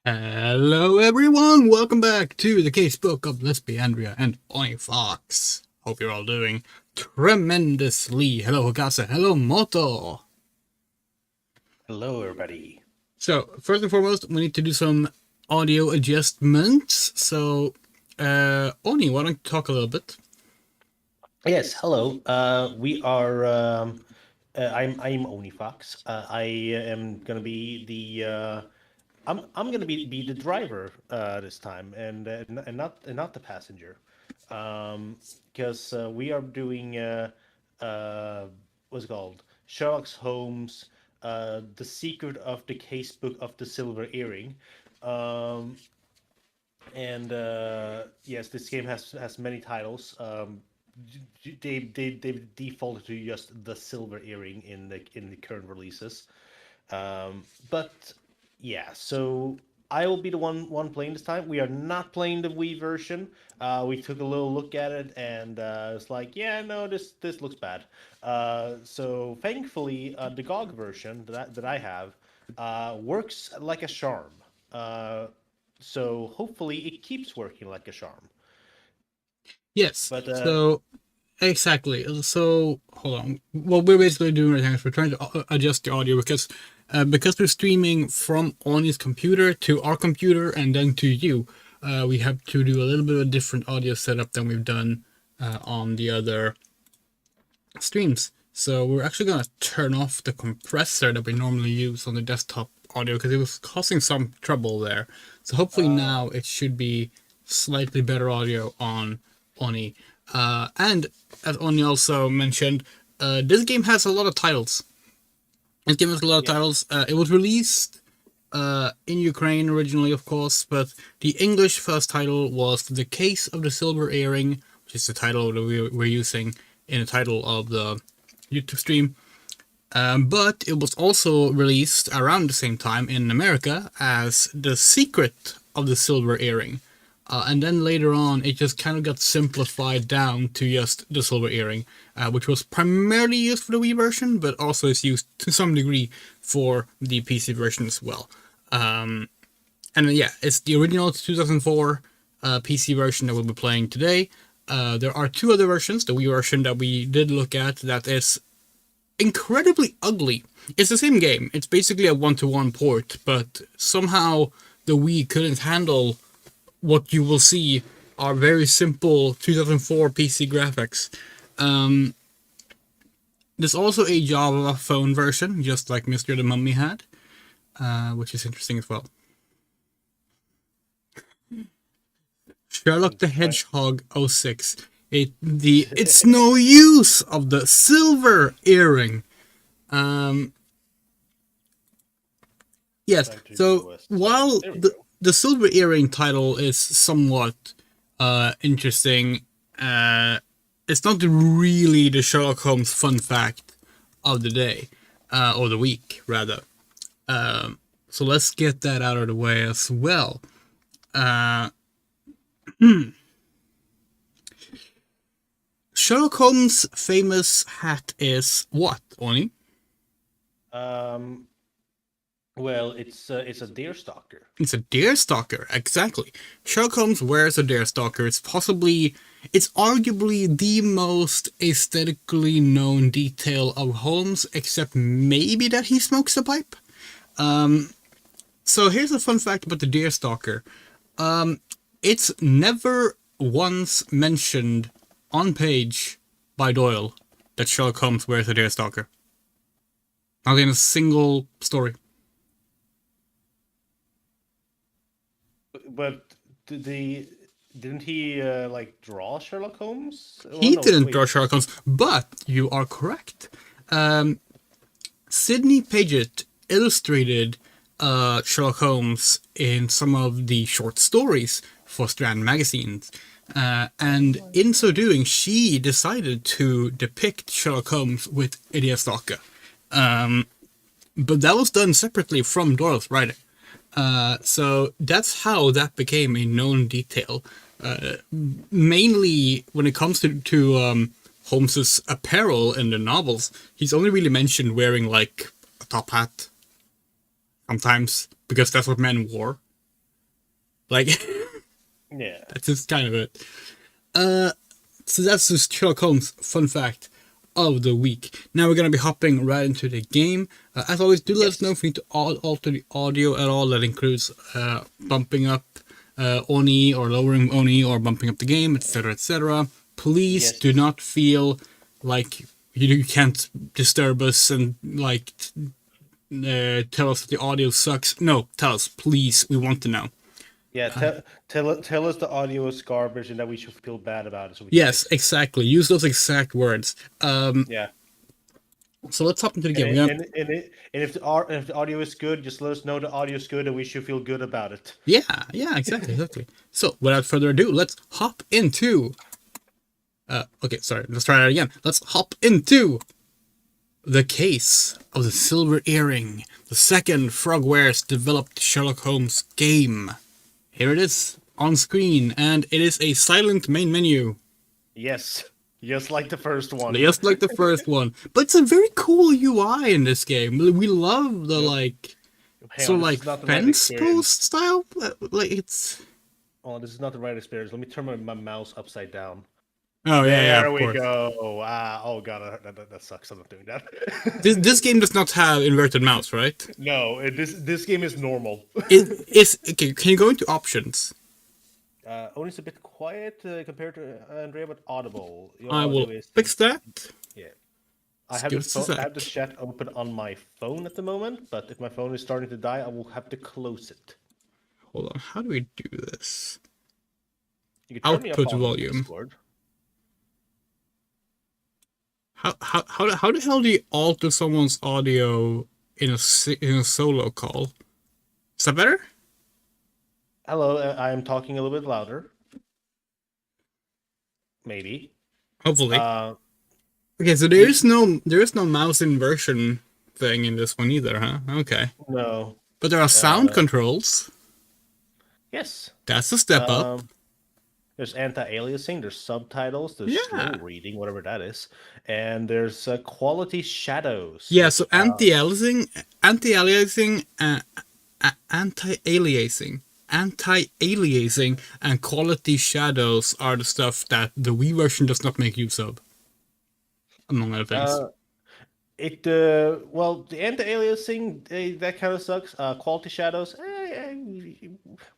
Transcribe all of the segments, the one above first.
Hello everyone, welcome back to the casebook of Lesbiandrea and Fox. Hope you're all doing tremendously. Hello Hokasa, hello Moto. Hello everybody. So, first and foremost, we need to do some audio adjustments. So, Oni, why don't you talk a little bit? Yes, hello. We are. I'm Oni Fox. I am gonna be the. I'm gonna be the driver this time, and not the passenger, because we are doing what's it called Sherlock Holmes, the Secret of the Casebook of the Silver Earring. And yes, this game has many titles. They defaulted to just the Silver Earring in the current releases. But yeah, so I will be the one playing this time. We are not playing the Wii version. We took a little look at it and it's like, yeah, no, this looks bad. So thankfully, the GOG version that I have works like a charm. So hopefully it keeps working like a charm. Yes, But so Exactly. So hold on. What we're basically doing right now is we're trying to adjust the audio because we're streaming from Oni's computer to our computer and then to you. We have to do a little bit of a different audio setup than we've done on the other streams. So we're actually gonna turn off the compressor that we normally use on the desktop audio because it was causing some trouble there. So hopefully now it should be slightly better audio on Oni. And as Oni also mentioned, this game has a lot of titles. This game has a lot of titles. It was released in Ukraine originally, of course, but the English first title was The Case of the Silver Earring, which is the title that we're using in the title of the YouTube stream. But it was also released around the same time in America as The Secret of the Silver Earring. And then later on, it just kind of got simplified down to just the Silver Earring, which was primarily used for the Wii version, but also is used to some degree for the PC version as well. And yeah, it's the original 2004 PC version that we'll be playing today. There are two other versions, the Wii version that we did look at, that is incredibly ugly. It's the same game. It's basically a one-to-one port, but somehow the Wii couldn't handle what you will see are very simple 2004 PC graphics. There's also a Java phone version, just like Mr. the Mummy had, which is interesting as well. Sherlock the Hedgehog 06. It's no use of the silver earring. Yes, so while the silver earring title is somewhat interesting, it's not really the Sherlock Holmes fun fact of the day, or the week, rather. So let's get that out of the way as well. Sherlock Holmes' famous hat is what, Oni? Well, it's a deerstalker. It's a deerstalker, exactly. Sherlock Holmes wears a deerstalker. It's arguably the most aesthetically known detail of Holmes, except maybe that he smokes a pipe. So here's a fun fact about the deerstalker. It's never once mentioned on page by Doyle that Sherlock Holmes wears a deerstalker. Not in a single story. But didn't he like draw Sherlock Holmes? He didn't draw Sherlock Holmes, but you are correct. Sidney Paget illustrated Sherlock Holmes in some of the short stories for Strand magazines. And in so doing, she decided to depict Sherlock Holmes with a deerstalker. But that was done separately from Doyle's writing. So that's how that became a known detail. Mainly when it comes to Holmes's apparel in the novels, he's only really mentioned wearing like a top hat. Sometimes, because that's what men wore. Like, yeah, that's just kind of it. So that's just Sherlock Holmes fun fact of the week. Now we're going to be hopping right into the game. As always, do let us know if you need to alter the audio at all. That includes bumping up Oni or lowering Oni or bumping up the game, etc., etc. Please do not feel like you can't disturb us and like tell us that the audio sucks. No, tell us, please. We want to know. Yeah, tell us the audio is garbage and that we should feel bad about it. So yes, exactly. Use those exact words. Yeah. So let's hop into the game. And if the audio is good, just let us know the audio is good and we should feel good about it. Yeah, exactly. So without further ado, let's hop into. Okay, sorry. Let's try that again. Let's hop into The Case of the Silver Earring, the second Frogwares developed Sherlock Holmes game. Here it is on screen, and it is a silent main menu. Yes, just like the first one. Just like the first one. But it's a very cool UI in this game. We love the fence post style. Like it's. Oh, this is not the right experience. Let me turn my mouse upside down. Oh yeah, There of we course. go. Oh god, that sucks. I'm not doing that. This game does not have inverted mouse, right? No, this game is normal. It is okay. Can you go into options? Only's a bit quiet compared to Andrea, but audible. Your I audio will is fix that. yeah. I Just have give us a I have the sec. chat open on my phone at the moment, but if my phone is starting to die, I will have to close it. Hold on. How do we do this? You can turn me up Output on volume. Discord. How the hell do you alter someone's audio in a solo call? Is that better? Hello, I am talking a little bit louder. Maybe. Hopefully. Uh, Okay, so there is no mouse inversion thing in this one either, huh? Okay. no. But there are sound controls. Yes. That's a step up. There's anti-aliasing, there's subtitles, there's Yeah. slow reading, whatever that is, and there's quality shadows. Yeah, which, so anti-aliasing, anti-aliasing, and quality shadows are the stuff that the Wii version does not make use of, among other things. Well, the anti-aliasing that kind of sucks. Quality shadows,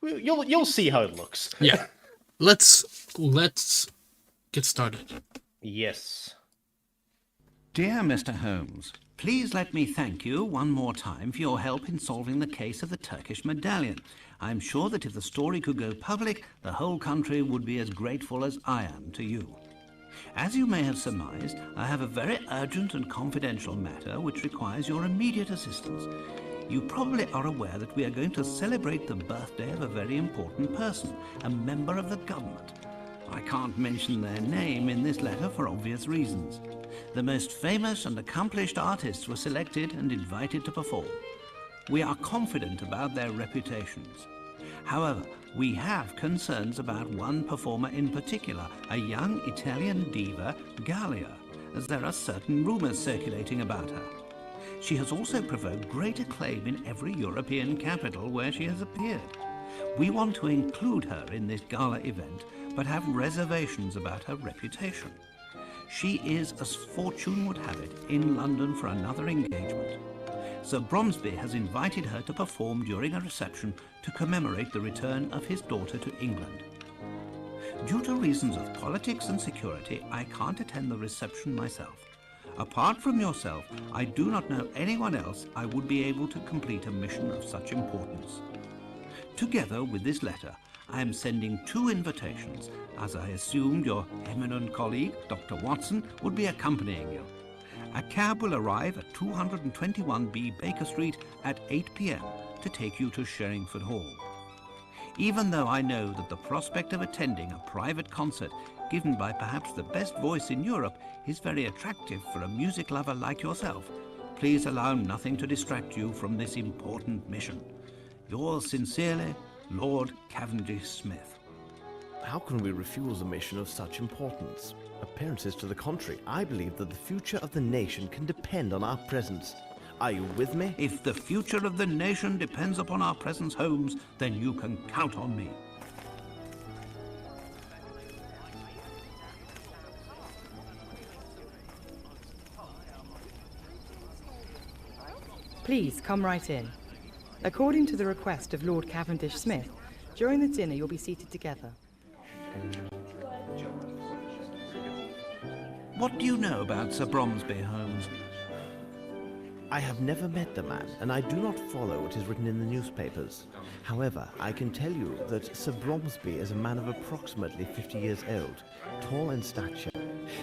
you'll see how it looks. Yeah, let's get started. Yes. Dear Mr. Holmes, please let me thank you one more time for your help in solving the case of the Turkish medallion. I'm sure that if the story could go public, the whole country would be as grateful as I am to you. As you may have surmised, I have a very urgent and confidential matter which requires your immediate assistance. You probably are aware that we are going to celebrate the birthday of a very important person, a member of the government. I can't mention their name in this letter for obvious reasons. The most famous and accomplished artists were selected and invited to perform. We are confident about their reputations. However, we have concerns about one performer in particular, a young Italian diva, Gallia, as there are certain rumors circulating about her. She has also provoked great acclaim in every European capital where she has appeared. We want to include her in this gala event, but have reservations about her reputation. She is, as fortune would have it, in London for another engagement. Sir Bromsby has invited her to perform during a reception to commemorate the return of his daughter to England. Due to reasons of politics and security, I can't attend the reception myself. Apart from yourself, I do not know anyone else I would be able to complete a mission of such importance. Together with this letter, I am sending 2 invitations, as I assumed your eminent colleague, Dr. Watson, would be accompanying you. A cab will arrive at 221B Baker Street at 8 p.m. to take you to Sherringford Hall. Even though I know that the prospect of attending a private concert given by perhaps the best voice in Europe is very attractive for a music lover like yourself, please allow nothing to distract you from this important mission. Yours sincerely, Lord Cavendish Smith. How can we refuse a mission of such importance? Appearances to the contrary, I believe that the future of the nation can depend on our presence. Are you with me? If the future of the nation depends upon our presence, Holmes, then you can count on me. Please come right in. According to the request of Lord Cavendish Smith, during the dinner you'll be seated together. What do you know about Sir Bromsby, Holmes? I have never met the man, and I do not follow what is written in the newspapers. However, I can tell you that Sir Bromsby is a man of approximately 50 years old, tall in stature.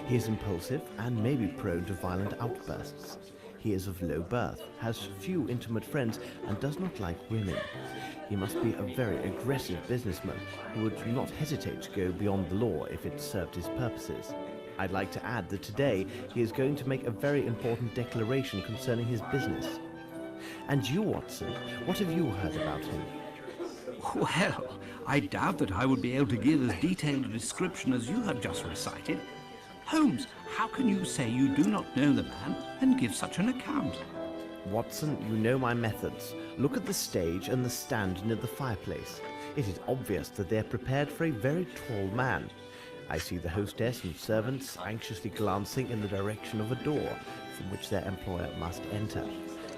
He is impulsive and may be prone to violent outbursts. He is of low birth, has few intimate friends, and does not like women. He must be a very aggressive businessman who would not hesitate to go beyond the law if it served his purposes. I'd like to add that today he is going to make a very important declaration concerning his business. And you, Watson, what have you heard about him? Well, I doubt that I would be able to give as detailed a description as you have just recited. Holmes, how can you say you do not know the man and give such an account? Watson, you know my methods. Look at the stage and the stand near the fireplace. It is obvious that they are prepared for a very tall man. I see the hostess and servants anxiously glancing in the direction of a door from which their employer must enter.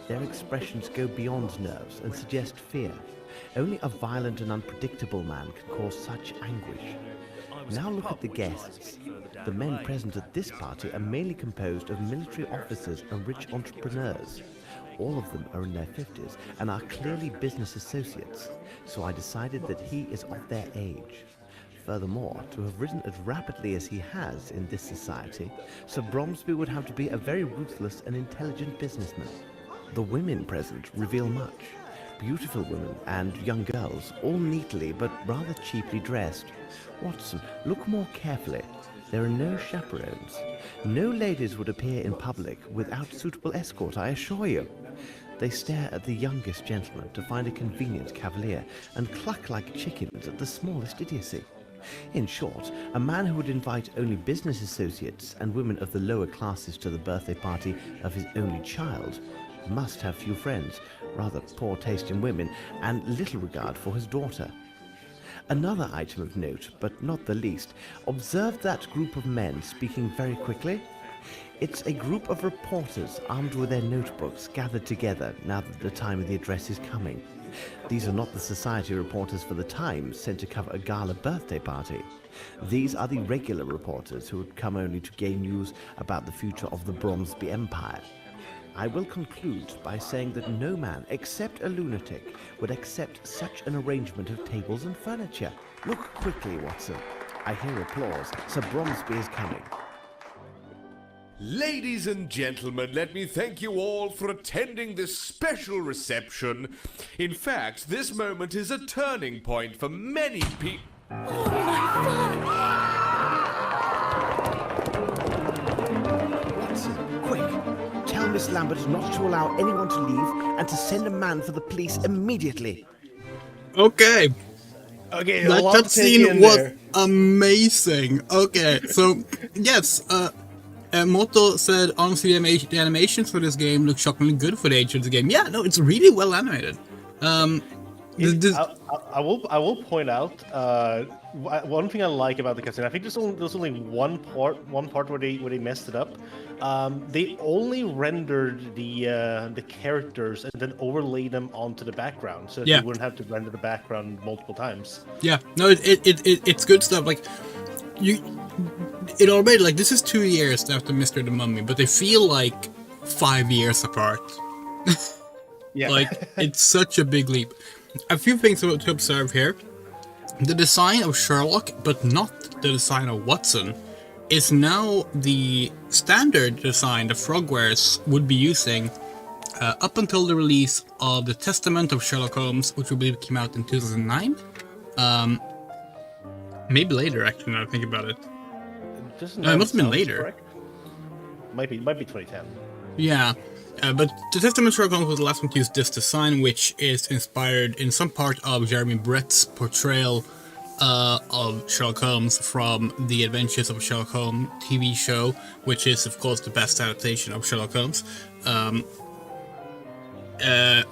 Their expressions go beyond nerves and suggest fear. Only a violent and unpredictable man can cause such anguish. Now look at the guests. The men present at this party are mainly composed of military officers and rich entrepreneurs. All of them are in their 50s and are clearly business associates, so I decided that he is of their age. Furthermore, to have risen as rapidly as he has in this society, Sir Bromsby would have to be a very ruthless and intelligent businessman. The women present reveal much. Beautiful women and young girls, all neatly but rather cheaply dressed. Watson, look more carefully. There are no chaperones. No ladies would appear in public without suitable escort, I assure you. They stare at the youngest gentleman to find a convenient cavalier and cluck like chickens at the smallest idiocy. In short, a man who would invite only business associates and women of the lower classes to the birthday party of his only child must have few friends, rather poor taste in women, and little regard for his daughter. Another item of note, but not the least, observe that group of men speaking very quickly. It's a group of reporters armed with their notebooks gathered together now that the time of the address is coming. These are not the society reporters for the Times sent to cover a gala birthday party. These are the regular reporters who had come only to gain news about the future of the Bromsby Empire. I will conclude by saying that no man, except a lunatic, would accept such an arrangement of tables and furniture. Look quickly, Watson. I hear applause. Sir Bromsby is coming. Ladies and gentlemen, let me thank you all for attending this special reception. In fact, this moment is a turning point for many people. Watson, quick! Tell Miss Lambert not to allow anyone to leave and to send a man for the police immediately. Okay. Okay, That scene was amazing. Okay, so yes, Moto said honestly the animations for this game look shockingly good for the age of the game. Yeah, no, it's really well animated. I will point out one thing I like about the cutscene. I think there's only one part where they messed it up. They only rendered the characters and then overlaid them onto the background, so Yeah. you wouldn't have to render the background multiple times. Yeah, no, it's good stuff. Like it already, like, this is 2 years after Mr. the Mummy, but they feel like 5 years apart. Yeah, Like, it's such a big leap. A few things to observe here. The design of Sherlock, but not the design of Watson, is now the standard design the Frogwares would be using up until the release of The Testament of Sherlock Holmes, which we believe came out in 2009. Maybe later, actually, now that I think about it. No, it must have been later. Correct? Might be 2010. Yeah, but The Testament of Sherlock Holmes was the last one to use this design, which is inspired in some part of Jeremy Brett's portrayal of Sherlock Holmes from The Adventures of Sherlock Holmes TV show, which is, of course, the best adaptation of Sherlock Holmes.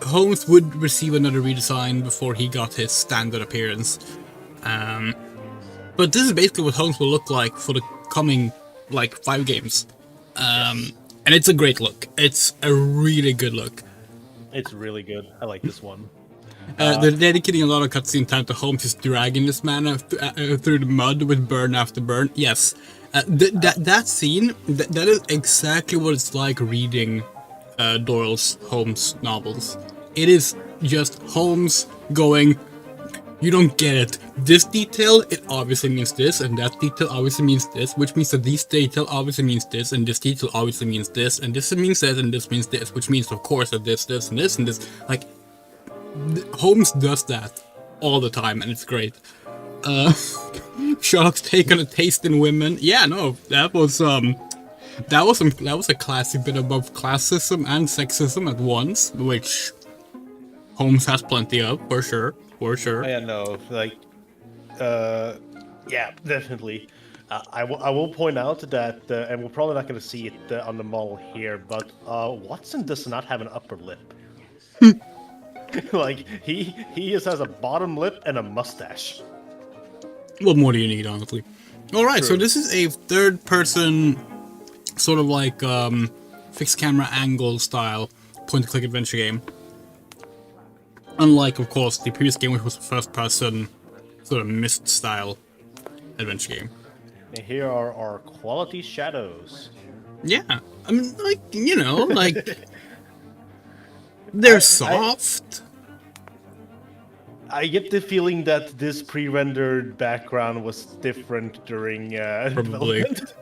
Holmes would receive another redesign before he got his standard appearance. But this is basically what Holmes will look like for the coming, 5 games. And it's a great look. It's a really good look. It's really good. I like this one. They're dedicating a lot of cutscene time to Holmes just dragging this man through the mud with burn after burn. Yes. That scene, that is exactly what it's like reading Doyle's Holmes novels. It is just Holmes going, you don't get it. This detail, it obviously means this, and that detail obviously means this, which means that this detail obviously means this, and this detail obviously means this, and this means that, and this means this, which means, of course, that this, and this, and this. Like, Holmes does that all the time, and it's great. Sherlock's take on a taste in women. Yeah, no, that was a classic bit of both classism and sexism at once, which Holmes has plenty of, for sure. Yeah, no, yeah, definitely. I will point out that, and we're probably not going to see it on the model here, but Watson does not have an upper lip. Like, he just has a bottom lip and a mustache. What more do you need, honestly? All right, so True. this is a third-person, sort of like fixed camera angle style point-and-click adventure game. Unlike, of course, the previous game, which was a first-person sort of mist style adventure game. And here are our quality shadows. Yeah, I mean, like, you know, like they're soft. I get the feeling that this pre-rendered background was different during Probably. development.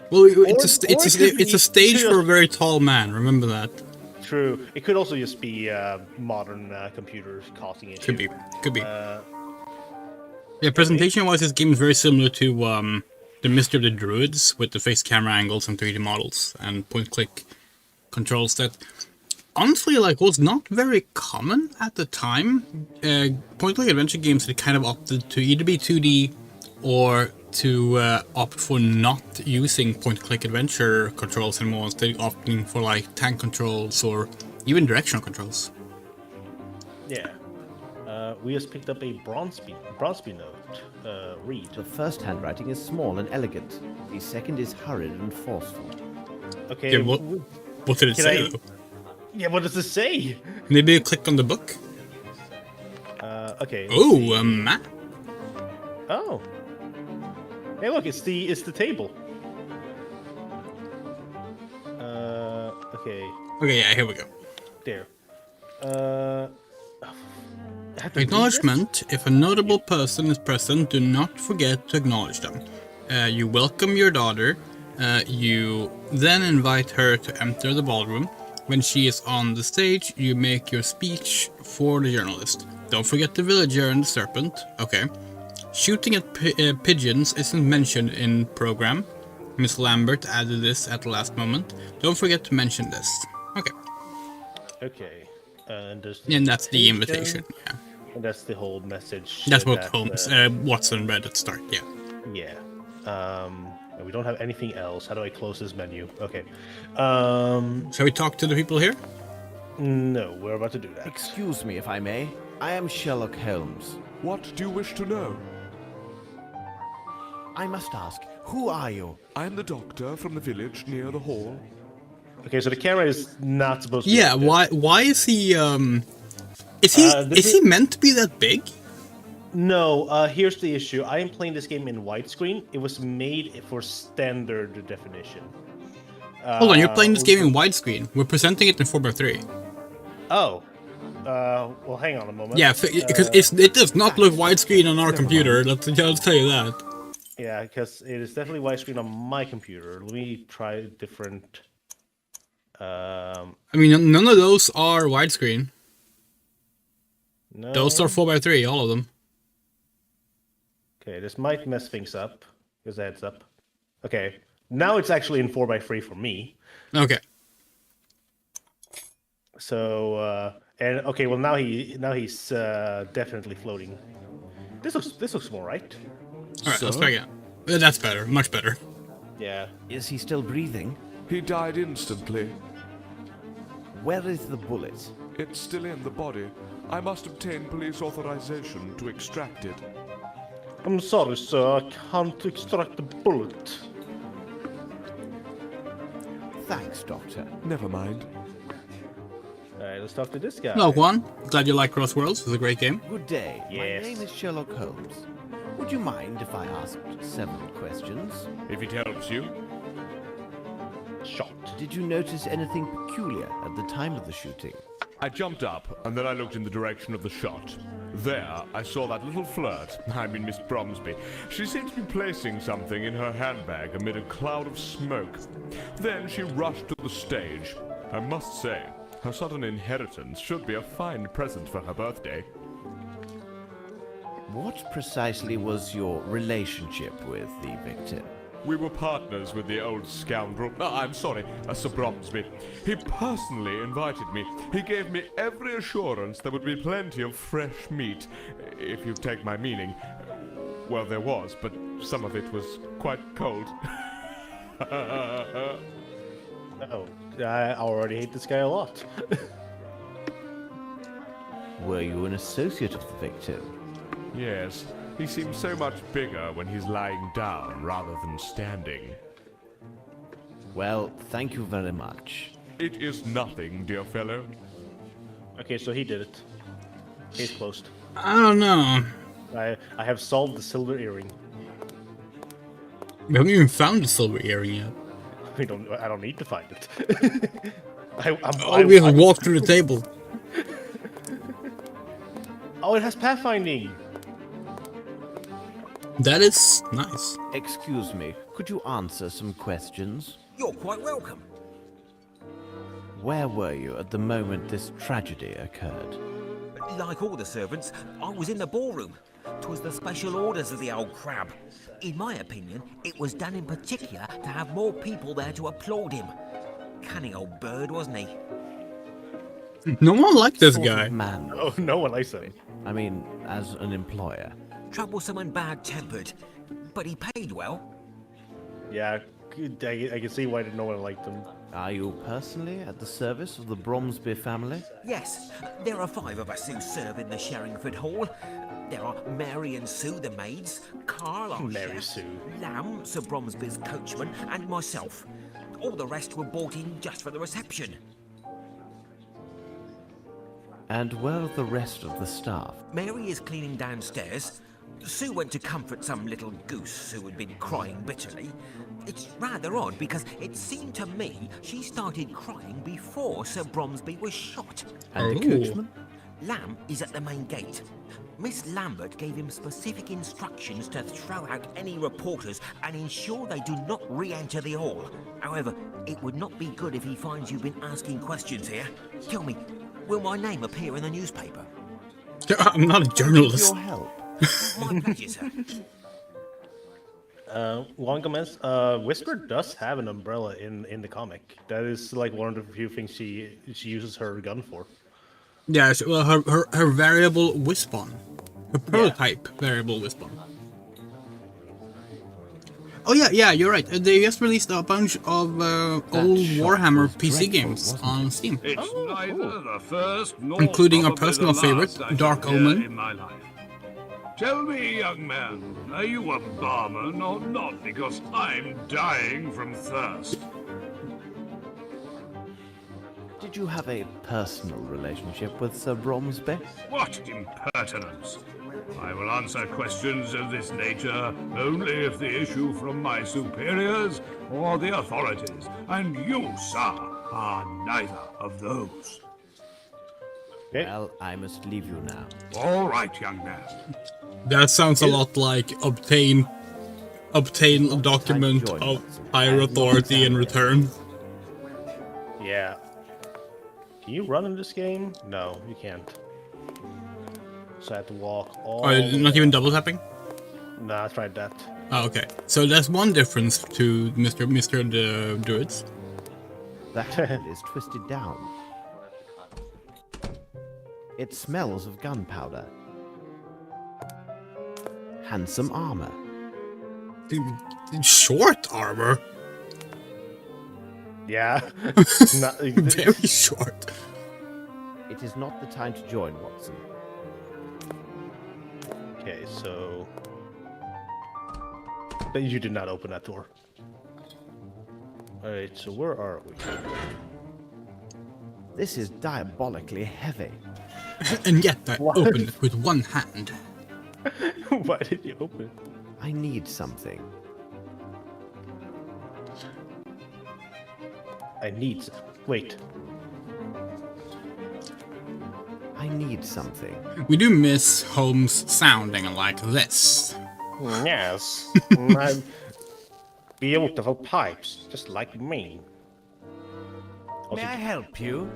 Well, Or it's it a stage could for a just- very tall man. Remember that. True. It could also just be modern computers causing issue. Could be. Uh, Yeah, presentation-wise, this game is very similar to the Mystery of the Druids, with the face camera angles and 3D models and point-click controls that, honestly, like, was not very common at the time. Point-click adventure games had kind of opted to either be 2D or to opt for not using point-click adventure controls anymore, instead opting for like tank controls or even directional controls. yeah. We just picked up a Bronzeby note. Read. The first handwriting is small and elegant. The second is hurried and forceful. Okay. Yeah, what did it Can say I- though? Yeah, what does it say? Maybe you clicked on the book. Okay. let's Oh, see. a map. Oh. Hey, look, it's the table. Okay. Okay, yeah, here we go. There. I have to read Acknowledgement. If a notable person is present, do not forget to acknowledge them. You welcome your daughter. You then invite her to enter the ballroom. When she is on the stage, you make your speech for the journalist. Don't forget the villager and the serpent. Okay. Shooting at pigeons isn't mentioned in program. Miss Lambert added this at the last moment. Don't forget to mention this. Okay. Okay. And And that's the invitation. Yeah. And that's the whole message. That's what that, Holmes, Watson read at the start. Yeah. Yeah. And we don't have anything else. How do I close this menu? Okay. Shall we talk to the people here? No, we're about to do that. Excuse me if I may. I am Sherlock Holmes. What do you wish to know? I must ask, who are you? I'm the doctor from the village near the hall. Okay, so the camera is not supposed to. Yeah. be like this. Why is he? This Is he meant to be that big? No. Here's the issue. I am playing this game in widescreen. It was made for standard definition. Hold on, you're playing this game in widescreen. We're presenting it in 4x3. Oh. Well, hang on a moment. Yeah, because it does not look widescreen on our computer. I'll tell you that. Yeah, because it is definitely widescreen on my computer. Let me try different. I mean, none of those are widescreen. No. Those are 4x3, all of them. Okay, this might mess things up. Just a heads up. Okay, now it's actually in 4x3 for me. Okay. So and okay, well now he's definitely floating. This looks more right. All right, let's try again. That's better, much better. Yeah. Is he still breathing? He died instantly. Where is the bullet? It's still in the body. I must obtain police authorization to extract it. I'm sorry, sir. I can't extract the bullet. Thanks, Doctor. Never mind. All right, let's talk to this guy. Hello, Juan. Glad you like Crossworlds. It's a great game. Good day. Yes. My name is Sherlock Holmes. Would you mind if I asked several questions? If it helps you. Shot. Did you notice anything peculiar at the time of the shooting? I jumped up, and then I looked in the direction of the shot. There, I saw that little flirt, I mean Miss Bromsby. She seemed to be placing something in her handbag amid a cloud of smoke. Then she rushed to the stage. I must say, her sudden inheritance should be a fine present for her birthday. What precisely was your relationship with the victim? We were partners with the old scoundrel. I'm sorry, Sir Bromsby. He personally invited me. He gave me every assurance there would be plenty of fresh meat, if you take my meaning. Well, there was, but some of it was quite cold. Oh, I already hate this guy a lot. Were you an associate of the victim? Yes, He seems so much bigger when he's lying down rather than standing. Well, thank you very much. It is nothing, dear fellow. Okay, so he did it. Case closed. I don't know. I have solved the silver earring. We haven't even found the silver earring yet. I don't need to find it. We have walked through the table. Oh, it has pathfinding. That is nice. Excuse me, could you answer some questions? You're quite welcome. Where were you at the moment this tragedy occurred? Like all the servants, I was in the ballroom. 'Twas the special orders of the old crab. In my opinion, it was done in particular to have more people there to applaud him. Cunning old bird, wasn't he? No one liked this Sort of guy. man. Oh, no one likes him. I mean, as an employer. Troublesome and bad-tempered. But he paid well. Yeah, I can see why no one liked him. Are you personally at the service of the Bromsby family? Yes, there are 5 of us who serve in the Sherringford Hall. There are Mary and Sue, the maids, Carl, our Mary chef, Sue. Lamb, Sir Bromsby's coachman, and myself. All the rest were brought in just for the reception. And where are the rest of the staff? Mary is cleaning downstairs. Sue went to comfort some little goose who had been crying bitterly. It's rather odd because it seemed to me she started crying before Sir Bromsby was shot. And the Oh. coachman? Lamb is at the main gate. Miss Lambert gave him specific instructions to throw out any reporters and ensure they do not re-enter the hall. However, it would not be good if he finds you've been asking questions here. Tell me, will my name appear in the newspaper? I'm not a journalist. Your help. My pleasure, sir. Long comments. Whisper does have an umbrella in the comic. That is like one of the few things she uses her gun for. Yeah, well, her variable Wispon. Her prototype variable Wispon. Oh yeah, you're right. They just released a bunch of old shot Warhammer was PC dreadful, games wasn't on Steam. It's neither the first nor Including our probably personal the favorite, last I Dark shall hear Omen. in my life. Tell me, young man, are you a barman or not? Because I'm dying from thirst. Did you have a personal relationship with Sir Bromsby? What impertinence! I will answer questions of this nature only if they issue from my superiors or the authorities, and you, sir, are neither of those. Okay. Well, I must leave you now. All right, young man. That sounds a lot like obtain a document join, of Watson. higher authority in return. Yeah. Can you run in this game? No, you can't. So I have to walk all. Or not even double tapping? Nah, I tried that. Oh, okay. So that's one difference to Mr. the Druids. The handle is twisted down. It smells of gunpowder. Handsome armor. Short armor. Yeah. Not, Very short. It is not the time to join, Watson. okay, so. But you did not open that door. Alright, so where are we? This is diabolically heavy. And yet I opened it with one hand. Why did you open it? I need something. I need. Wait. I need something. We do miss Holmes sounding like this. Yes. I'm beautiful pipes, just like me. Also, May I help you?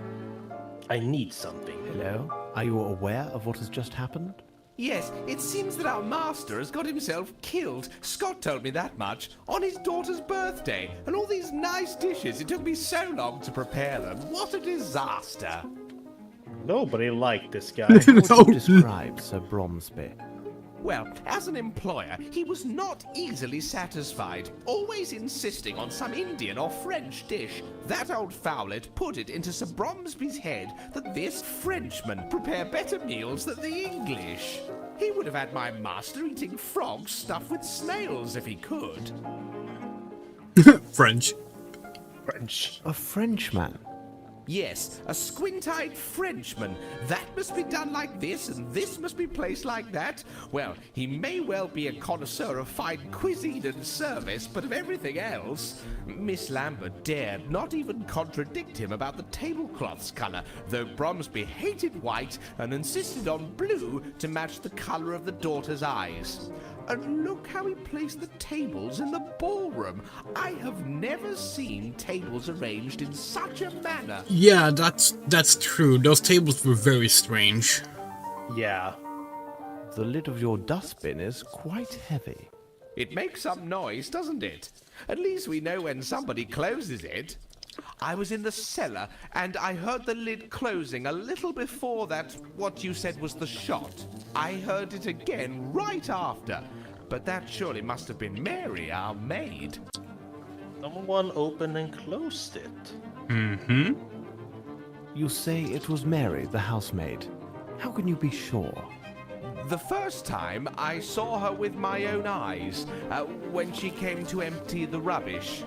I need something. Hello? Are you aware of what has just happened? Yes, it seems that our master has got himself killed. Scott told me that much. On his daughter's birthday. And all these nice dishes, it took me so long to prepare them. What a disaster. Nobody liked this guy. Would you describe Sir Bromsby? Well, as an employer, he was not easily satisfied, always insisting on some Indian or French dish. That old fowlet put it into Sir Bromsby's head that this Frenchman prepare better meals than the English. He would have had my master eating frogs stuffed with snails if he could. French. French. A Frenchman. Yes, a squint-eyed Frenchman. That must be done like this, and this must be placed like that. Well, he may well be a connoisseur of fine cuisine and service, but of everything else, Miss Lambert dared not even contradict him about the tablecloth's colour, though Bromsby hated white and insisted on blue to match the colour of the daughter's eyes. And look how he placed the tables in the ballroom. I have never seen tables arranged in such a manner. Yeah, that's true. Those tables were very strange. Yeah. The lid of your dustbin is quite heavy. It makes some noise, doesn't it? At least we know when somebody closes it. I was in the cellar, and I heard the lid closing a little before that, what you said was the shot. I heard it again right after, but that surely must have been Mary, our maid. Someone opened and closed it. Mm-hmm. You say it was Mary, the housemaid. How can you be sure? The first time I saw her with my own eyes, when she came to empty the rubbish.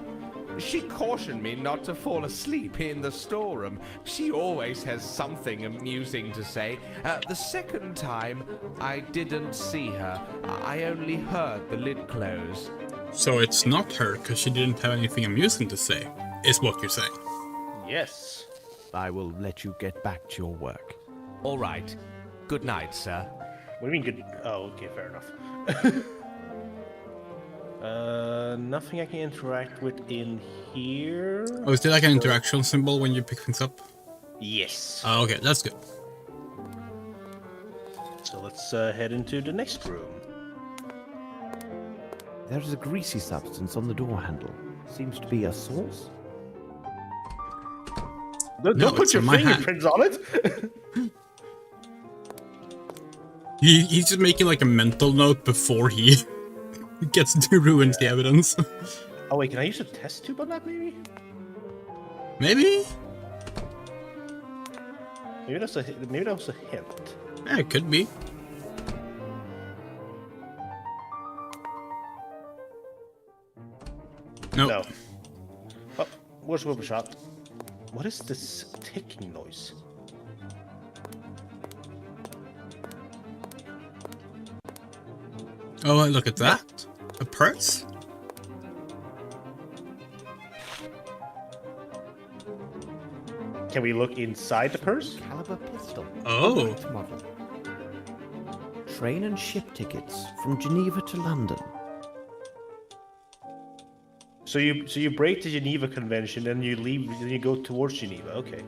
She cautioned me not to fall asleep in the storeroom. She always has something amusing to say. The second time, I didn't see her. I only heard the lid close. So it's not her, because she didn't have anything amusing to say, is what you're saying. Yes. I will let you get back to your work. All right. Good night, sir. What do you mean good? Oh, okay, fair enough. Nothing I can interact with in here. Oh, is there like an interaction symbol when you pick things up? Yes. Oh, okay, that's good. So let's head into the next room. There is a greasy substance on the door handle. Seems to be a sauce. Don't No, put it's your in my hand. fingerprints on it. He's just making like a mental note before he gets to ruin the evidence. Oh wait, can I use a test tube on that maybe? Maybe? Maybe that was a hint. Yeah, it could be. Nope. No. Oh, where's Wilbur shot? What is this ticking noise? Oh, look at that. A purse? Can we look inside the purse? Caliber pistol. Oh. A light model. Train and ship tickets from Geneva to London. So you break the Geneva Convention, then you leave, then you go towards Geneva. Okay.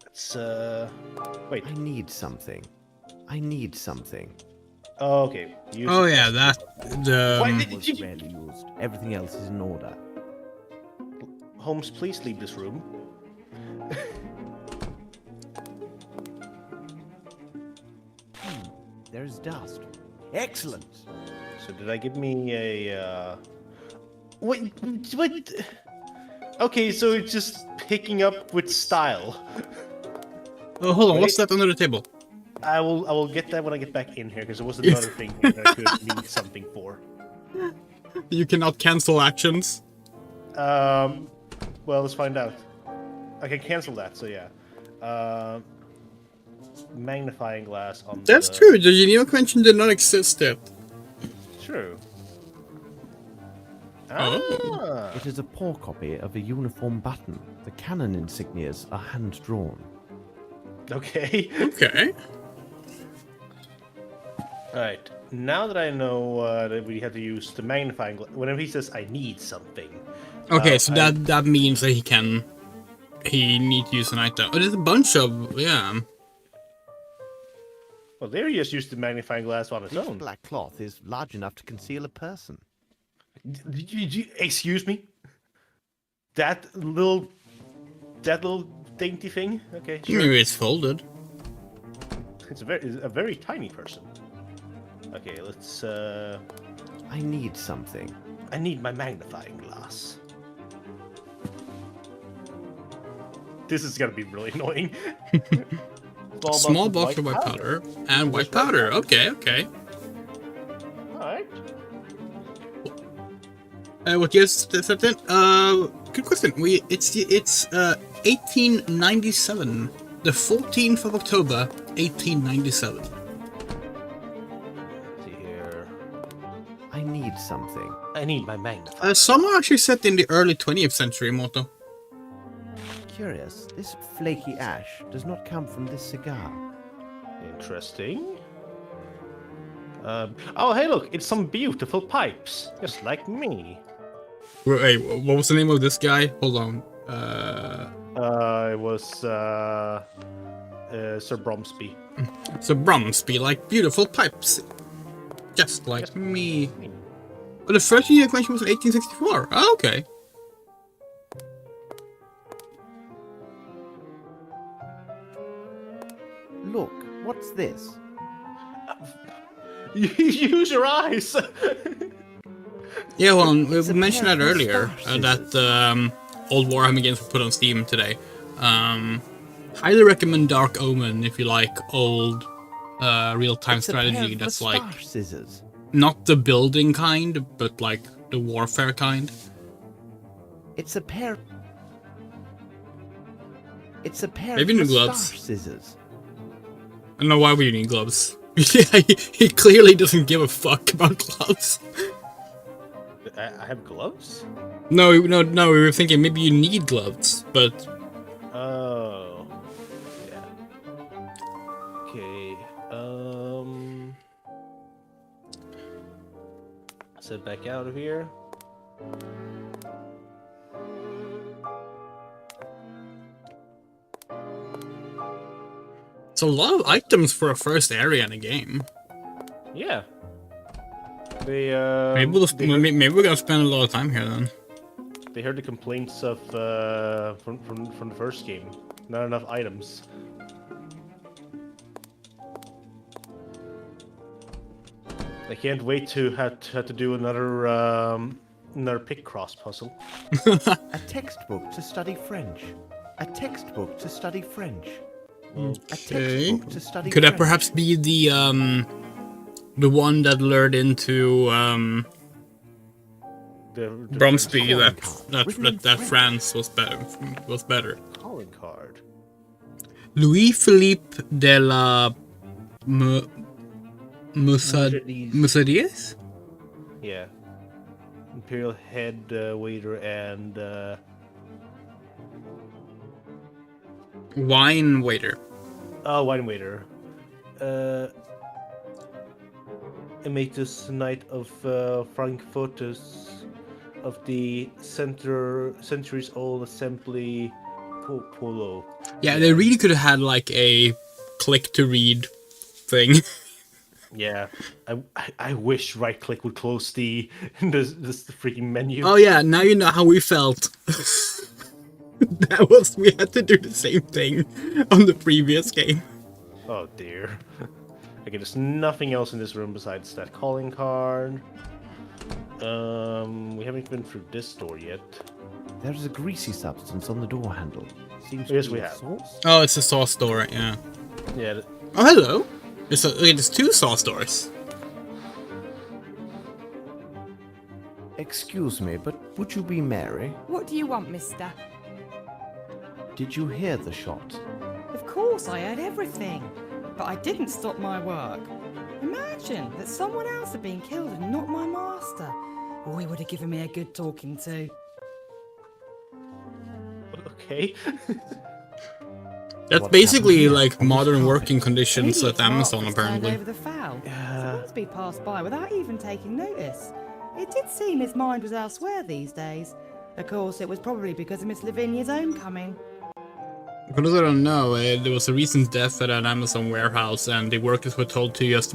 It's wait. I need something. I need something. Oh, okay. Use Oh the yeah, test that the Why did Was you... rarely used. Everything else is in order. Holmes, please leave this room. There is dust. Excellent. So did I give me a Wait, what? Okay, so it's just picking up with style. Oh, hold on, Wait. what's that under the table? I will get that when I get back in here because there was another thing here that I could need something for. You cannot cancel actions. Well, let's find out. I can cancel that, so yeah. Magnifying glass on That's the... true, the Geneva Convention did not exist yet. True. Oh. Ah. It is a poor copy of a uniform button. The cannon insignias are hand-drawn. Okay. Okay. Alright. Now that I know that we have to use the magnifying glass, whenever he says I need something. Okay, so I- that means that he need to use an item. Oh, there's a bunch of, yeah. Well, there he just used the magnifying glass on its This own. black cloth is large enough to conceal a person. Excuse me? That little dainty thing? Okay, sure. Maybe it's folded. It's a very tiny person. Okay, let's I need something. I need my magnifying glass. This is gonna be really annoying. Small box of white powder. And white powder. Okay, okay. Alright. What year is this set in? Good question. It's 1897. The 14th of October, 1897. Let's see here. I need something. I need my magnifier. Some are actually set in the early 20th century, Moto. Curious, this flaky ash does not come from this cigar. Interesting. Oh, hey, look, it's some beautiful pipes, just like me. Wait, what was the name of this guy? Hold on. It was Sir Bromsby. So Bromsby, like beautiful pipes, just like me. But the first New York mention was in 1864. Oh, okay. Look, what's this? Use your eyes! Yeah, well, we It's a mentioned pair that of earlier, moustache that old Warhammer games were put on Steam today. Highly recommend Dark Omen if you like old real-time It's a pair strategy of that's like moustache scissors. not the building kind, but like the warfare kind. It's a pair. It's a pair Maybe of new moustache gloves. scissors. I don't know why we need gloves. Yeah, he clearly doesn't give a fuck about gloves. I have gloves? No, we were thinking maybe you need gloves, but Oh. Yeah. Okay, Set back out of here. it's a lot of items for a first area in a game. Yeah. They, Maybe we're gonna spend a lot of time here then. They heard the complaints of from the first game. Not enough items. I can't wait to have to do another pick cross puzzle. A textbook to study French. A textbook to study French. A textbook to study Could that French. perhaps be the one that lured into Bromsby that France was better. Calling card. Louis Philippe de la Musadies? Yeah. Imperial head waiter and Wine waiter. wine waiter. Emeritus Knight of Frankfurtus of the centuries-old assembly Polo. Yeah, they really could have had like a click to read thing. Yeah, I wish right click would close the freaking menu. Oh yeah, now you know how we felt. We had to do the same thing on the previous game. Oh dear. Okay, there's nothing else in this room besides that calling card. We haven't been through this door yet. There is a greasy substance on the door handle. Seems Yes, to be we a have. sauce. Oh, it's a sauce door, yeah. Yeah. Oh, hello. It's two sauce doors. Excuse me, but would you be Mary? What do you want, mister? Did you hear the shot? Of course, I heard everything. But I didn't stop my work. Imagine that someone else had been killed and not my master. Oh, he would have given me a good talking to. Okay. That's What basically happened? like modern working An conditions idiot at Amazon, Mark was turned apparently. over the foul. Bromsby passed by without even taking notice. It did seem his mind was elsewhere these days. Of course, it was probably because of Miss Lavinia's homecoming. For those that don't know, there was a recent death at an Amazon warehouse, and the workers were told to just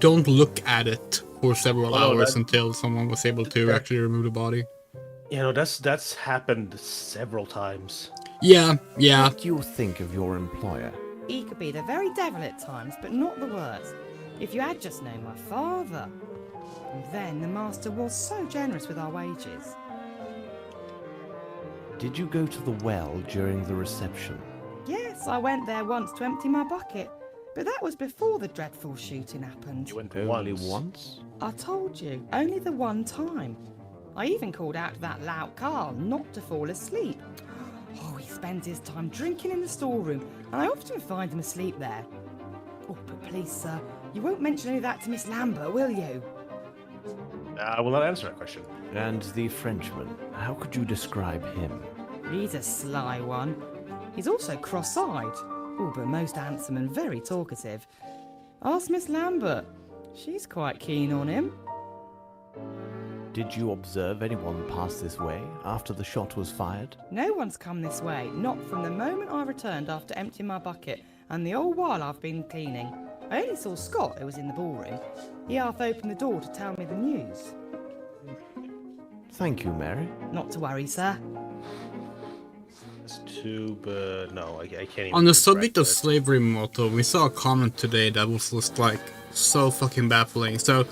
don't look at it for several hours until someone was able to actually remove the body. You know, that's happened several times. Yeah. What do you think of your employer? He could be the very devil at times, but not the worst. If you had just known my father. And then the master was so generous with our wages. Did you go to the well during the reception? Yes, I went there once to empty my bucket. But that was before the dreadful shooting happened. You went Only once. once? I told you, only the one time. I even called out to that lout Carl not to fall asleep. Oh, he spends his time drinking in the storeroom, and I often find him asleep there. Oh, but please, sir, you won't mention any of that to Miss Lambert, will you? I will not answer that question. And the Frenchman, how could you describe him? He's a sly one. He's also cross-eyed. Oh, but most handsome and very talkative. Ask Miss Lambert. She's quite keen on him. Did you observe anyone pass this way after the shot was fired? No one's come this way, not from the moment I returned after emptying my bucket, and the whole while I've been cleaning. I only saw Scott, who was in the ballroom. He half opened the door to tell me the news. Thank you, Mary. Not to worry, sir. It's too, but no, I can't even. On the keep subject track of slavery, Moto, we saw a comment today that was just like so fucking baffling. So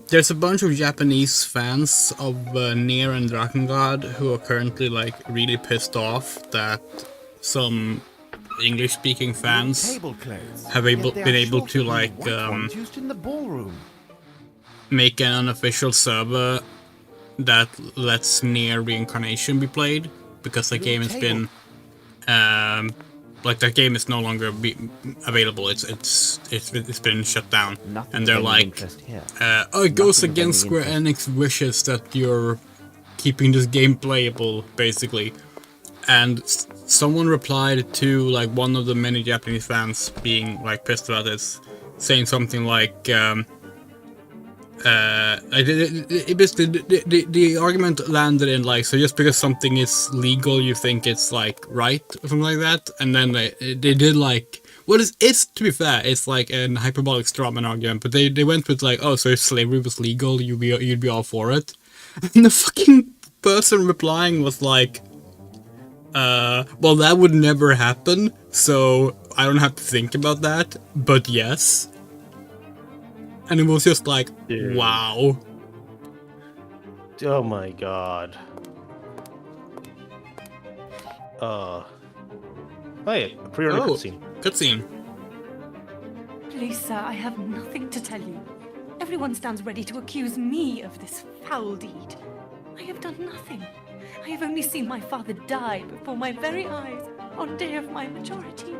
there's a bunch of Japanese fans of Nier and Drakengard who are currently like really pissed off that some English-speaking fans have been able to like used in the ballroom. make an unofficial server that lets Nier Reincarnation be played, because the game has been like that game is no longer available. It's been shut down. Nothing And they're of any like, interest here. it goes Nothing of against any Square interest. Enix wishes that you're keeping this game playable, basically. And someone replied to like one of the many Japanese fans being like pissed about this, saying something like basically the argument landed in like, so just because something is legal you think it's like right or something like that, and then they did like, well, it's to be fair, it's like an hyperbolic strawman argument, but they went with like, oh, so if slavery was legal you'd be all for it. And the fucking person replying was like, well, that would never happen, so I don't have to think about that, but yes. And it was just like, Dude. wow. Oh my god. Oh yeah, a pre-order cutscene. Cutscene. Please, sir, I have nothing to tell you. Everyone stands ready to accuse me of this foul deed. I have done nothing. I have only seen my father die before my very eyes on day of my majority.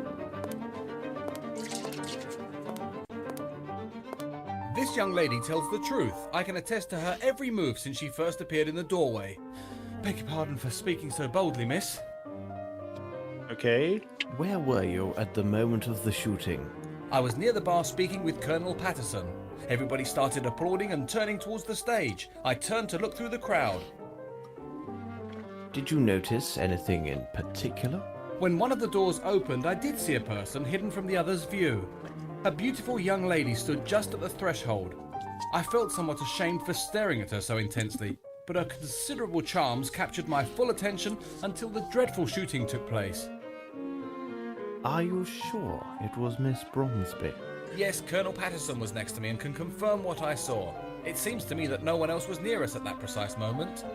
This young lady tells the truth. I can attest to her every move since she first appeared in the doorway. Beg your pardon for speaking so boldly, miss. Okay. Where were you at the moment of the shooting? I was near the bar speaking with Colonel Patterson. Everybody started applauding and turning towards the stage. I turned to look through the crowd. Did you notice anything in particular? When one of the doors opened, I did see a person hidden from the other's view. A beautiful young lady stood just at the threshold. I felt somewhat ashamed for staring at her so intensely, but her considerable charms captured my full attention until the dreadful shooting took place. Are you sure it was Miss Bromsby? Yes, Colonel Patterson was next to me and can confirm what I saw. It seems to me that no one else was near us at that precise moment.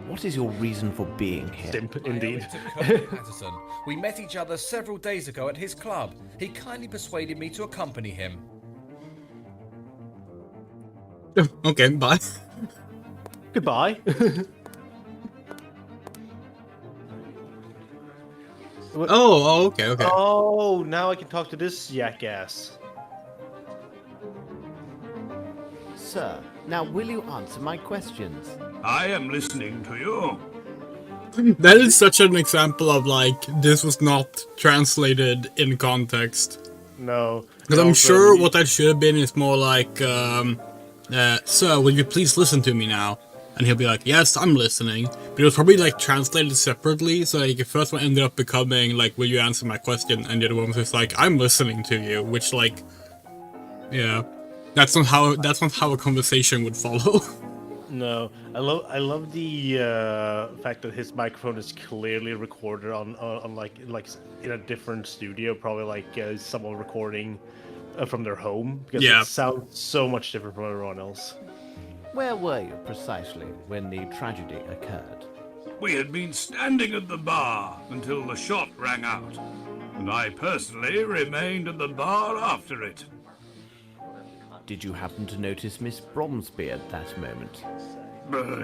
What is your reason for being here? Simp, I owe indeed. it to Colonel Patterson. We met each other several days ago at his club. He kindly persuaded me to accompany him. Okay, bye. Goodbye. Okay. Oh, now I can talk to this jackass. Sir, now will you answer my questions? I am listening to you. That is such an example of like, this was not translated in context. No. Because I'm Also, sure what that should have been is more like, sir, will you please listen to me now? And he'll be like, yes, I'm listening. But it was probably like translated separately, so like the first one ended up becoming like, will you answer my question? And the other one was just like, I'm listening to you, which like, yeah, that's not how a conversation would follow. No, I love the fact that his microphone is clearly recorded on like in a different studio, probably like someone recording from their home, because Yeah. it sounds so much different from everyone else. Where were you precisely when the tragedy occurred? We had been standing at the bar until the shot rang out, and I personally remained at the bar after it. Did you happen to notice Miss Bromsby at that moment?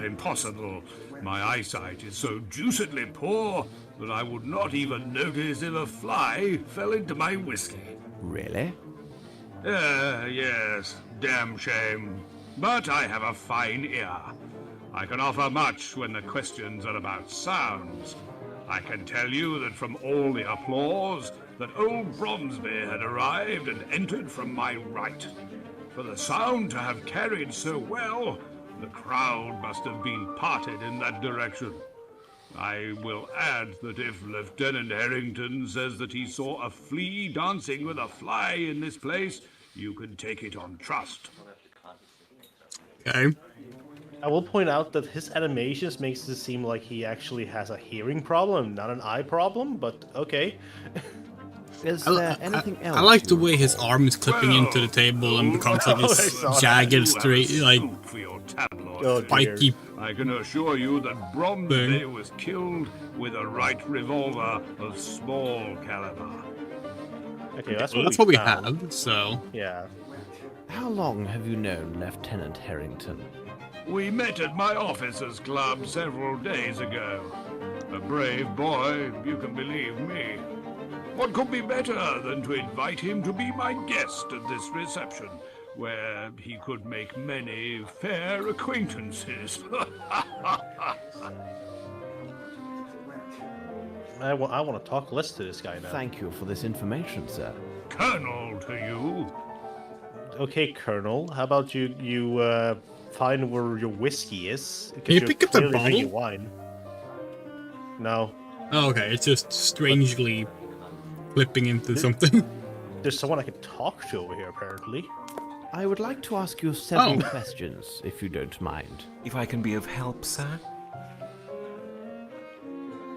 Impossible. My eyesight is so deucedly poor that I would not even notice if a fly fell into my whiskey. Really? Yes, damn shame. But I have a fine ear. I can offer much when the questions are about sounds. I can tell you that from all the applause, that old Bromsby had arrived and entered from my right. For the sound to have carried so well, the crowd must have been parted in that direction. I will add that if Lieutenant Harrington says that he saw a flea dancing with a fly in this place, you can take it on trust. Okay. I will point out that his animations makes it seem like he actually has a hearing problem, not an eye problem, but okay. Is there anything else? I like the way his arm is clipping into the table and becomes like this jagged, straight, like spiky. I can assure you that Bromsby was killed with a right revolver of small caliber. Okay, that's what we have, so... Yeah. How long have you known Lieutenant Harrington? We met at my officers' club several days ago. A brave boy, you can believe me. What could be better than to invite him to be my guest at this reception, where he could make many fair acquaintances? I want to talk less to this guy now. Thank you for this information, sir. Colonel to you. Okay, Colonel. How about you find where your whiskey is? Can you pick up the clearly drinking bottle? wine. No. Oh, okay, it's just strangely flipping into something. There's someone I can talk to over here, apparently. I would like to ask you several questions, if you don't mind. If I can be of help, sir?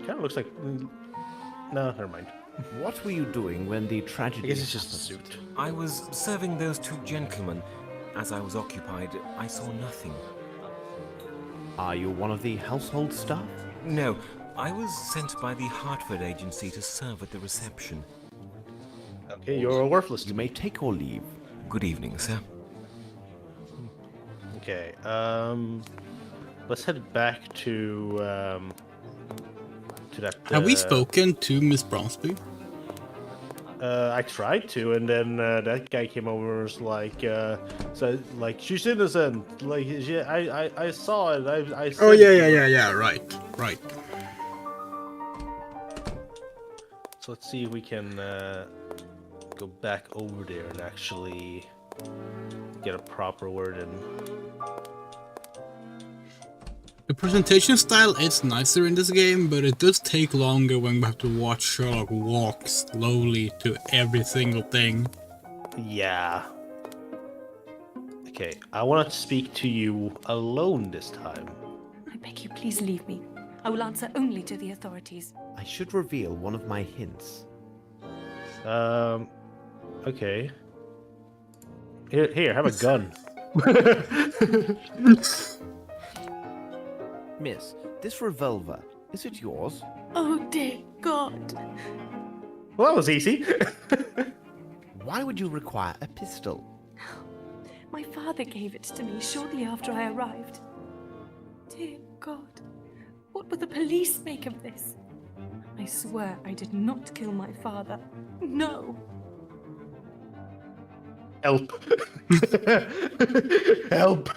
Kind of looks like... No, never mind. What were you doing when the tragedy I guess it's just a suit. I was serving those two gentlemen. As I was occupied, I saw nothing. Are you one of the household staff? No, I was sent by the Hartford agency to serve at the reception. Okay, you're worthless. You may take or leave. Good evening, sir. Okay, let's head back to that... Have we spoken to Miss Bromsby? I tried to, and then that guy came over and was like, so, like, she's innocent. Like, I saw it. I Oh, yeah, right. So let's see if we can go back over there and actually get a proper word in. The presentation style is nicer in this game, but it does take longer when we have to watch Sherlock walk slowly to every single thing. Yeah. Okay, I want to speak to you alone this time. I beg you, please leave me. I will answer only to the authorities. I should reveal one of my hints. Okay. Here, have a gun. Miss, this revolver, is it yours? Oh, dear God. Well, that was easy. Why would you require a pistol? My father gave it to me shortly after I arrived. Dear God, what will the police make of this? I swear I did not kill my father. No. Help. Help.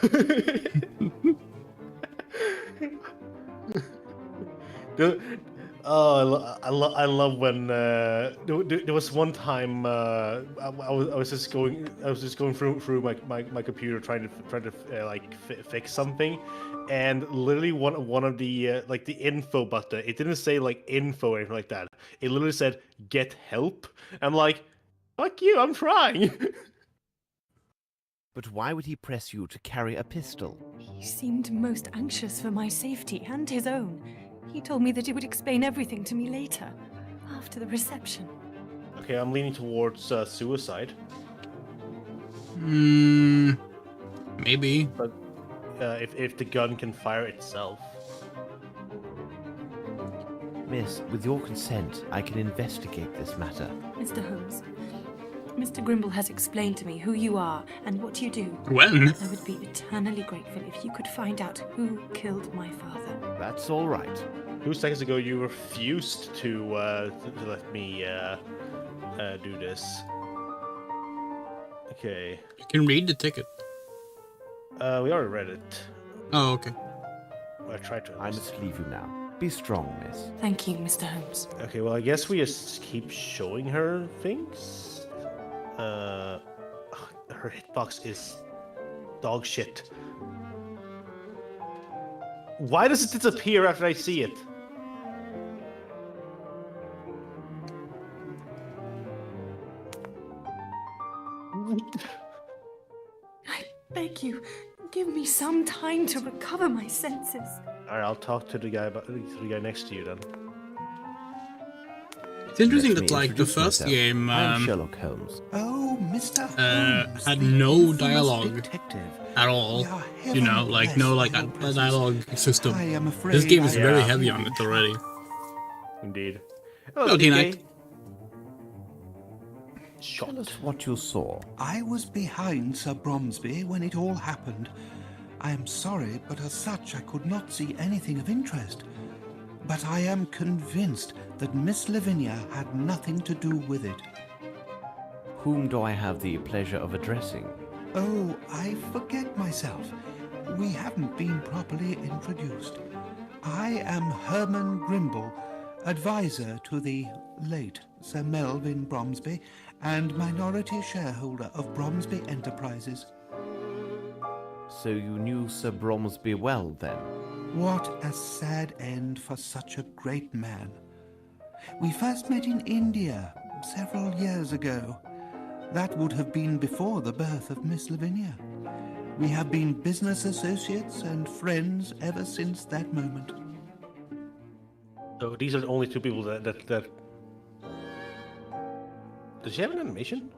I love when there was one time I was just going through my computer trying to like fix something, and literally one of the like the info button, it didn't say like info or anything like that. It literally said get help. I'm like, fuck you, I'm trying. But why would he press you to carry a pistol? He seemed most anxious for my safety and his own. He told me that he would explain everything to me later, after the reception. Okay, I'm leaning towards suicide. Maybe. But if the gun can fire itself. Miss, with your consent, I can investigate this matter. Mr. Holmes, Mr. Grimble has explained to me who you are and what you do. When? I would be eternally grateful if you could find out who killed my father. That's all right. 2 seconds ago, you refused to let me do this. Okay. You can read the ticket. We already read it. Oh, okay. I tried to. I must leave you now. Be strong, miss. Thank you, Mr. Holmes. Okay, well, I guess we just keep showing her things. Her hitbox is dog shit. Why does it disappear after I see it? I beg you, give me some time to recover my senses. Alright, I'll talk to the guy next to you then. It's interesting Let me that, like, the introduce first myself. game I'm Sherlock Holmes. Oh, Mr. Holmes, had the no infamous dialogue detective. at all. We are You know, heaven like, no, like, blessed a by your dialogue presence. system. I am afraid This game is I- very Yeah. heavy on it already. Indeed. Okay, DK. Knight. Shot. Tell us what you saw. I was behind Sir Bromsby when it all happened. I am sorry, but as such I could not see anything of interest. But I am convinced that Miss Lavinia had nothing to do with it. Whom do I have the pleasure of addressing? Oh, I forget myself. We haven't been properly introduced. I am Herman Grimble, advisor to the late Sir Melvin Bromsby and minority shareholder of Bromsby Enterprises. So you knew Sir Bromsby well, then? What a sad end for such a great man. We first met in India several years ago. That would have been before the birth of Miss Lavinia. We have been business associates and friends ever since that moment. So these are the only 2 people that. Does she have an animation?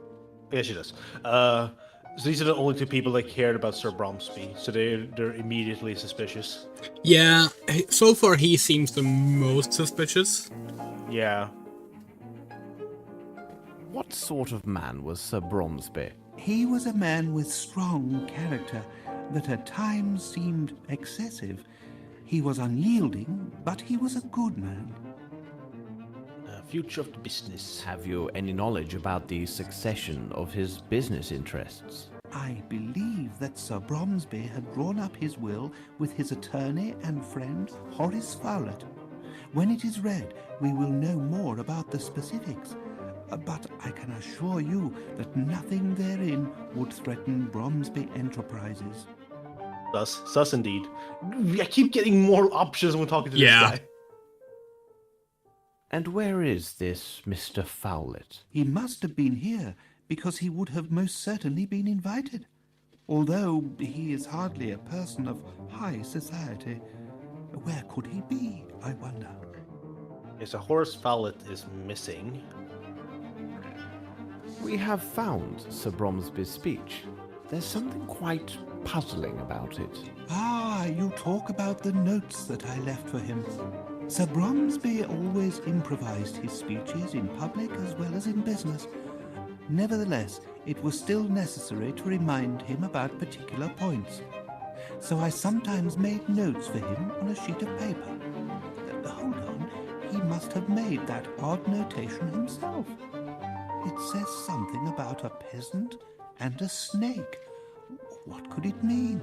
Yeah, she does. So these are the only 2 people that cared about Sir Bromsby, so they're immediately suspicious. Yeah, so far he seems the most suspicious. Yeah. What sort of man was Sir Bromsby? He was a man with strong character that at times seemed excessive. He was unyielding, but he was a good man. Future of the business. Have you any knowledge about the succession of his business interests? I believe that Sir Bromsby had drawn up his will with his attorney and friend Horace Fowlett. When it is read, we will know more about the specifics. But I can assure you that nothing therein would threaten Bromsby Enterprises. Sus indeed. I keep getting more options when talking to this guy. And where is this Mr. Fowlett? He must have been here, because he would have most certainly been invited. Although he is hardly a person of high society. Where could he be, I wonder? Okay, so Horace Fowlett is missing. We have found Sir Bromsby's speech. There's something quite puzzling about it. Ah, you talk about the notes that I left for him. Sir Bromsby always improvised his speeches in public as well as in business. Nevertheless, it was still necessary to remind him about particular points. So I sometimes made notes for him on a sheet of paper. Hold on, he must have made that odd notation himself. It says something about a peasant and a snake. What could it mean?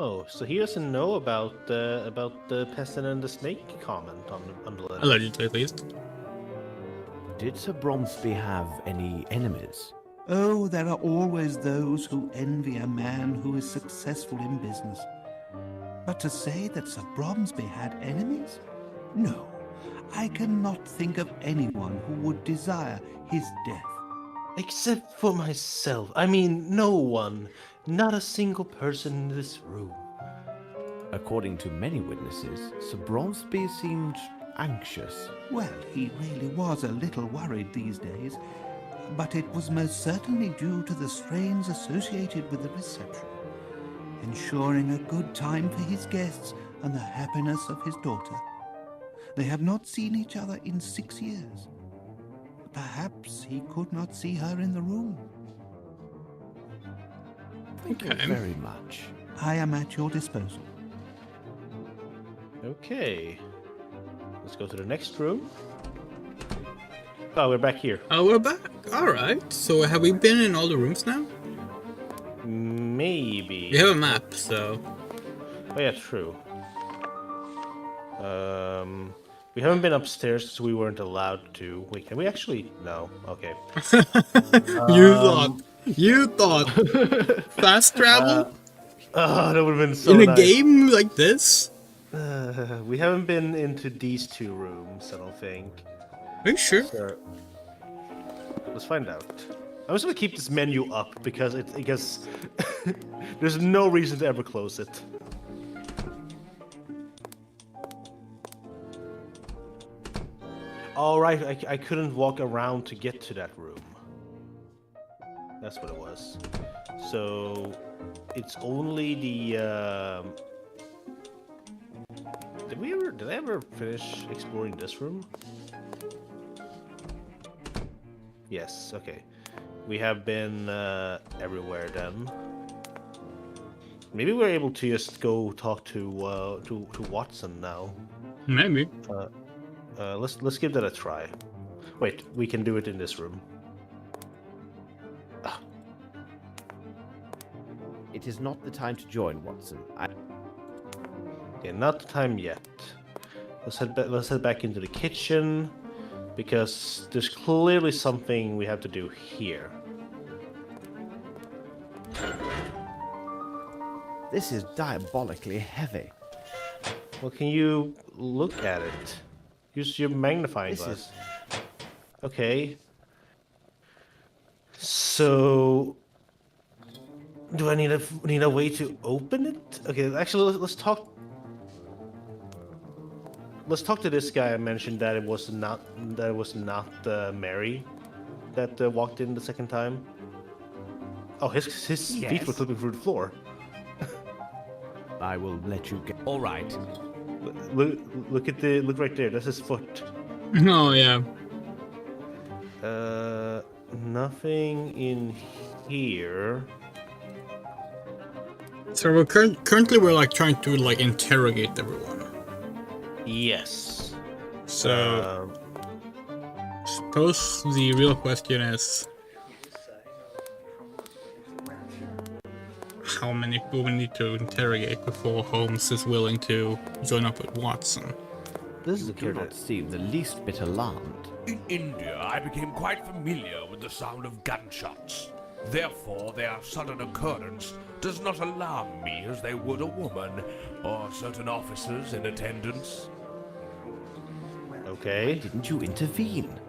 Oh, so he doesn't know about the peasant and the snake comment on the letter. Allegedly, at least. Did Sir Bromsby have any enemies? Oh, there are always those who envy a man who is successful in business. But to say that Sir Bromsby had enemies? No, I cannot think of anyone who would desire his death. Except for myself. I mean, no one. Not a single person in this room. According to many witnesses, Sir Bromsby seemed anxious. Well, he really was a little worried these days, but it was most certainly due to the strains associated with the reception, ensuring a good time for his guests and the happiness of his daughter. They have not seen each other in 6 years. Perhaps he could not see her in the room. Thank you very much. I am at your disposal. Okay. Let's go to the next room. Oh, we're back here. Oh, we're back. All right. So have we been in all the rooms now? Maybe. We have a map, so. Oh yeah, true. We haven't been upstairs because we weren't allowed to. Wait, can we actually? No. Okay. You thought fast travel Oh, that would have been so in a nice. game like this? We haven't been into these two rooms, I don't think. Are you sure? So, let's find out. I'm just gonna keep this menu up because there's no reason to ever close it. All right, I couldn't walk around to get to that room. That's what it was. So it's only the. Did I ever finish exploring this room? Yes. Okay. We have been everywhere then. Maybe we're able to just go talk to Watson now. Maybe. Let's give that a try. Wait, we can do it in this room. It is not the time to join, Watson. Okay, not the time yet. Let's head back into the kitchen because there's clearly something we have to do here. This is diabolically heavy. Well, can you look at it? Use your magnifying glass. Okay. So, do I need a way to open it? Okay, actually, let's talk. Let's talk to this guy I mentioned that it was not Mary that walked in the second time. Oh, his feet were slipping through the floor. I will let you get. All right. Look right there. That's his foot. Oh yeah. Nothing in here. So we're currently we're like trying to like interrogate everyone. Yes. So suppose the real question is how many people we need to interrogate before Holmes is willing to join up with Watson. This is Do not seem the least bit alarmed. In India, I became quite familiar with the sound of gunshots. Therefore, their sudden occurrence does not alarm me as they would a woman or certain officers in attendance. Okay. Didn't you intervene?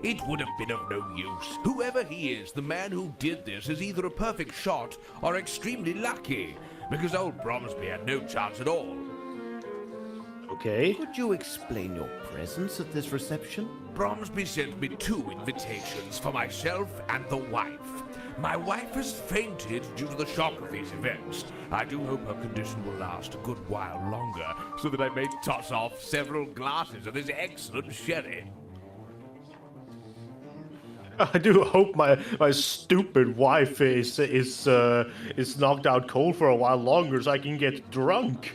It would have been of no use. Whoever he is, the man who did this is either a perfect shot or extremely lucky, because old Bromsby had no chance at all. Okay. Could you explain your presence at this reception? Bromsby sent me 2 invitations for myself and the wife. My wife has fainted due to the shock of these events. I do hope her condition will last a good while longer, so that I may toss off several glasses of this excellent sherry. I do hope my stupid wife is knocked out cold for a while longer, so I can get drunk.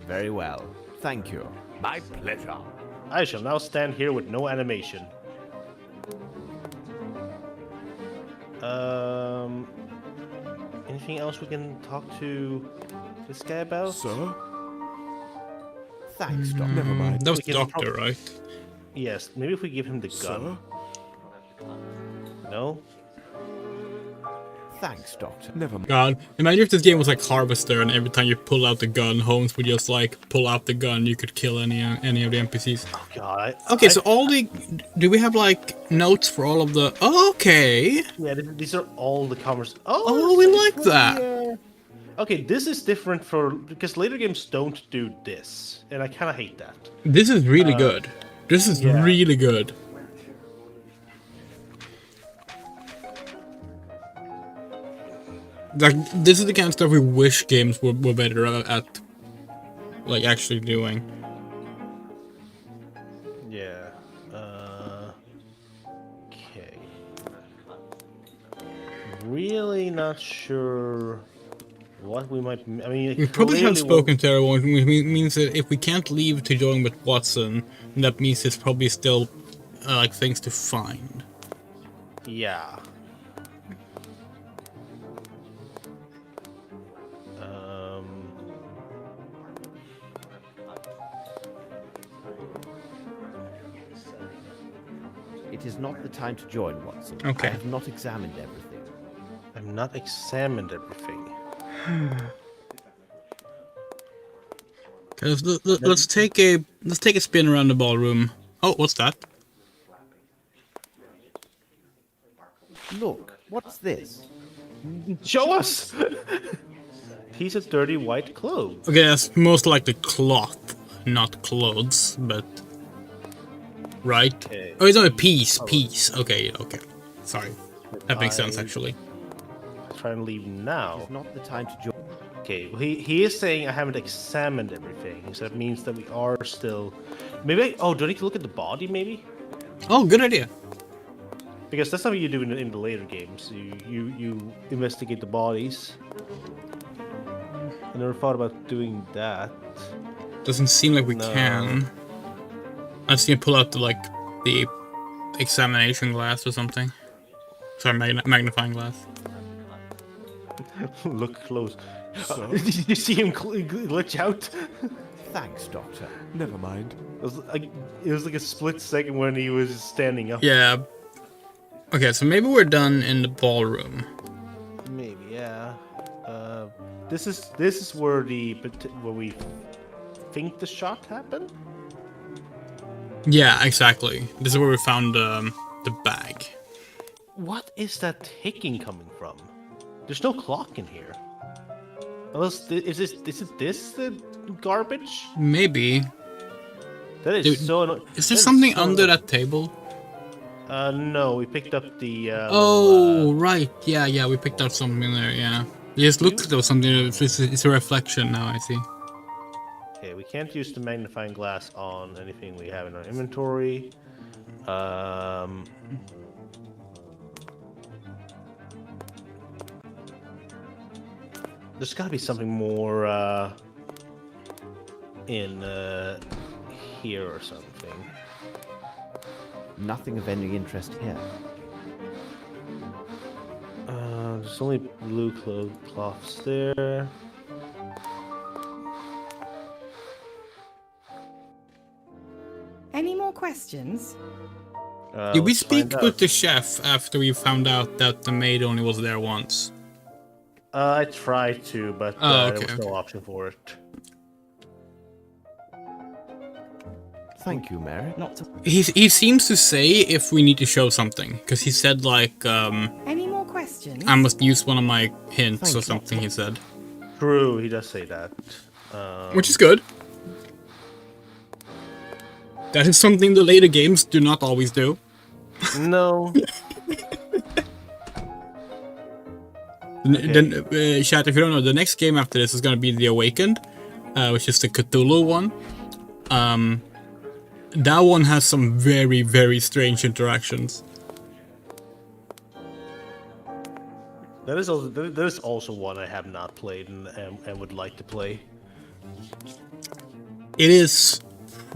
Very well. Thank you. My pleasure. I shall now stand here with no animation. Anything else we can talk to this guy about? Sir? Thanks, Doctor. Never mind. That was We can Doctor, prob- right? Yes, maybe if we give him the gun. Sir? No? Thanks, Doctor. Never mind. God, imagine if this game was like Harvester and every time you pull out the gun, Holmes would just like pull out the gun, you could kill any of the NPCs. Oh god. Okay, so all the... Do we have like notes for all of the... Oh, okay. Yeah, these are all the conversations. Oh, we like that. Okay, this is different because later games don't do this, and I kind of hate that. This is really good. This is yeah. really good. Like, this is the kind of stuff we wish games were better at, like, actually doing. Yeah. Okay. Really not sure what we might. I mean, We probably have clearly spoken to everyone, which means that if we can't leave to join with Watson, that means there's probably still like things to find. Yeah. It is not the time to join, Watson. Okay. I have not examined everything. I've not examined everything. Okay, let's take a spin around the ballroom. Oh, what's that? Look, what's this? Show us. Piece of dirty white clothes. Okay, that's most likely cloth, not clothes, but right. Okay. Oh, it's not a piece. Okay. Sorry, that makes sense actually. Try and leave now. It's not the time to join. Okay, well, he is saying I haven't examined everything, so that means that we are still. Maybe. Oh, do I need to look at the body? Maybe. Oh, good idea. Because that's something you do in the later games. You investigate the bodies. I never thought about doing that. Doesn't seem like we No. can. I just need to pull out the examination glass or something. Sorry, magnifying glass. Look close. Did you see him glitch out? Thanks, Doctor. Never mind. It was like a split second when he was standing up. Yeah. Okay, so maybe we're done in the ballroom. Maybe, yeah. This is where we think the shot happened. Yeah, exactly. This is where we found the bag. What is that ticking coming from? There's no clock in here. Unless is this the garbage? Maybe. That is Dude, so annoying. Is there something under that table? No, we picked up the. Oh, right. Yeah, we picked up something there. Yeah. It just looks like there was something. It's a reflection now. I see. Okay, we can't use the magnifying glass on anything we have in our inventory. There's got to be something more in here or something. Nothing of any interest here. There's only blue cloths there. Any more questions? Did we Let's speak find with out. the chef after we found out that the maid only was there once? I tried to, but there was no option for it. Thank you, Mary. Not to. He seems to say if we need to show something, because he said like Any more questions? I must use one of my hints Thank or you. something. He said, True, he does say that. which is good. That is something the later games do not always do. No. Then, chat, if you don't know, the next game after this is going to be The Awakened, which is the Cthulhu one. That one has some very, very strange interactions. That is also one I have not played and would like to play. It is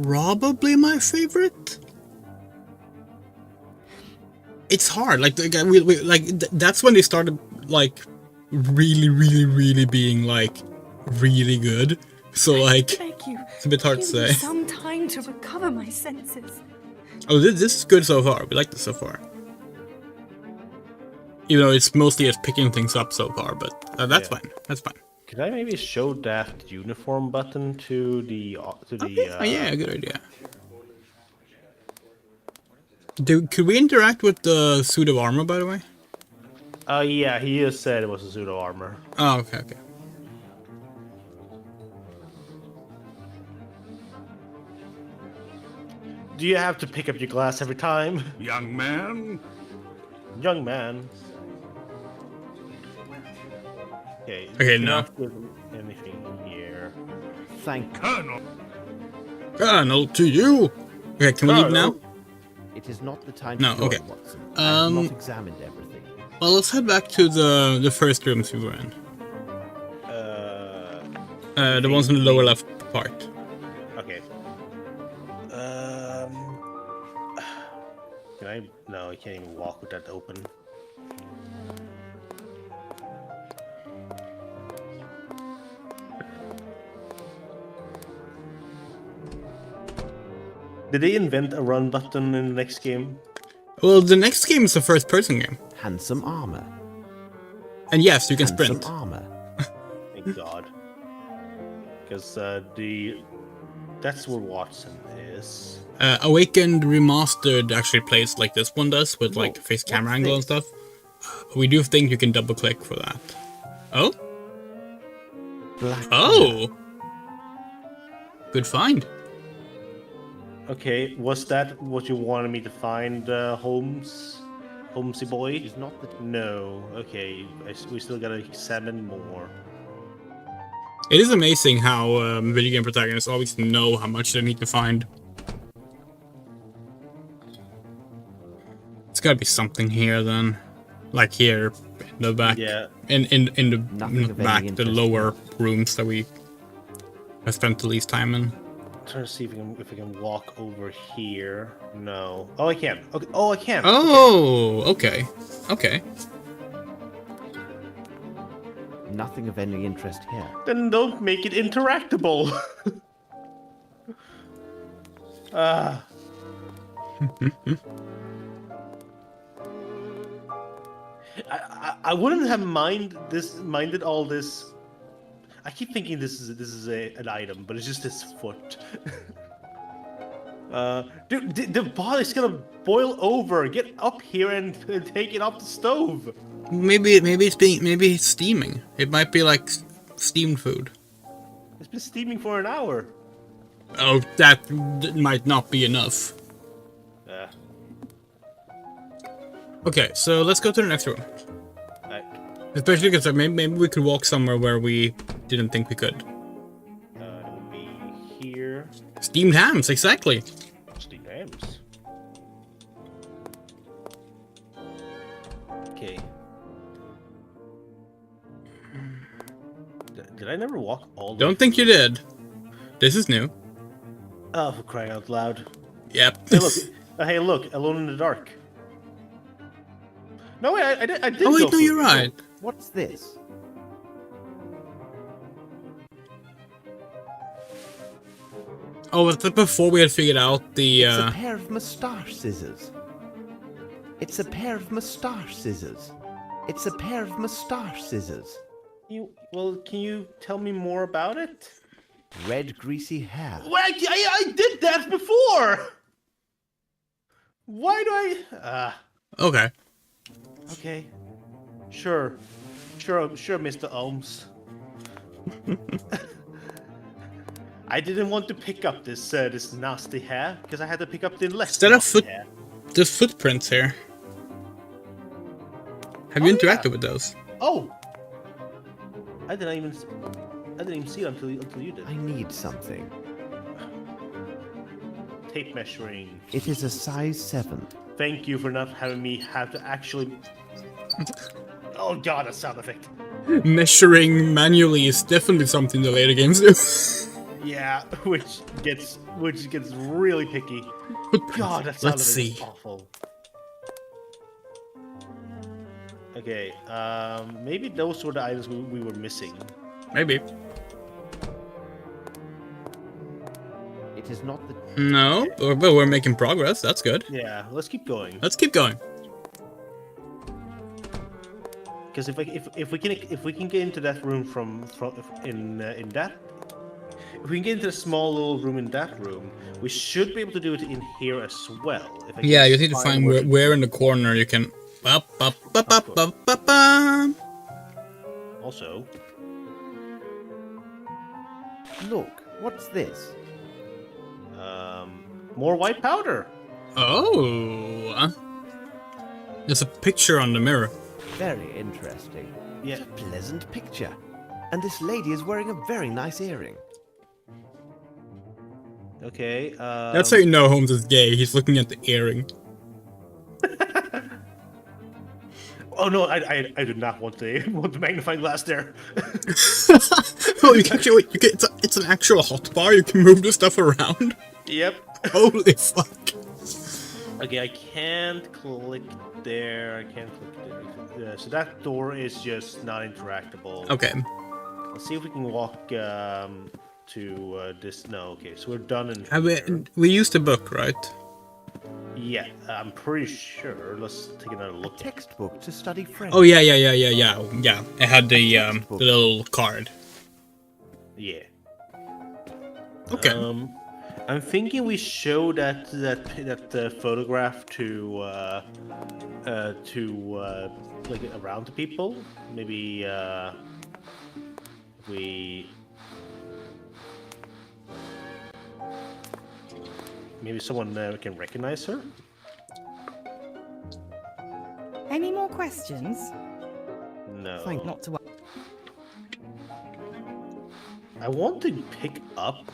probably my favorite. It's hard. Like that's when they started like really being like really good. So like Beg you. it's a bit hard to Give me say. some time to recover my senses. Oh, this is good so far. We like this so far. Even though it's mostly just picking things up so far, but that's fine. That's fine. Could I maybe show that uniform button to the Oh, yeah, good idea. Could we interact with the suit of armor, by the way? Yeah, he has said it was a pseudo armor. Oh, okay. Do you have to pick up your glass every time? Young man, Young man. Okay. Okay, do no. not give him anything here. Thank Colonel. Colonel, to you! Okay, can we leave now? It is not the time No, to join, okay. Watson. I have Um, not examined everything. Well, let's head back to the first rooms we were in. The ones in the lower left part. Okay. Can I? No, I can't even walk with that open. Did they invent a run button in the next game? Well, the next game is a first-person game. Handsome armor. And yes, you can Handsome sprint. armor. Thank God. Because that's where Watson is. Awakened Remastered actually plays like this one does, with like face camera angle and stuff. We do think you can double-click for that. Oh? Black. Oh! Good find. Okay, was that what you wanted me to find, Holmes? Holmesy boy? Is not the No. Okay, we still gotta examine more. It is amazing how video game protagonists always know how much they need to find. It's gotta be something here then. Like here in the back. Yeah. In the Nothing of any back, the interest lower rooms that we have spent the least time in. Trying to see if I can walk over here. No. Oh, I can. Okay. Oh, I can. Oh, okay. Okay. nothing of any interest here. Then don't make it interactable. I wouldn't have minded all this. I keep thinking this is an item, but it's just his foot. Dude, the body's gonna boil over. Get up here and take it off the stove. Maybe it's steaming. It might be like steamed food. It's been steaming for an hour. Oh, that might not be enough. Okay, so let's go to the next room. Especially because maybe we could walk somewhere where we didn't think we could. It'll be here. Steamed hams, exactly. Steamed hams. Okay. Did I never walk all the way? Don't think you did. This is new. Oh, for crying out loud. Yep. Hey, look. Hey, look. Alone in the dark. No, wait, I did. Oh, wait, no, you're right. What's this? Oh, was that before we had figured out the, It's a pair of moustache scissors. It's a pair of moustache scissors. It's a pair of moustache scissors. Can you tell me more about it? Red, greasy hair. Well, I did that before! Why do I... Okay. Okay. Sure, Mr. Holmes. I didn't want to pick up this this nasty hair because I had to pick up the less nasty hair. The footprints here. Have you interacted with those? Oh, I didn't even see it until you did. I need something. Tape measuring. It is a size 7. Thank you for not having me have to actually. Oh god, a sound effect. Measuring manually is definitely something the later games do. Yeah, which gets really picky. God, that sound effect is awful. Okay, maybe those were the items we were missing. Maybe. It is not the... No, but we're making progress. That's good. Yeah, let's keep going. Let's keep going. Because if we can get into that room if we can get into the small little room in that room, we should be able to do it in here as well. Yeah, you need to find where in the corner you can. Also, look, what's this? More white powder. Oh, there's a picture on the mirror. Very interesting. Yeah. It's a pleasant picture. And this lady is wearing a very nice earring. Okay. That's how you know Holmes is gay. He's looking at the earring. Oh no, I do not want the magnifying glass there. Oh, you can actually, it's an actual hotbar. You can move the stuff around. Yep. Holy fuck. Okay, I can't click there. I can't click there. So that door is just not interactable. Okay. Let's see if we can walk to this. No, okay, so we're done in We used the book, right? Yeah, I'm pretty sure. Let's take another A look. textbook to study French. Oh yeah. It had the little card. Yeah. Okay. I'm thinking we show that photograph to like around to people. Maybe maybe someone can recognize her. Any more questions? No. Not to. I want to pick up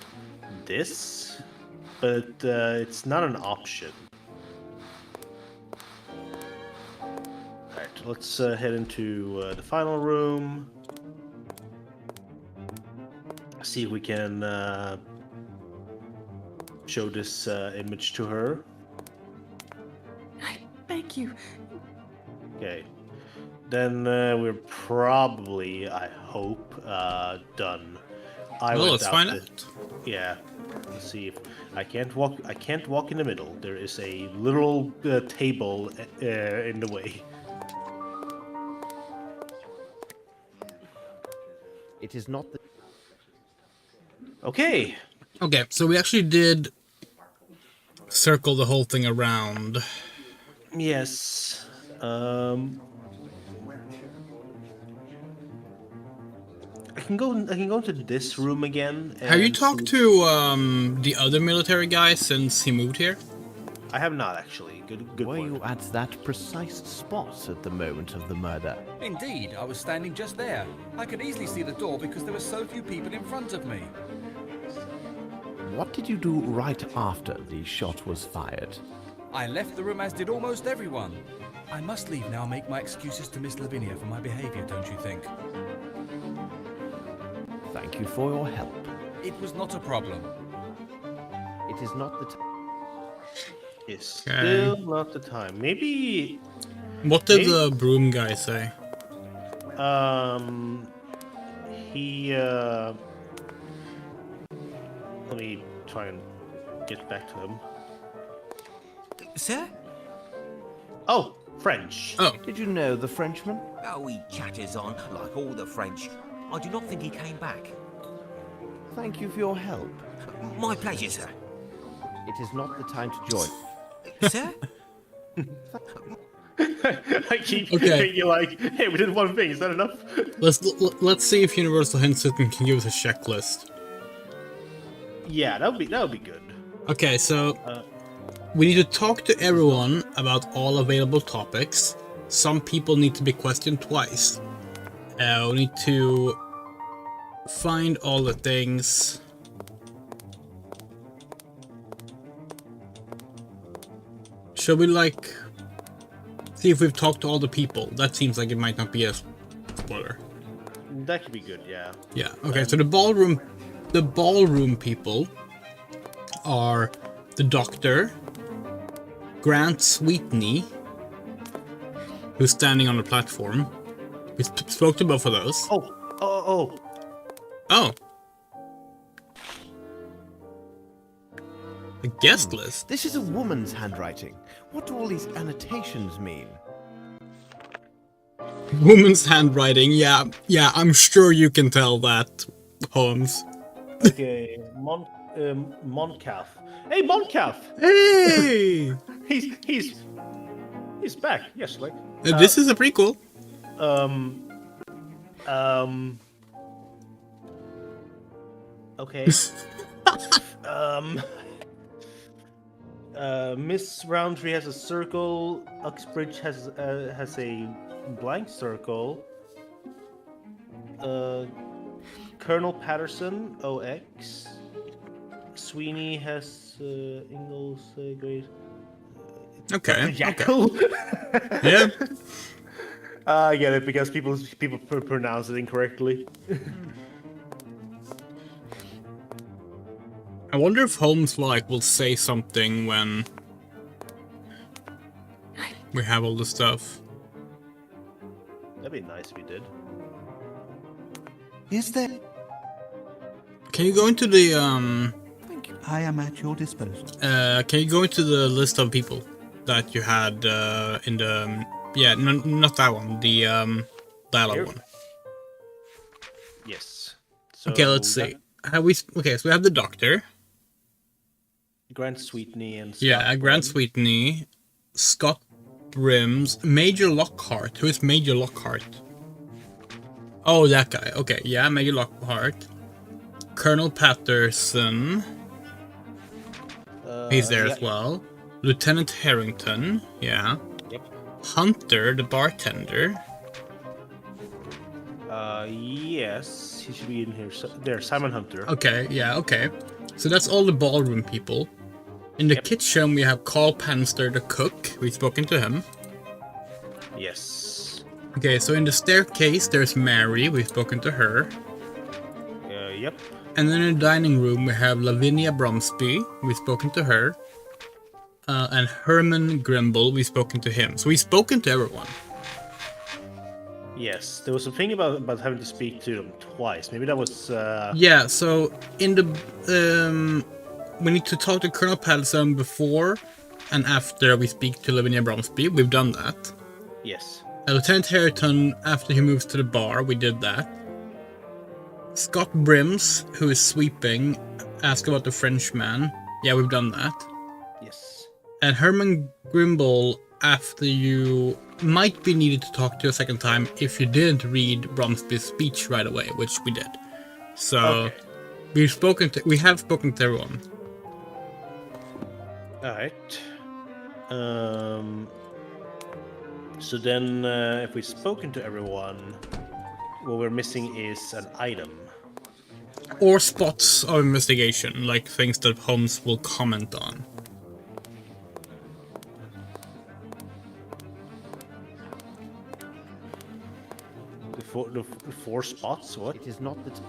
this, but it's not an option. Alright, let's head into the final room. See if we can show this image to her. I beg you. Okay. Then we're probably, I hope, done. Let's find out. Yeah. Let's see if I can't walk. I can't walk in the middle. There is a literal table in the way. It is not the... Okay. Okay, so we actually did circle the whole thing around. Yes. I can go into this room again. Have you and talked see- to the other military guy since he moved here? I have not actually. Good Were point. you at that precise spot at the moment of the murder? Indeed, I was standing just there. I could easily see the door because there were so few people in front of me. What did you do right after the shot was fired? I left the room as did almost everyone. I must leave now and make my excuses to Miss Lavinia for my behavior, don't you think? Thank you for your help. It was not a problem. It is not the time. It's still not the time. Maybe. What did the broom guy say? He. Let me try and get back to him. Sir? Oh, French. Oh. Did you know the Frenchman? Oh, he chatters on like all the French. I do not think he came back. Thank you for your help. My pleasure, sir. It is not the time to join. Sir? I keep Okay. thinking like, hey, we did one thing. Is that enough? Let's see if Universal Hint System can give us a checklist. Yeah, that would be good. Okay, so we need to talk to everyone about all available topics. Some people need to be questioned twice. We need to find all the things. Should we see if we've talked to all the people? That seems like it might not be a spoiler. That could be good. Yeah. Yeah. Okay. So the ballroom people are the Doctor, Grant Sweetney, who's standing on the platform. We spoke to both of those. Oh. Oh. A guest list. This is a woman's handwriting. What do all these annotations mean? Woman's handwriting. Yeah. I'm sure you can tell that, Holmes. Okay. Moncalf. Hey, Moncalf. Hey. He's back. Yes, like. This is a prequel. Okay. Miss Roundtree has a circle. Uxbridge has a blank circle. Colonel Patterson, OX. Sweeney has Ingalls great. Okay. Jackal. Yeah. I get it because people pronounce it incorrectly. I wonder if Holmes will say something when we have all the stuff. That'd be nice if he did. Is there? Can you go into the Thank you. I am at your disposal. can you go into the list of people that you had in the yeah, no, not that one, the dialogue Here? one. Yes. So Okay, let's see. Have we? Okay, so we have the doctor. Grant Sweetney and Yeah, Scott Grant Brim. Sweetney, Scott Brims, Major Lockhart. Who is Major Lockhart? Oh, that guy. Okay, yeah, Major Lockhart. Colonel Patterson. He's there yeah. as well. Lieutenant Harrington. Yeah. Yep. Hunter, the bartender. Yes, he should be in here. There, Simon Hunter. Okay, yeah, okay. So that's all the ballroom people. In the kitchen, we have Carl Panster, the cook. We've spoken to him. Yes. Okay, so in the staircase, there's Mary. We've spoken to her. Yep. And then in the dining room, we have Lavinia Bromsby. We've spoken to her. And Herman Grimble. We've spoken to him. So we've spoken to everyone. Yes, there was a thing about having to speak to them twice. Maybe that was. Yeah, so in the we need to talk to Colonel Patterson before and after we speak to Lavinia Bromsby. We've done that. Yes. Lieutenant Harrington, after he moves to the bar, we did that. Scott Brims, who is sweeping, asked about the Frenchman. Yeah, we've done that. Yes. And Herman Grimble, after you might be needed to talk to a second time if you didn't read Bromsby's speech right away, which we did. So Okay. we have spoken to everyone. All right. So then, if we've spoken to everyone, what we're missing is an item. Or spots of investigation, like things that Holmes will comment on. The four spots. What? It is not that.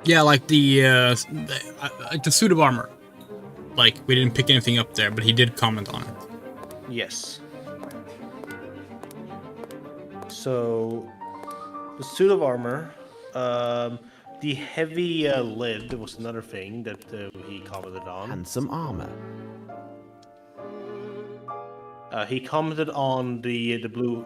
Yeah, like the suit of armor. Like, we didn't pick anything up there, but he did comment on it. Yes. So, the suit of armor, the heavy lid was another thing that he commented on. Handsome armor. He commented on the blue.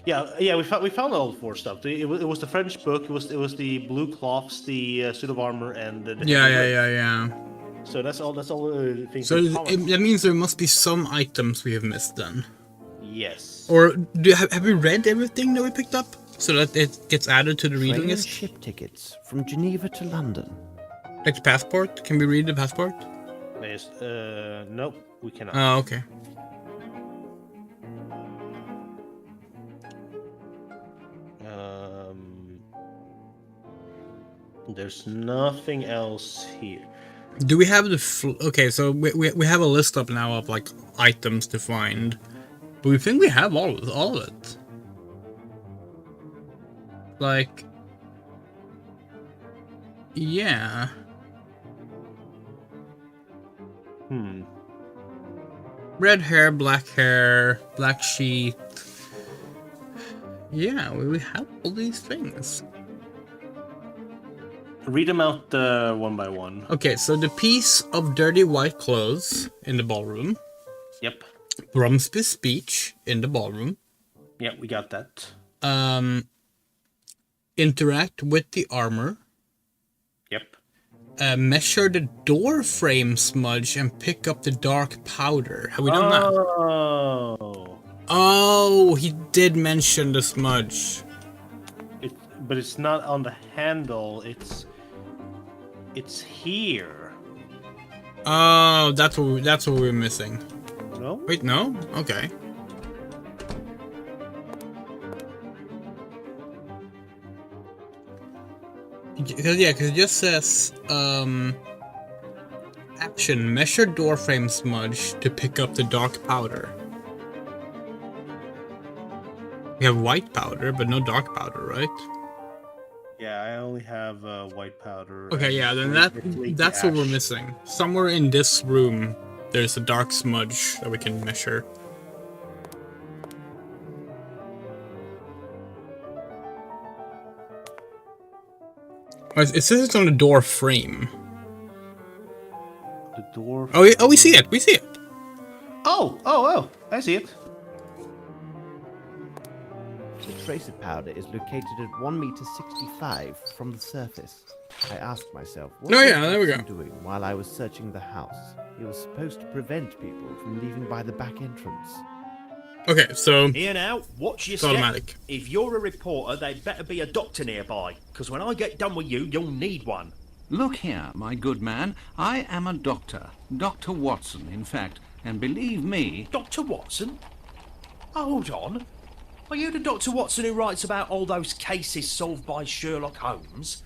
Yeah. We found all four stuff. It was the French book. It was the blue cloths, the suit of armor, and the Yeah. So that's all. That's all things. So we commented. that means there must be some items we have missed then. Yes. Or have we read everything that we picked up so that it gets added to the reading Train and list? ship tickets from Geneva to London. Like the passport? Can we read the passport? There's, nope, we cannot. Oh, okay. There's nothing else here. Do we have okay, so we have a list up now of like items to find, but we think we have all of it. Like, yeah. Red hair, black sheet. Yeah, we have all these things. Read them out one by one. Okay, so the piece of dirty white clothes in the ballroom. Yep. Bromsby's speech in the ballroom. Yeah, we got that. Interact with the armor. Yep. Measure the door frame smudge and pick up the dark powder. Have we done that? Oh, he did mention the smudge. But it's not on the handle. It's here. Oh, that's what we're missing. No? Wait, no? Okay. Because it just says action, measure door frame smudge to pick up the dark powder. We have white powder, but no dark powder, right? Yeah, I only have white powder. Okay, and yeah, then flaky that's what we're ash. missing. Somewhere in this room, there's a dark smudge that we can measure. It says it's on the door frame. The door. Oh, we see it. We see it. Oh! I see it. The trace of powder is located at 1 meter 65 from the surface. I asked myself, what Oh, was yeah, there we Watson go. doing while I was searching the house? He was supposed to prevent people from leaving by the back entrance. Okay, so Here now, watch your it's step. automatic. If you're a reporter, there'd better be a doctor nearby, because when I get done with you, you'll need one. Look here, my good man. I am a doctor. Dr. Watson, in fact. And believe me... Dr. Watson? Hold on. Are you the Dr. Watson who writes about all those cases solved by Sherlock Holmes?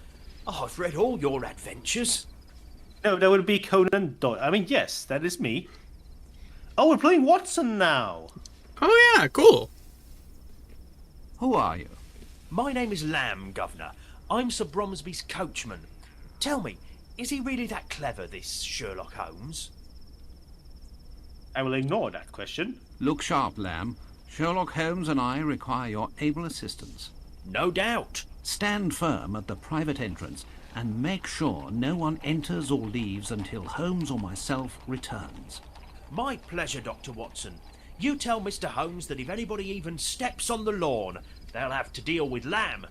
I've read all your adventures. No, that would be Conan Doyle. I mean, yes, that is me. Oh, we're playing Watson now. Oh yeah, cool. Who are you? My name is Lamb, Governor. I'm Sir Bromsby's coachman. Tell me, is he really that clever, this Sherlock Holmes? I will ignore that question. Look sharp, Lamb. Sherlock Holmes and I require your able assistance. No doubt. Stand firm at the private entrance and make sure no one enters or leaves until Holmes or myself returns. My pleasure, Dr. Watson. You tell Mr. Holmes that if anybody even steps on the lawn, they'll have to deal with Lamb.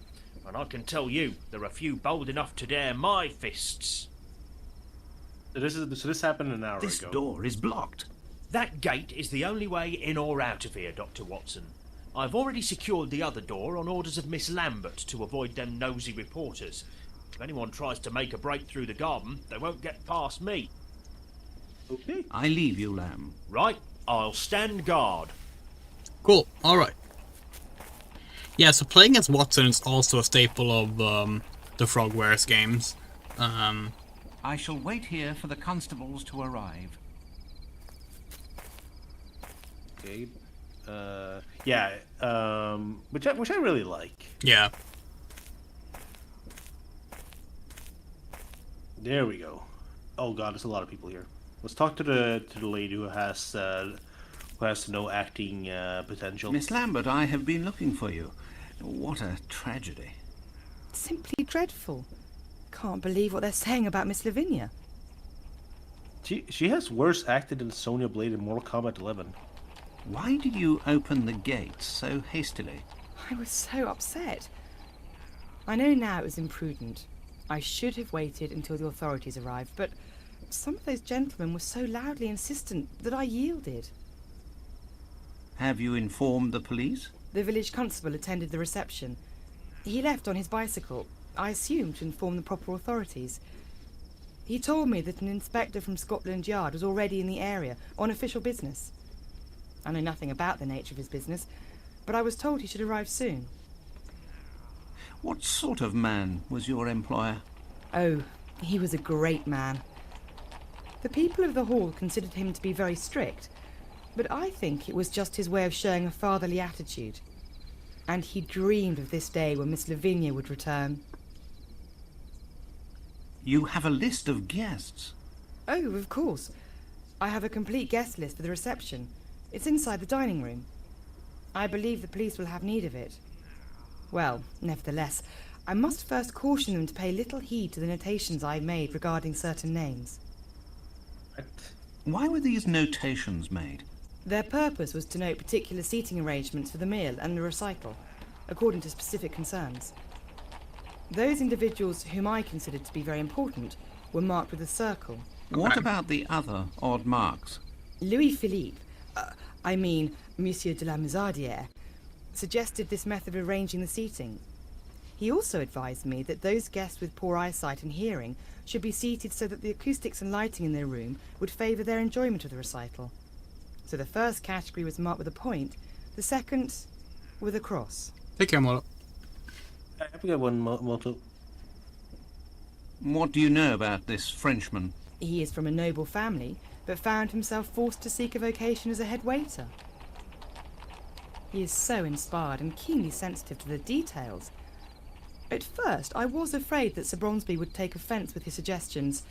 And I can tell you, there are few bold enough to dare my fists. So this happened an hour This ago. door is blocked. That gate is the only way in or out of here, Dr. Watson. I've already secured the other door on orders of Miss Lambert to avoid them nosy reporters. If anyone tries to make a break through the garden, they won't get past me. Okay. I leave you, Lamb. Right, I'll stand guard. Cool. All right. Yeah, so playing as Watson is also a staple of the Frogwares games. I shall wait here for the constables to arrive. Okay. Yeah. Which I really like. Yeah. There we go. Oh god, there's a lot of people here. Let's talk to the lady who has no acting potential. Miss Lambert, I have been looking for you. What a tragedy. Simply dreadful. Can't believe what they're saying about Miss Lavinia. She has worse acted than Sonya Blade in Mortal Kombat 11. Why did you open the gate so hastily? I was so upset. I know now it was imprudent. I should have waited until the authorities arrived, but some of those gentlemen were so loudly insistent that I yielded. Have you informed the police? The village constable attended the reception. He left on his bicycle, I assume to inform the proper authorities. He told me that an inspector from Scotland Yard was already in the area on official business. I know nothing about the nature of his business, but I was told he should arrive soon. What sort of man was your employer? Oh, he was a great man. The people of the hall considered him to be very strict, but I think it was just his way of showing a fatherly attitude. And he dreamed of this day when Miss Lavinia would return. You have a list of guests. Oh, of course. I have a complete guest list for the reception. It's inside the dining room. I believe the police will have need of it. Well, nevertheless, I must first caution them to pay little heed to the notations I made regarding certain names. Why were these notations made? Their purpose was to note particular seating arrangements for the meal and the recital, according to specific concerns. Those individuals whom I considered to be very important were marked with a circle. What about the other odd marks? Louis-Philippe, Monsieur de la Mazardière, suggested this method of arranging the seating. He also advised me that those guests with poor eyesight and hearing should be seated so that the acoustics and lighting in their room would favour their enjoyment of the recital. So the first category was marked with a point, the second with a cross. Take care, Molo. I got one motto. What do you know about this Frenchman? He is from a noble family, but found himself forced to seek a vocation as a head waiter. He is so inspired and keenly sensitive to the details. At first, I was afraid that Sir Bromsby would take offence with his suggestions,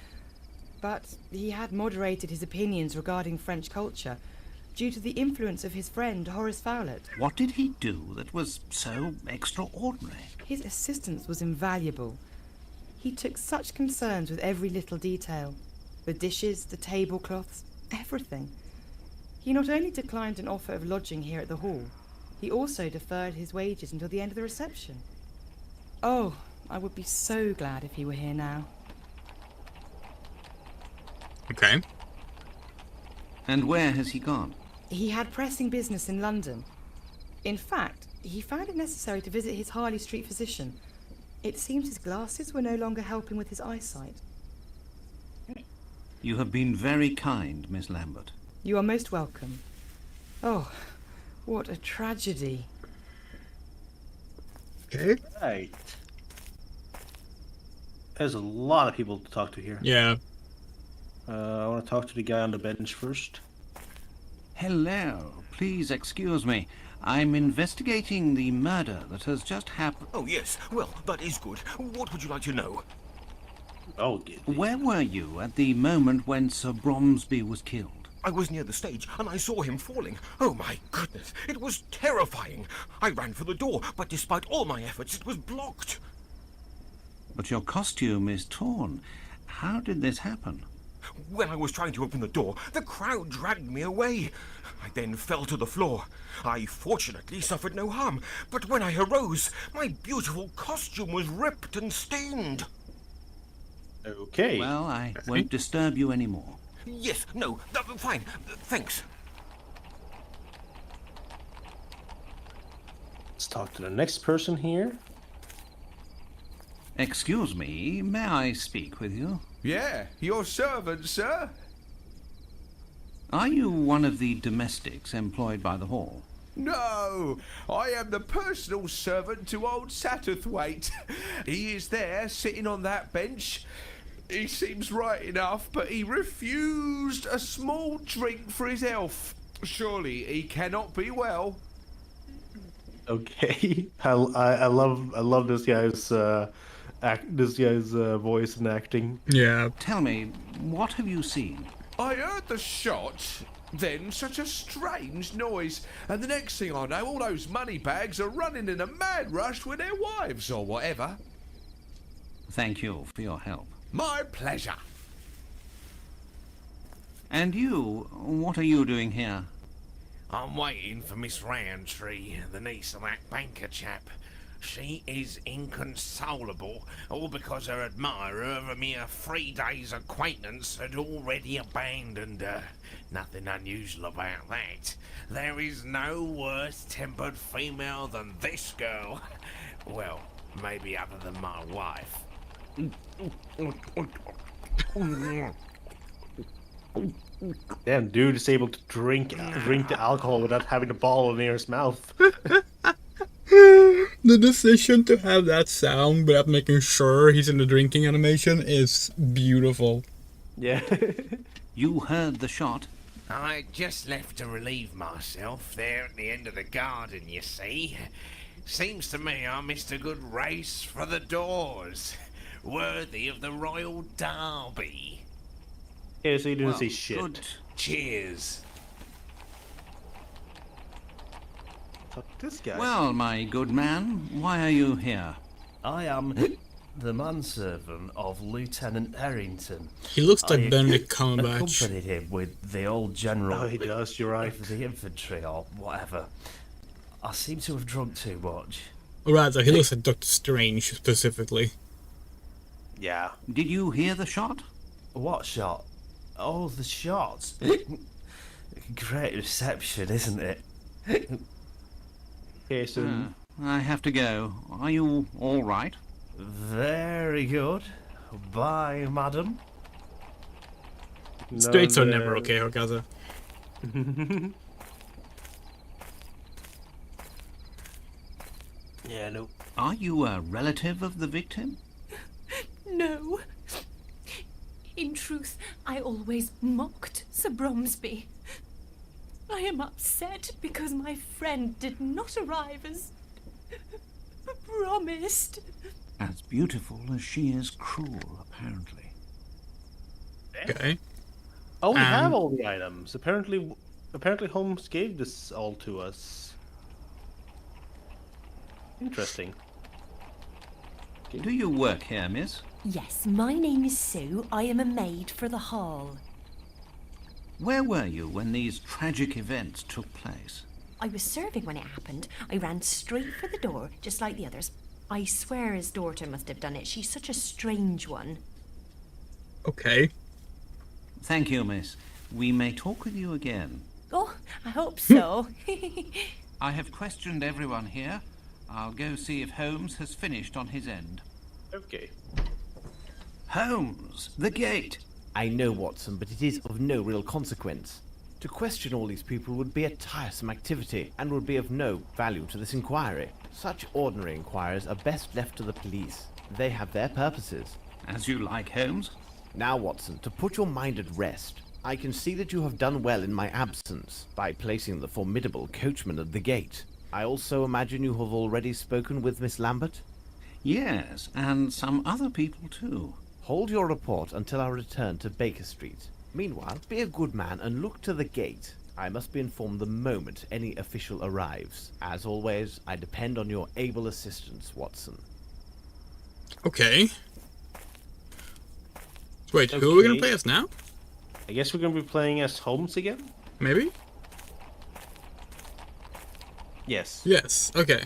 but he had moderated his opinions regarding French culture due to the influence of his friend Horace Fowlett. What did he do that was so extraordinary? His assistance was invaluable. He took such concerns with every little detail. The dishes, the tablecloths, everything. He not only declined an offer of lodging here at the hall, he also deferred his wages until the end of the reception. Oh, I would be so glad if he were here now. Okay. And where has he gone? He had pressing business in London. In fact, he found it necessary to visit his Harley Street physician. It seems his glasses were no longer helping with his eyesight. You have been very kind, Miss Lambert. You are most welcome. Oh, what a tragedy. Okay. Right. There's a lot of people to talk to here. Yeah. I want to talk to the guy on the bench first. Hello. Please excuse me. I'm investigating the murder that has just happened. Oh, yes. Well, that is good. What would you like to know? Oh, Where were you at the moment when Sir Bromsby was killed? I was near the stage and I saw him falling. Oh, my goodness. It was terrifying. I ran for the door, but despite all my efforts, it was blocked. But your costume is torn. How did this happen? When I was trying to open the door, the crowd dragged me away. I then fell to the floor. I fortunately suffered no harm, but when I arose, my beautiful costume was ripped and stained. Okay. Well, I won't disturb you anymore. Yes, no, fine. Thanks. Let's talk to the next person here. Excuse me, may I speak with you? Yeah, your servant, sir. Are you one of the domestics employed by the hall? No, I am the personal servant to old Satterthwaite. He is there, sitting on that bench. He seems right enough, but he refused a small drink for his health. Surely he cannot be well. Okay. I love this guy's voice and acting. Yeah. Tell me, what have you seen? I heard the shot, then such a strange noise, and the next thing I know, all those money bags are running in a mad rush with their wives or whatever. Thank you for your help. My pleasure. And you, what are you doing here? I'm waiting for Miss Roundtree, the niece of that banker chap. She is inconsolable, all because her admirer of a mere 3 days' acquaintance had already abandoned her. Nothing unusual about that. There is no worse-tempered female than this girl. Well, maybe other than my wife. Damn, dude is able to drink the alcohol without having the ball near his mouth. The decision to have that sound without making sure he's in the drinking animation is beautiful. Yeah. You heard the shot? I just left to relieve myself there at the end of the garden, you see. Seems to me I missed a good race for the doors. Worthy of the Royal Derby. Yeah, so you didn't see shit. Good. Cheers. Fuck this guy. Well, my good man, why are you here? I am the manservant of Lieutenant Harrington. He looks like I Benedict Cumberbatch. accompanied him with the old general Oh, he does, you're right. of the infantry or whatever. I seem to have drunk too much. Right, so he looks like Doctor Strange specifically. Yeah. Did you hear the shot? What shot? Oh, the shot. Great reception, isn't it? Okay, so... I have to go. Are you all right? Very good. Bye, madam. Straights are never okay, Hokaza. Yeah, no. Are you a relative of the victim? No, In truth, I always mocked Sir Bromsby. I am upset because my friend did not arrive as promised. As beautiful as she is cruel, apparently. Okay. Oh, we have all the items. Apparently Holmes gave this all to us. Interesting. Do you work here, miss? Yes, my name is Sue. I am a maid for the hall. Where were you when these tragic events took place? I was serving when it happened. I ran straight for the door, just like the others. I swear his daughter must have done it. She's such a strange one. Okay. Thank you, miss. We may talk with you again. Oh, I hope so. I have questioned everyone here. I'll go see if Holmes has finished on his end. Okay. Holmes, the gate. I know, Watson, but it is of no real consequence. To question all these people would be a tiresome activity and would be of no value to this inquiry. Such ordinary inquiries are best left to the police. They have their purposes. As you like, Holmes. Now, Watson, to put your mind at rest, I can see that you have done well in my absence by placing the formidable coachman at the gate. I also imagine you have already spoken with Miss Lambert? Yes, and some other people too. Hold your report until our return to Baker Street. Meanwhile, be a good man and look to the gate. I must be informed the moment any official arrives. As always, I depend on your able assistance, Watson. Okay. Wait, who are we gonna play as now? I guess we're gonna be playing as Holmes again? Maybe? Yes. Yes, okay.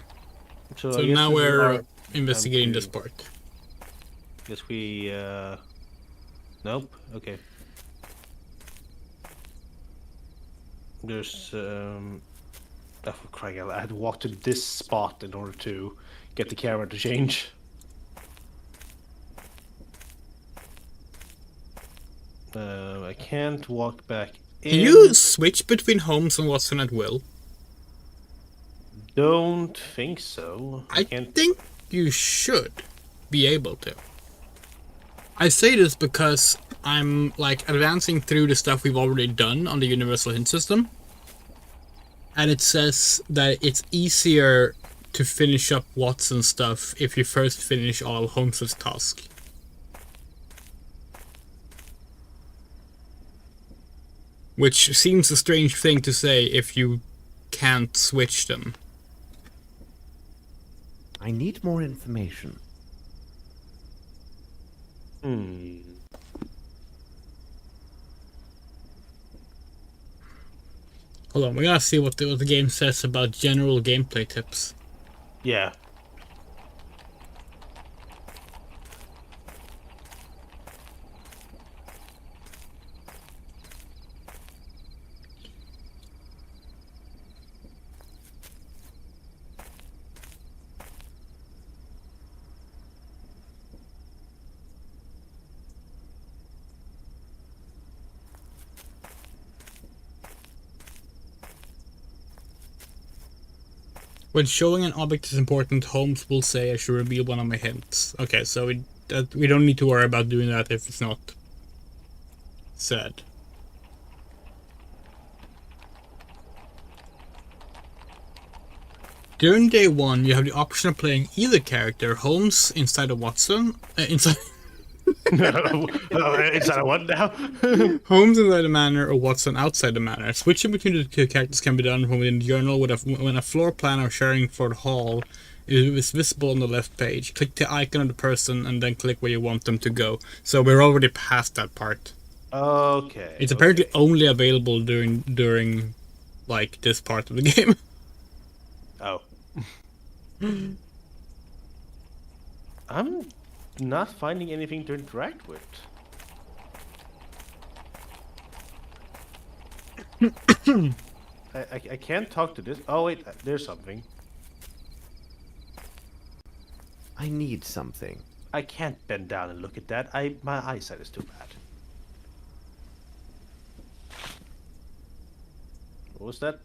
So So I guess now this is we're our investigating time to- this part. Guess we, nope, okay. There's, oh, for crying out loud, I had to walk to this spot in order to get the camera to change. I can't walk back in. Can you switch between Holmes and Watson at will? Don't think so. I think you should be able to. I say this because I'm like advancing through the stuff we've already done on the universal hint system, and it says that it's easier to finish up Watson's stuff if you first finish all Holmes's tasks. Which seems a strange thing to say if you can't switch them. I need more information. Hold on, we gotta see what the game says about general gameplay tips. Yeah. When showing an object is important, Holmes will say I should reveal one of my hints. Okay, so we don't need to worry about doing that if it's not said. During day 1, you have the option of playing either character, Holmes inside of Watson, inside Inside of what now? Holmes inside the manor or Watson outside the manor. Switching between the two characters can be done from within the journal when a floor plan or sharing for the hall is visible on the left page. Click the icon of the person and then click where you want them to go. So we're already past that part. Okay. It's apparently only available during like this part of the game. Oh. I'm not finding anything to interact with. I can't talk to this. Oh wait, there's something. I need something. I can't bend down and look at that. My eyesight is too bad. What was that?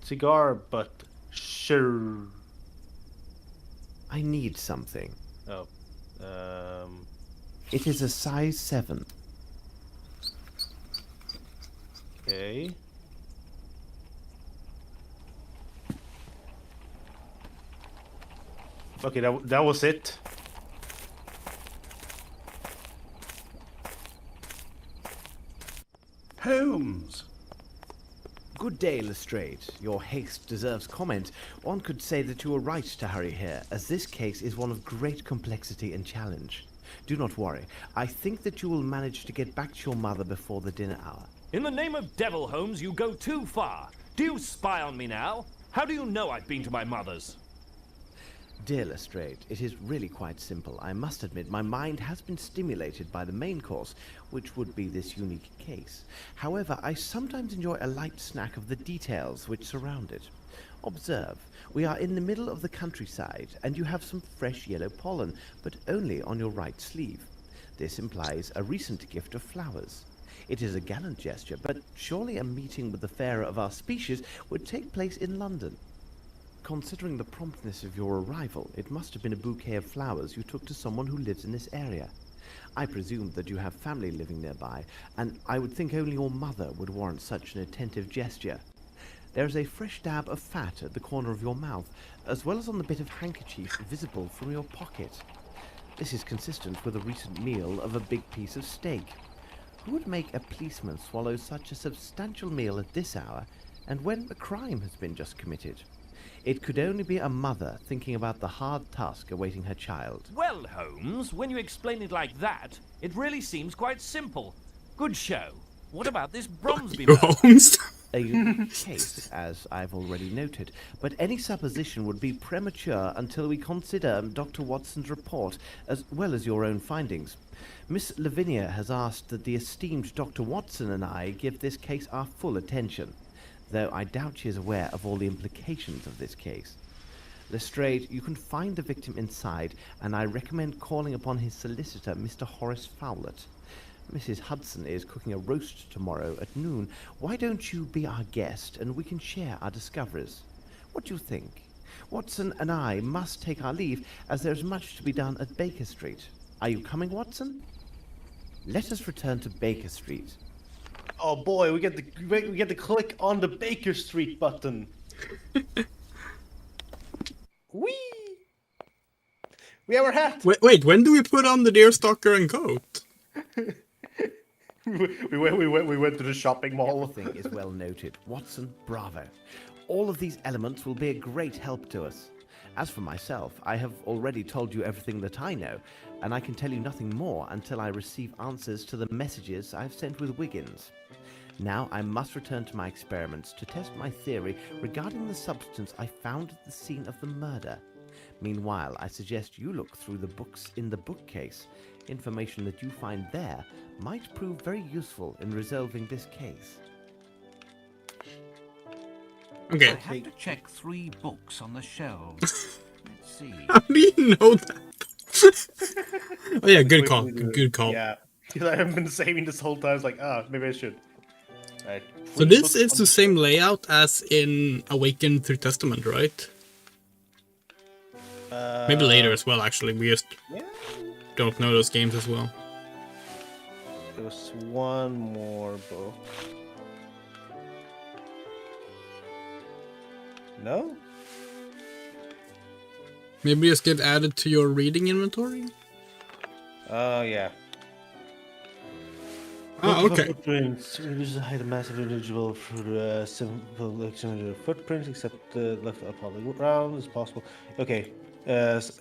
Cigar butt. Sure. I need something. Oh. It is a size 7. Okay. Okay, that was it. Holmes! Good day, Lestrade. Your haste deserves comment. One could say that you were right to hurry here, as this case is one of great complexity and challenge. Do not worry. I think that you will manage to get back to your mother before the dinner hour. In the name of Devil, Holmes, you go too far. Do you spy on me now? How do you know I've been to my mother's? Dear Lestrade, it is really quite simple. I must admit my mind has been stimulated by the main course, which would be this unique case. However, I sometimes enjoy a light snack of the details which surround it. Observe, we are in the middle of the countryside, and you have some fresh yellow pollen, but only on your right sleeve. This implies a recent gift of flowers. It is a gallant gesture, but surely a meeting with the fairer of our species would take place in London. Considering the promptness of your arrival, it must have been a bouquet of flowers you took to someone who lives in this area. I presume that you have family living nearby, and I would think only your mother would warrant such an attentive gesture. There is a fresh dab of fat at the corner of your mouth, as well as on the bit of handkerchief visible from your pocket. This is consistent with a recent meal of a big piece of steak. Who would make a policeman swallow such a substantial meal at this hour, and when a crime has been just committed? It could only be a mother thinking about the hard task awaiting her child. Well, Holmes, when you explain it like that, it really seems quite simple. Good show. What about this Bromsby Holmes? A unique case, as I've already noted, but any supposition would be premature until we consider Dr. Watson's report, as well as your own findings. Miss Lavinia has asked that the esteemed Dr. Watson and I give this case our full attention, though I doubt she is aware of all the implications of this case. Lestrade, you can find the victim inside, and I recommend calling upon his solicitor, Mr. Horace Fowlett. Mrs. Hudson is cooking a roast tomorrow at noon. Why don't you be our guest, and we can share our discoveries? What do you think? Watson and I must take our leave, as there's much to be done at Baker Street. Are you coming, Watson? Let us return to Baker Street. Oh boy, we get the click on the Baker Street button. Whee! We have our hat. Wait, when do we put on the deerstalker and coat? we went to the shopping mall. Everything is well noted. Watson, bravo. All of these elements will be a great help to us. As for myself, I have already told you everything that I know, and I can tell you nothing more until I receive answers to the messages I've sent with Wiggins. Now I must return to my experiments to test my theory regarding the substance I found at the scene of the murder. Meanwhile, I suggest you look through the books in the bookcase. Information that you find there might prove very useful in resolving this case. Okay. I have to check 3 books on the shelves. Let's see. How do you know that? Oh yeah, good call. Good call. Yeah, because I haven't been saving this whole time. It's like, maybe I should. Right. So this is the same layout as in Awakened Through Testament, right? Maybe later as well, actually. We just don't know those games as well. There was one more book. No? Maybe just get added to your reading inventory? Oh, yeah. Oh, okay. Footprints. Use to hide a massive individual for simple collection of footprints, except left upon the ground as possible. Okay. As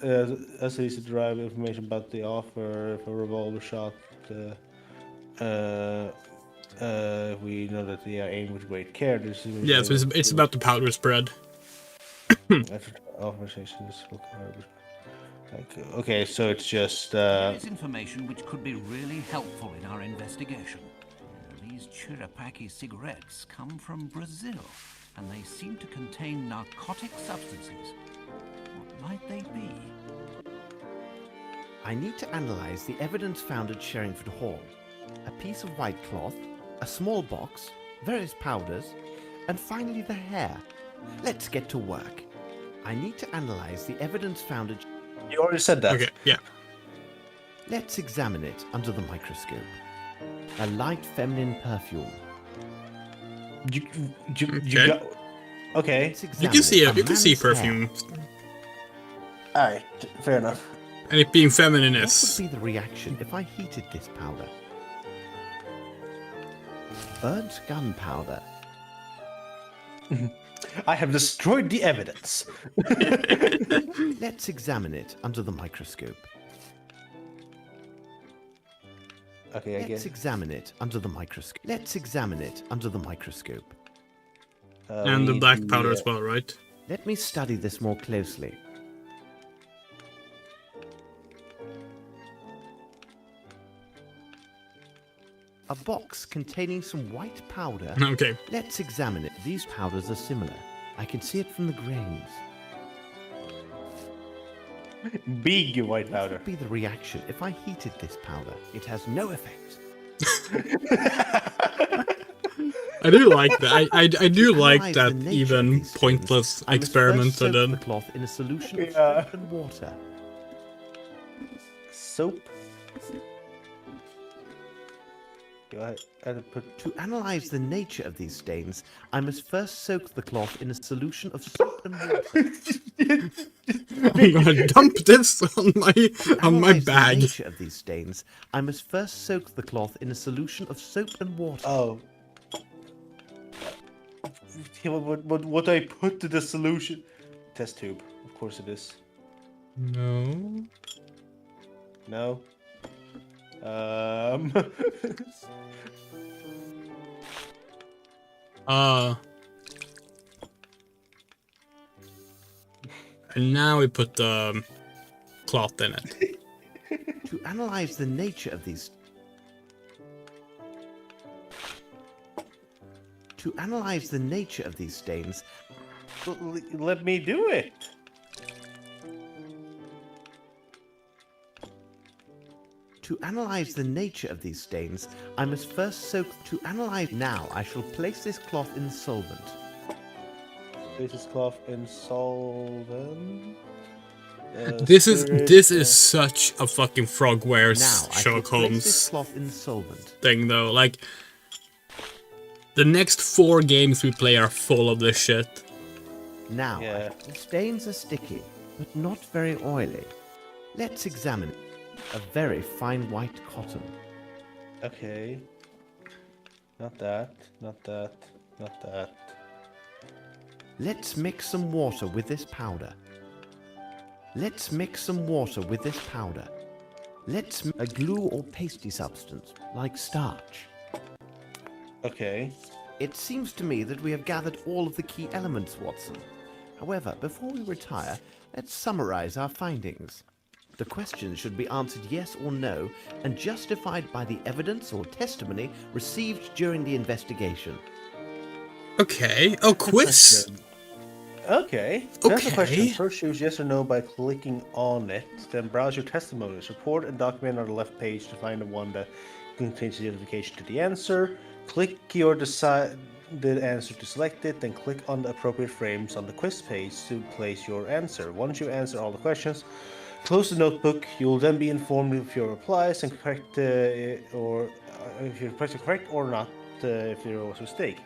easy to derive information about the offer if a revolver shot. We know that they are aimed with great care. Yeah, so it's about the powder spread. Okay, so it's just. There is information which could be really helpful in our investigation. These Chirapaki cigarettes come from Brazil, and they seem to contain narcotic substances. What might they be? I need to analyze the evidence found at Sherringford Hall. A piece of white cloth, a small box, various powders, and finally the hair. Let's get to work. I need to analyze the evidence found at... You already said that. Okay, yeah. Let's examine it under the microscope. A light feminine perfume. You Okay. got... Okay. You can see it. You can see perfume. Alright, fair enough. And it being feminine What is... would be the reaction if I heated this powder? Burnt gunpowder. I have destroyed the evidence. Let's examine it under the microscope. Okay, I Let's guess. examine it under the microscope. Let's examine it under the microscope. And the black powder as well, right? Let me study this more closely. A box containing some white powder. Okay. Let's examine it. These powders are similar. I can see it from the grains. Big white powder. What would be the reaction if I heated this powder? It has no effect. I do like that. I do like Analyze that the nature of even these stones. pointless I must experiment first soak and the then... cloth in a solution of Yeah. soap and water. Soap. Do I have to put... To analyze the nature of these stains, I must first soak the cloth in a solution of soap and water. I'm gonna dump this on my Analyze bag. the nature of these stains, I must first soak the cloth in a solution of soap and water. Oh. Yeah, what do I put to the solution? Test tube. Of course it is. No. No. And now we put the cloth in it. To analyze the nature of these... To analyze the nature of these stains... Let me do it. To analyze the nature of these stains, I must first soak... To analyze... Now, I shall place this cloth in solvent. This is cloth in solvent. This is such a fucking Frogwares Now, I Sherlock shall place Holmes this cloth in solvent. thing though. Like, the next 4 games we play are full of this shit. Now, the stains are sticky, but not very oily. Let's examine it. A very fine white cotton. Okay. Not that. Not that. Not that. Let's mix some water with this powder. Let's mix some water with this powder. Let's a glue or pasty substance, like starch. Okay. It seems to me that we have gathered all of the key elements, Watson. However, before we retire, let's summarize our findings. The questions should be answered yes or no and justified by the evidence or testimony received during the investigation. Okay. Oh, quiz. Okay. To answer the question, first choose yes or no by clicking on it. Then browse your testimonies. Report and document on the left page to find the one that contains the identification to the answer. Click your decided answer to select it, then click on the appropriate frames on the quiz page to place your answer. Once you answer all the questions, close the notebook. You will then be informed if your replies and correct or if your replies are correct or not. If there was a mistake.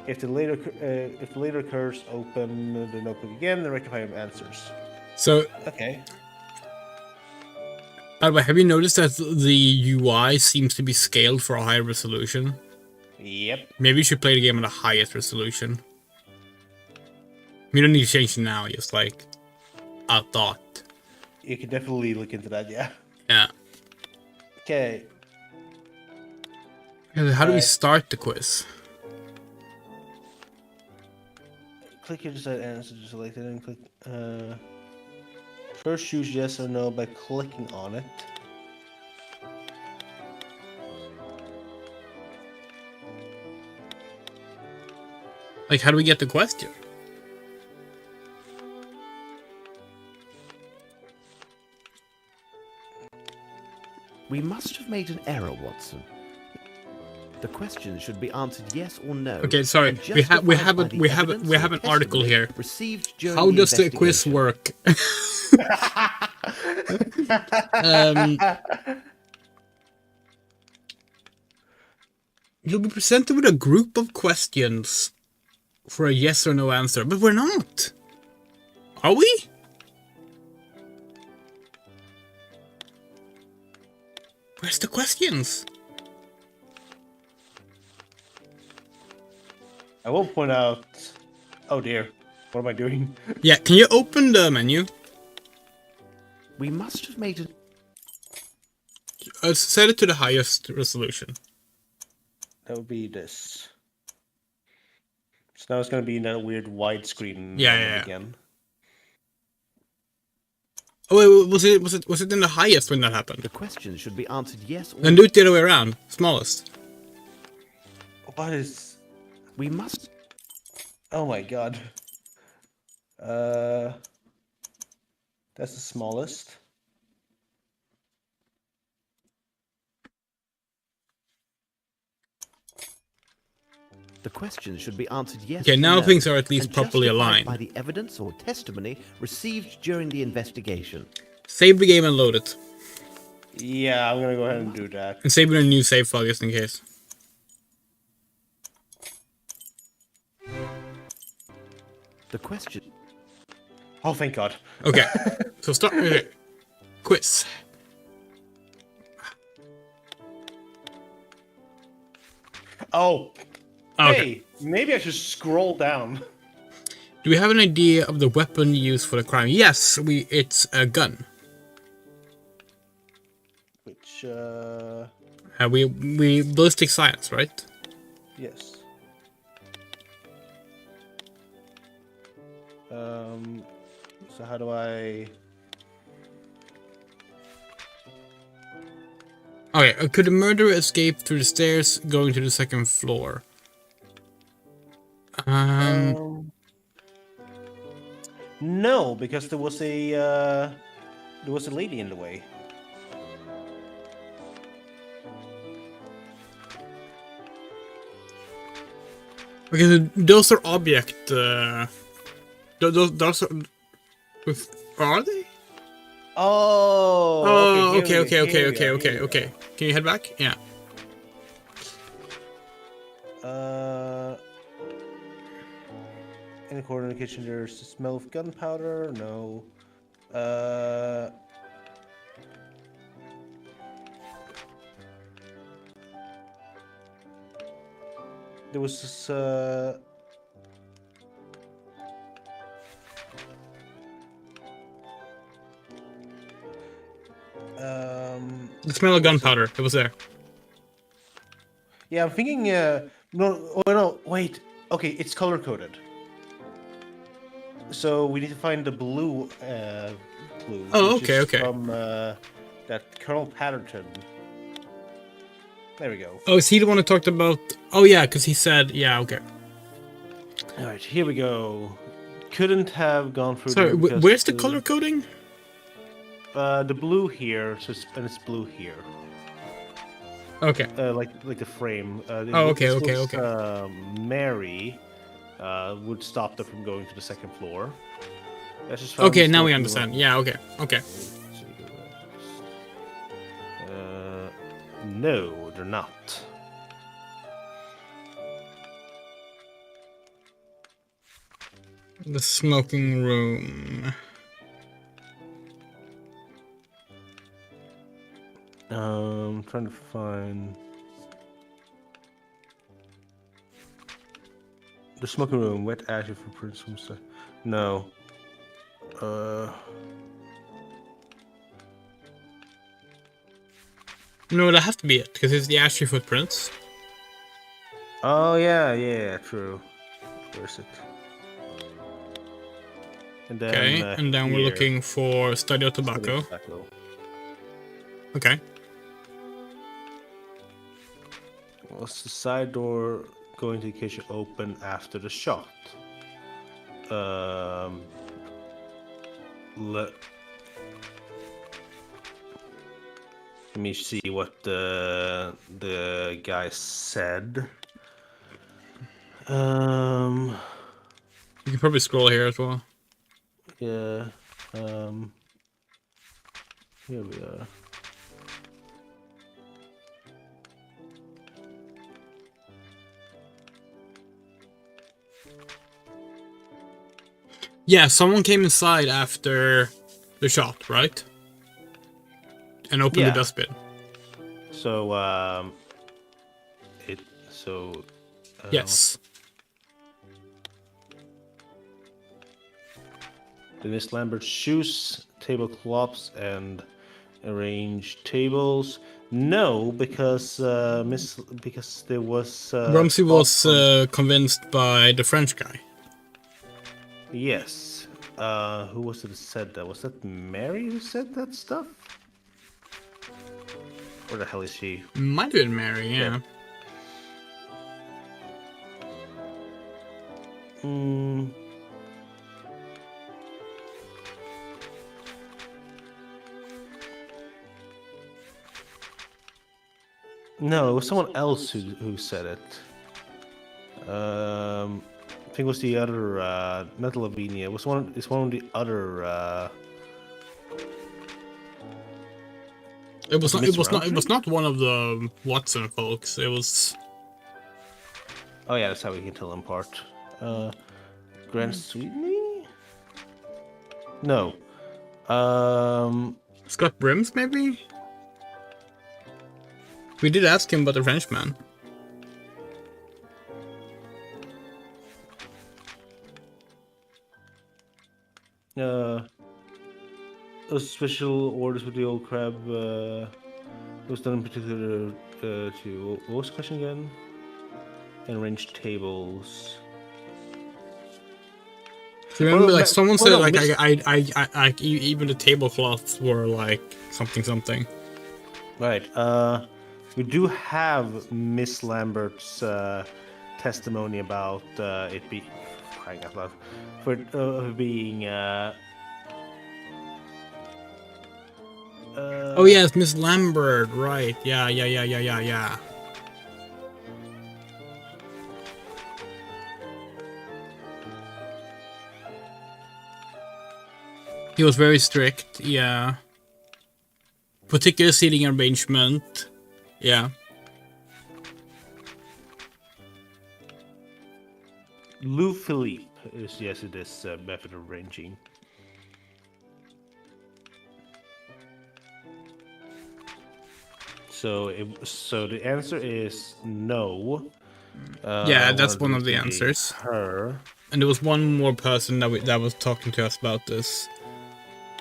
If the later occurs, open the notebook again and rectify your answers. So, okay. By the way, have you noticed that the UI seems to be scaled for a higher resolution? Yep. Maybe you should play the game on the highest resolution. You don't need to change it now, just like a thought. You can definitely look into that, yeah. Yeah. Okay. How do we start the quiz? Click your decided answer to select it and click. First choose yes or no by clicking on it. Like, how do we get the question? We must have made an error, Watson. The question should be answered yes or no. Okay, sorry. We have an article here. How does the quiz work? You'll be presented with a group of questions for a yes or no answer, but we're not. Are we? Where's the questions? I will point out... Oh dear. What am I doing? Yeah, can you open the menu? We must have made it. Set it to the highest resolution. That would be this. So now it's going to be in that weird widescreen Yeah. again. Oh wait, was it in the highest when that happened? The questions should be answered yes or Then do it the other way around. Smallest. What is... We must... Oh my god. That's the smallest. The questions should be answered yes Okay, or now no, things are at least and properly justified aligned. by the evidence or testimony received during the investigation. Save the game and load it. Yeah, I'm going to go ahead and do that. And save it in a new save file just in case. The question... Oh, thank god. Okay, so start with it. Quiz. Oh. Okay. Hey, maybe I should scroll down. Do we have an idea of the weapon used for the crime? Yes, it's a gun. Which, we ballistic science, right? yes. So how do I... Okay, could the murderer escape through the stairs going to the second floor? No, because there was a lady in the way. Okay, so those are object. Those are they? Oh. Okay. Can you head back? Yeah. In the corner of the kitchen, there's the smell of gunpowder. No. There was this. The smell of gunpowder. It was there. Yeah, I'm thinking. No, wait. Okay, it's color coded. So we need to find the blue. Blue. Oh, which is okay. From that Colonel Patterton. There we go. Oh, is he the one who talked about? Oh yeah, because he said, yeah, okay. All right, here we go. Couldn't have gone through. Sorry, there because where's the color coding? The blue here, and it's blue here. Okay. Like the frame. Okay. Mary would stop them from going to the second floor. That's just Okay, now we understand. Yeah, okay. No, they're not. The smoking room. Trying to find the smoking room. Wet ashes footprints from no. No, that has to be it because it's the ashy footprints. Oh yeah, true. Where's it? And then, okay, and then we're here. looking for study of tobacco. Okay. Was the side door going to the kitchen open after the shot? Let me see what the guy said. You can probably scroll here as well. Yeah. Here we are. Yeah, someone came inside after the shot, right? And opened the dustbin. So, yes. Miss Lambert's shoes, tablecloths, and arranged tables. No, because because there was. Rumsey was convinced by the French guy. Yes. Who was it who said that? Was that Mary who said that stuff? Where the hell is she? Might have been Mary, yeah. No, it was someone else who said it. I think it was the other, not Lavinia. It's one of the other. It was not one of the Watson folks. It was. Oh yeah, that's how we can tell them apart. Grant Sweetney? No. Scott Brims, maybe? We did ask him about the Frenchman. Those special orders with the old crab was done in particular to what was the question again? And arranged tables. Do you remember, like someone said, like I even the tablecloths were like something. Right. We do have Miss Lambert's testimony about it being being. Oh yes, Miss Lambert, right? Yeah. He was very strict, yeah. Particular seating arrangement, yeah. Lou Philippe is this method of arranging. So the answer is no. Yeah, that's one of the answers. Her. And there was one more person that was talking to us about this.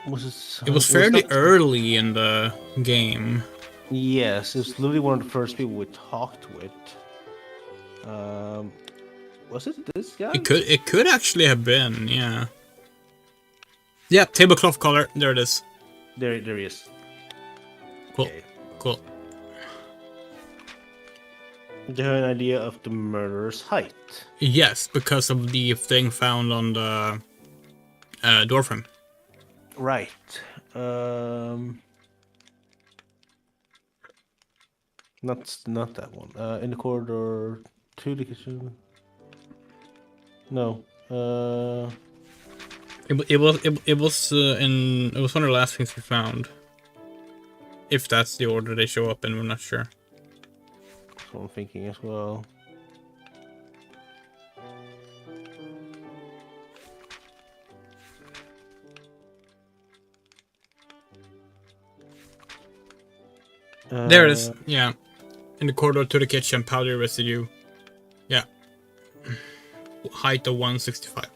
It was It fairly not- early in the game. Yes, it was literally one of the first people we talked with. Was it this guy? It could actually have been, yeah. Yeah, tablecloth color. There it is. There he is. Cool. Okay. Cool. Do you have an idea of the murderer's height? Yes, because of the thing found on the door frame. Right. Not that one. In the corridor to the kitchen. No. It was one of the last things we found. If that's the order they show up in, we're not sure. That's what I'm thinking as well. There it is. Yeah. In the corridor to the kitchen, powder residue. Yeah. Height of 165.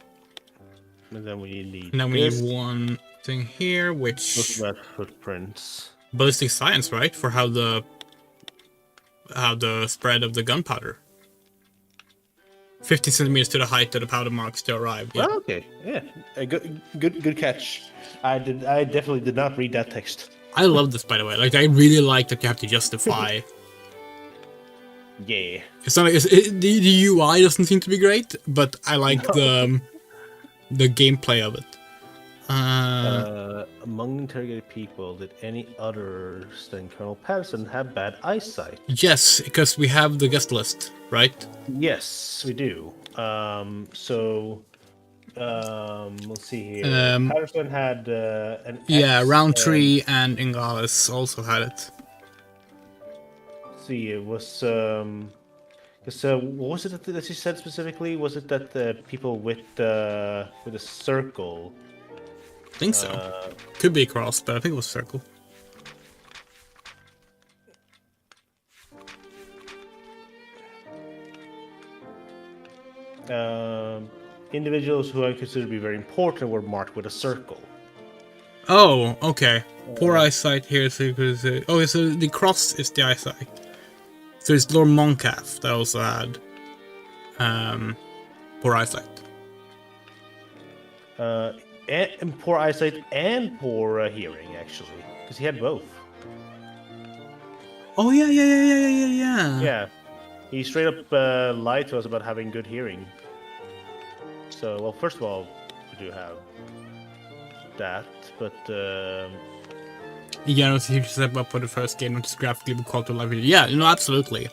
And then we need. And then we need one thing here, which. Look at footprints. Ballistic science, right? For how the spread of the gunpowder. 50 centimeters to the height of the powder marks to arrive. Yeah. Oh, okay. Yeah. Good catch. I definitely did not read that text. I love this, by the way. Like, I really like that you have to justify. Yeah. It's not like the UI doesn't seem to be great, but I like the gameplay of it. Among interrogated people, did any others than Colonel Patterson have bad eyesight? Yes, because we have the guest list, right? Yes, we do. Let's see here. Patterson had an X. Yeah, Roundtree and Ingales also had it. See, it was So what was it that she said specifically? Was it that the people with a circle? I think so. Could be a cross, but I think it was circle. Individuals who I consider to be very important were marked with a circle. Oh, okay. Poor eyesight here. So the cross is the eyesight. So it's Lord Moncath that also had poor eyesight. And poor eyesight and poor hearing, actually, because he had both. Oh yeah. Yeah, he straight up lied to us about having good hearing. So, well, first of all, we do have that, but Yeah, it was a huge step up for the first game, not just graphically but quality of life. Yeah, no, absolutely.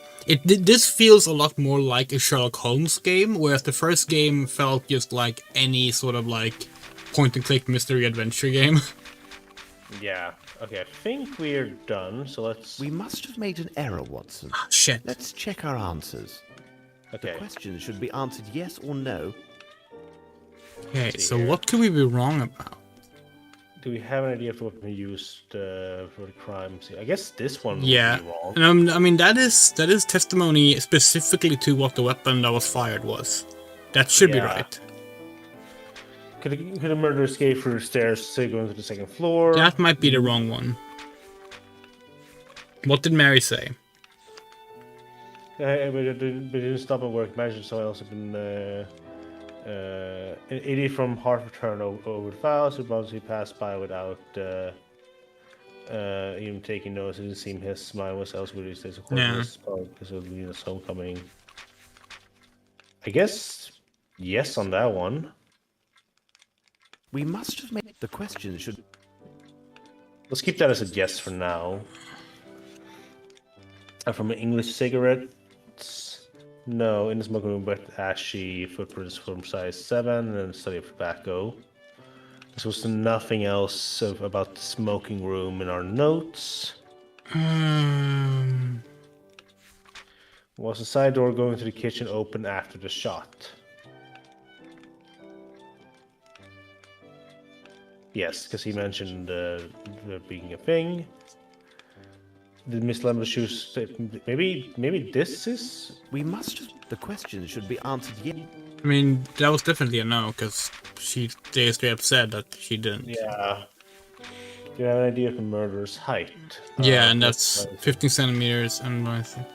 This feels a lot more like a Sherlock Holmes game, whereas the first game felt just like any sort of like point-and-click mystery adventure game. yeah. Okay, I think we're done. So let's. We must have made an error, Watson. Ah, shit. Let's check our answers. Okay. The questions should be answered yes or no. Okay, so what could we be wrong about? Do we have an idea for what we used for the crime scene? I guess this one would Yeah, be wrong. and I mean that is testimony specifically to what the weapon that was fired was. That should be right. Could a murderer escape through the stairs, say going to the second floor? That might be the wrong one. What did Mary say? But it didn't stop at work. Imagine someone else had been an idiot from Hartford turned over the files. So once he passed by without even taking notice, it didn't seem his mind was elsewhere these days. Of course, Yeah. because of Lena's homecoming. I guess yes on that one. We must have made the questions should. Let's keep that as a yes for now. From an English cigarettes. No, in the smoking room, but ashy footprints from size 7 and study of tobacco. This was nothing else about the smoking room in our notes. Was the side door going to the kitchen open after the shot? Yes, because he mentioned there being a thing. Did Miss Lambert choose? Maybe this is. We must have. The questions should be answered yes. I mean, that was definitely a no, because they straight up said that she didn't. Yeah. Do you have an idea of the murderer's height? Yeah, and that's 15 centimeters, and I think.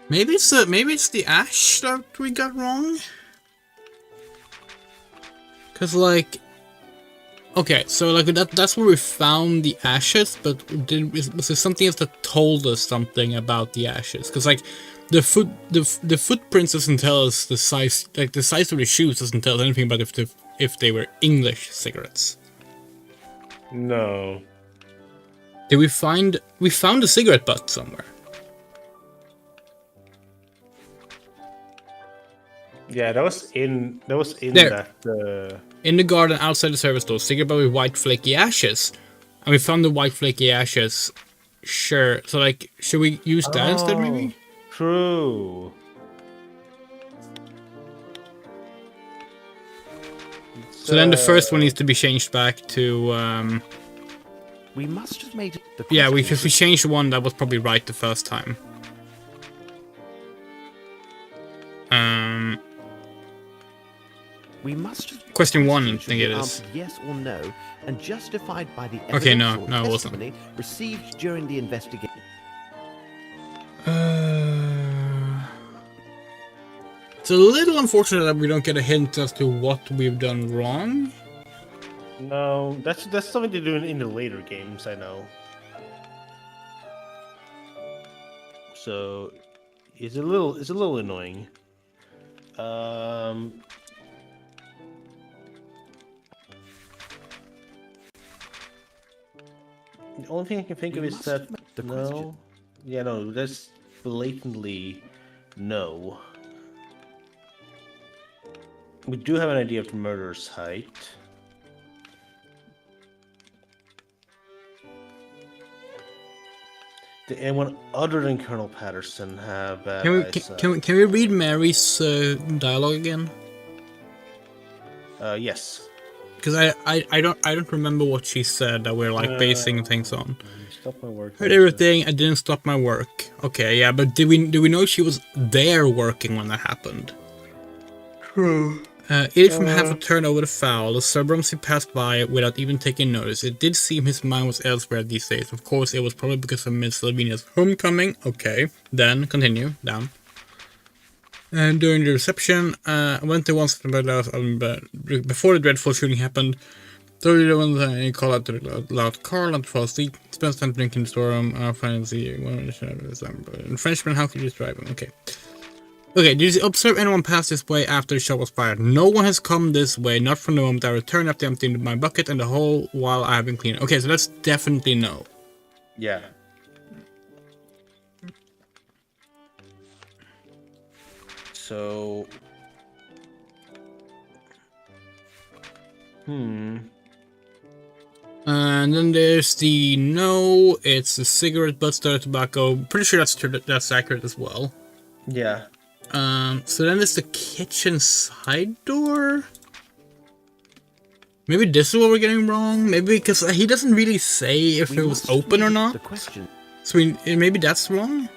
Maybe it's the ash that we got wrong. Cause like, okay, so like that's where we found the ashes, but was there something else that told us something about the ashes? Cause like, the footprints doesn't tell us the size, like the size of the shoes doesn't tell us anything about if they were English cigarettes. No. Did we found a cigarette butt somewhere? Yeah, that was in There. that. In the garden outside the service door, cigarette butt with white flaky ashes. And we found the white flaky ashes. Sure. So like, should we use that instead maybe? True. So then the first one needs to be changed back to We must have made the yeah, we changed the one that was probably right the first time. We must have. Question one, I should think be it is. answered yes or no, and justified by the Okay, evidence no, or it wasn't. testimony received during the investigation. It's a little unfortunate that we don't get a hint as to what we've done wrong. No, that's something to do in the later games. I know. So, it's a little annoying. The only thing I can think of is that no, yeah, no, that's blatantly no. We do have an idea of the murderer's height. Did anyone other than Colonel Patterson have bad Can we eyesight? can we read Mary's dialogue again? Yes. Because I don't remember what she said that we're like basing things on. Stop my work. Heard everything. I didn't stop my work. Okay, yeah, but do we know she was there working when that happened? True. Idiot from half a turn over the foul. The Sir passed by without even taking notice. It did seem his mind was elsewhere these days. Of course, it was probably because of Miss Lavinia's homecoming. Okay, then continue down. And during the reception, went there once before the dreadful shooting happened. Told you when he called out to the loud car, not to fall asleep. Spent time drinking in the storeroom. Finally, Frenchman, how could you drive him? Okay. Okay, did you observe anyone pass this way after the shot was fired? No one has come this way, not from the moment I returned after emptying my bucket and the hole while I have been cleaning. Okay, so that's definitely no. Yeah. So... And then there's the no, it's the cigarette butt starter tobacco. Pretty sure that's accurate as well. Yeah. So then there's the kitchen side door. Maybe this is what we're getting wrong. Maybe because he doesn't really say if it was open or not. So maybe that's wrong.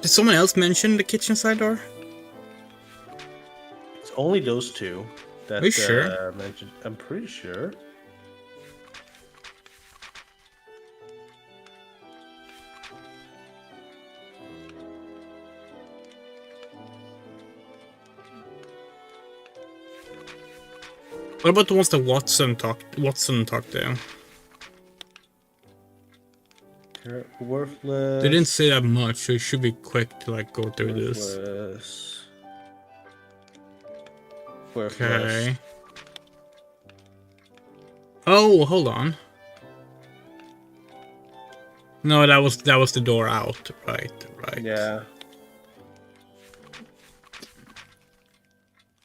Did someone else mention the kitchen side door? It's only those two that Are you sure? mentioned. I'm pretty sure. What about the ones that Watson talked to? Worthless. They didn't say that much, so you should be quick to like go through this. Worthless. Okay. Oh, hold on. No, that was the door out. Right. Yeah.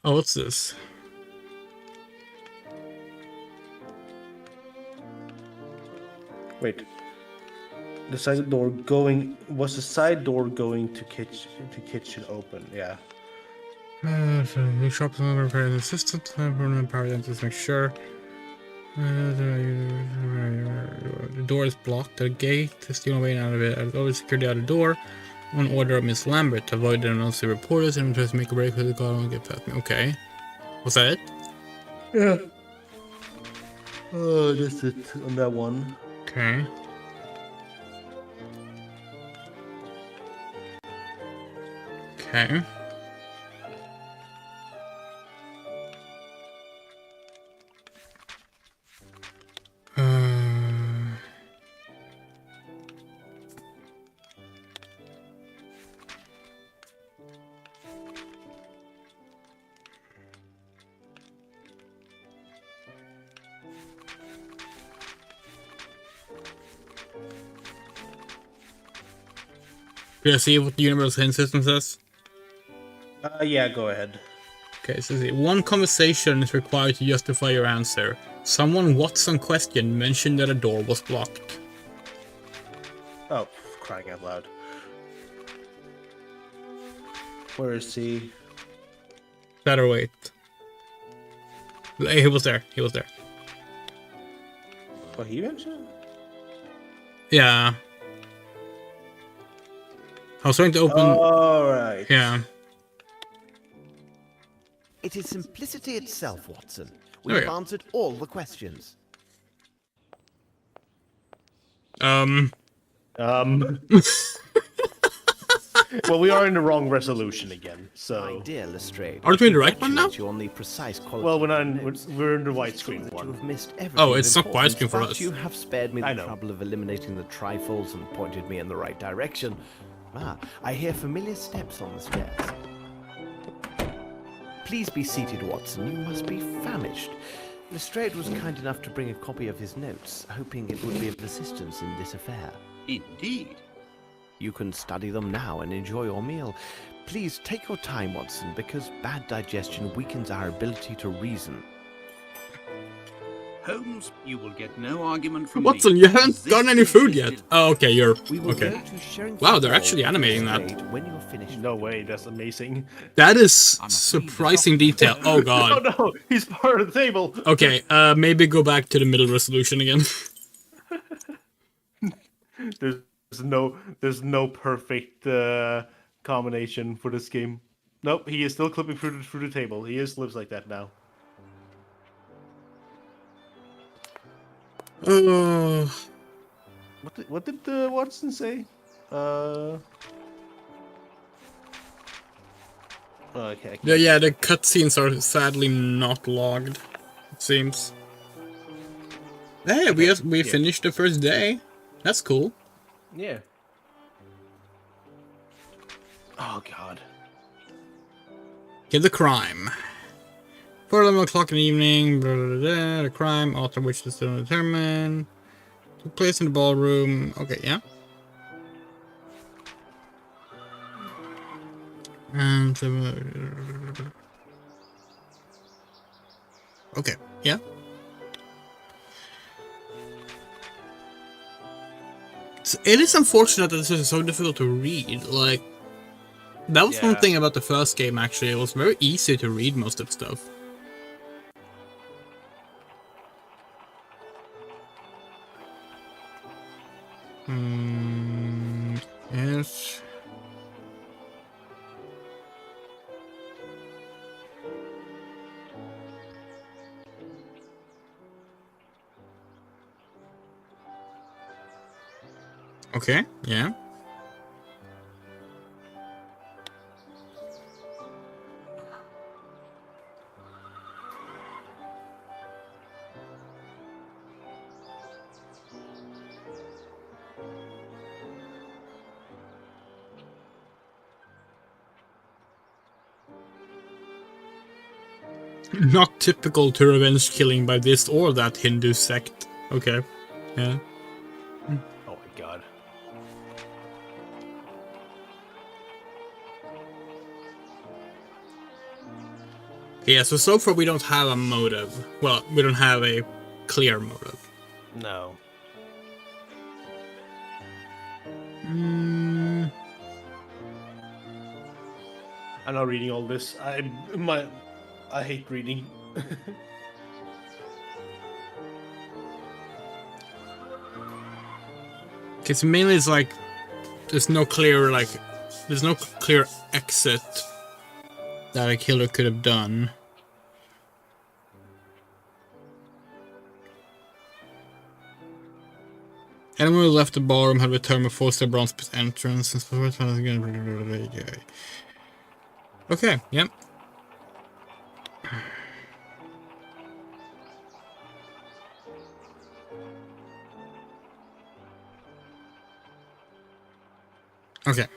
Oh, what's this? Wait. The side door going was the side door going to kitchen open? Yeah. So new shops and repair the assistant, power dentist, make sure. The door is blocked. The gate is the only way out of it. I've always secured the other door. On order of Miss Lambert to avoid the unnecessary reporters and tries to make a break with the god and get past me. Okay. Was that it? Yeah. Oh, that's it on that one. Okay. Okay. Can I see what the Universal Hint System says? Yeah, go ahead. Okay, so see, one conversation is required to justify your answer. Someone Watson questioned mentioned that a door was blocked. Oh, crying out loud. Where is he? Better wait. He was there. He was there. What he mentioned? Yeah. I was trying to open... Alright. Yeah. It is simplicity itself, Watson. There we We've go. answered all the questions. Well, we are in the wrong resolution again, so... My dear Lestrade, Aren't we in the right one now? you on the precise quality Well, of your we're in the widescreen You one. have missed everything Oh, of it's not importance, widescreen for but us. You have spared me I the know. trouble of eliminating the trifles and pointed me in the right direction. Ah, I hear familiar steps on the stairs. Please be seated, Watson. You must be famished. Lestrade was kind enough to bring a copy of his notes, hoping it would be of assistance in this affair. Indeed. You can study them now and enjoy your meal. Please take your time, Watson, because bad digestion weakens our ability to reason. Holmes, you will get no argument from Watson, me. you haven't gotten any food yet. Oh, okay, you're We will okay. go to Sherrington Wow, they're Hall actually to animating that. trade when you're finished. No way, that's amazing. That is surprising detail. Oh god. No, he's part of the table. Okay, maybe go back to the middle resolution again. There's no perfect combination for this game. Nope, he is still clipping through the table. He just lives like that now. What did Watson say? Okay. Yeah, the cutscenes are sadly not logged. It seems. Hey, we finished the first day. That's cool. Yeah. Oh god. Get the crime. For 11 o'clock in the evening, blah, blah, blah, blah, the crime, author which is still determined. Took place in the ballroom. Okay, yeah. And okay, yeah. So it is unfortunate that this is so difficult to read. Like, that was one thing about the first game, actually. It was very easy to read most of the stuff. Yes. Okay, yeah. Not typical to revenge killing by this or that Hindu sect. Okay, yeah. Oh my god. Yeah, so far we don't have a motive. Well, we don't have a clear motive. No. I'm not reading all this. I hate reading. Because mainly it's like there's no clear exit that a killer could have done. Anyone who left the ballroom had returned before Sir Bronsby's entrance. Okay, yep. Okay.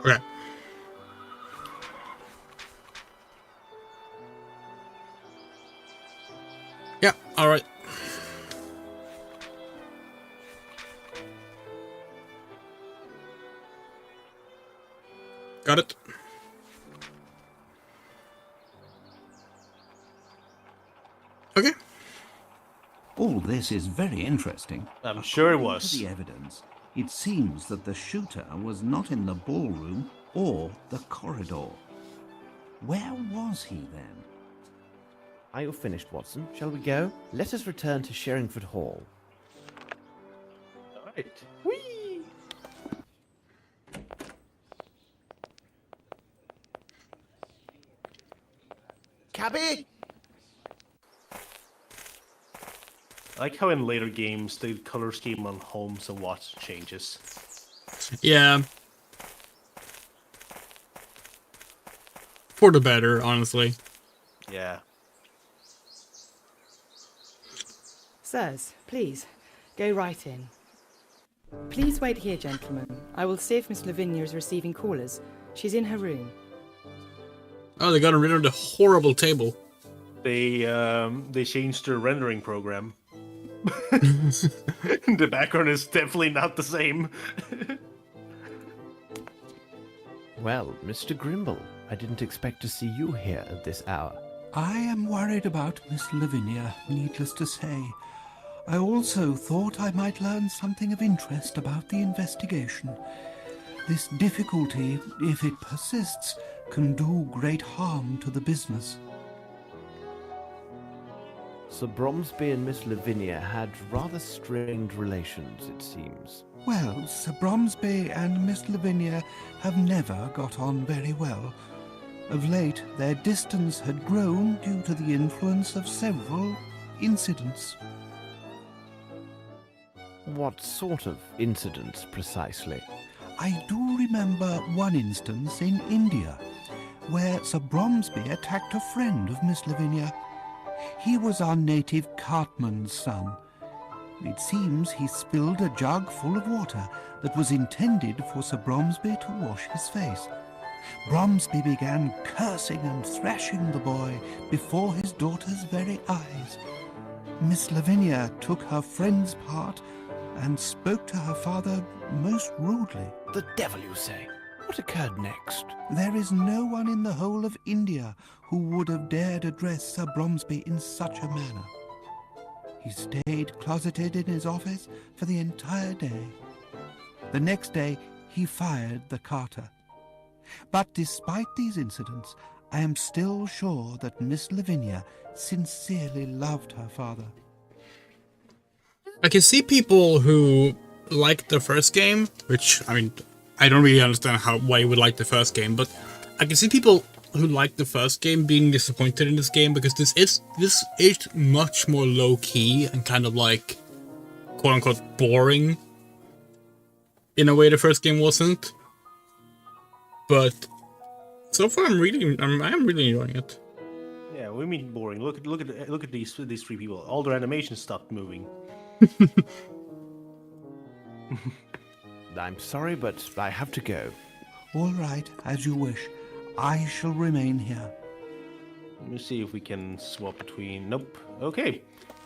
Okay. Yeah, alright. Got it. Okay. All this is very interesting. I'm sure it According was. to the evidence, it seems that the shooter was not in the ballroom or the corridor. Where was he then? Are you finished, Watson? Shall we go? Let us return to Sherringford Hall. Alright. Whee! Cabby! I like how in later games the color scheme on Holmes and Watson changes. Yeah. For the better, honestly. Yeah. Sirs, please, go right in. Please wait here, gentlemen. I will see if Miss Lavinia is receiving callers. She's in her room. Oh, they got rid of the horrible table. They changed their rendering program. The background is definitely not the same. Well, Mr. Grimble, I didn't expect to see you here at this hour. I am worried about Miss Lavinia, needless to say. I also thought I might learn something of interest about the investigation. This difficulty, if it persists, can do great harm to the business. Sir Bromsby and Miss Lavinia had rather strained relations, it seems. Well, Sir Bromsby and Miss Lavinia have never got on very well. Of late, their distance had grown due to the influence of several incidents. What sort of incidents, precisely? I do remember one instance in India, where Sir Bromsby attacked a friend of Miss Lavinia. He was our native cartman's son. It seems he spilled a jug full of water that was intended for Sir Bromsby to wash his face. Bromsby began cursing and thrashing the boy before his daughter's very eyes. Miss Lavinia took her friend's part and spoke to her father most rudely. The devil, you say? What occurred next? There is no one in the whole of India who would have dared address Sir Bromsby in such a manner. He stayed closeted in his office for the entire day. The next day, he fired the carter. But despite these incidents, I am still sure that Miss Lavinia sincerely loved her father. I can see people who like the first game, which, I mean, I don't really understand why you would like the first game, but I can see people who like the first game being disappointed in this game, because this is much more low-key and kind of like, quote-unquote, boring in a way the first game wasn't. But so far, I am really enjoying it. Yeah, we mean boring. Look at these three people. All their animations stopped moving. I'm sorry, but I have to go. All right, as you wish. I shall remain here. Let me see if we can swap between... Nope. Okay.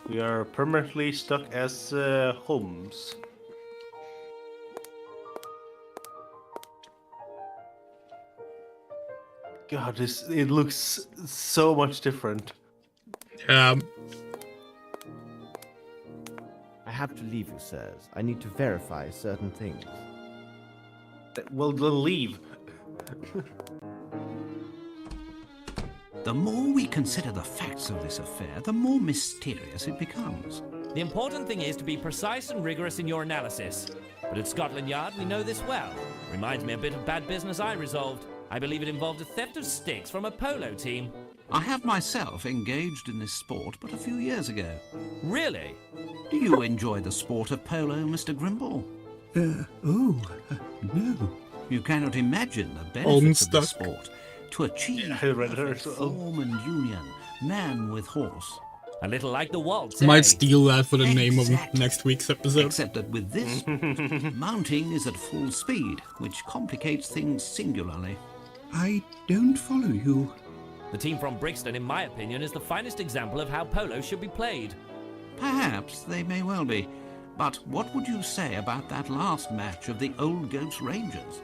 We are permanently stuck as Holmes. God, it looks so much different. I have to leave you, sirs. I need to verify certain things. Well, then leave. The more we consider the facts of this affair, the more mysterious it becomes. The important thing is to be precise and rigorous in your analysis. But at Scotland Yard, we know this well. Reminds me a bit of bad business I resolved. I believe it involved a theft of sticks from a polo team. I have myself engaged in this sport but a few years ago. Really? Do you enjoy the sport of polo, Mr. Grimble? No. You cannot imagine the benefits of this sport. To achieve form and union, man with horse. A little like the waltz, Might steal that for the name of next week's episode. Except that with this, mounting is at full speed, which complicates things singularly. I don't follow you. The team from Brixton, in my opinion, is the finest example of how polo should be played. Perhaps they may well be. But what would you say about that last match of the Old Goats Rangers?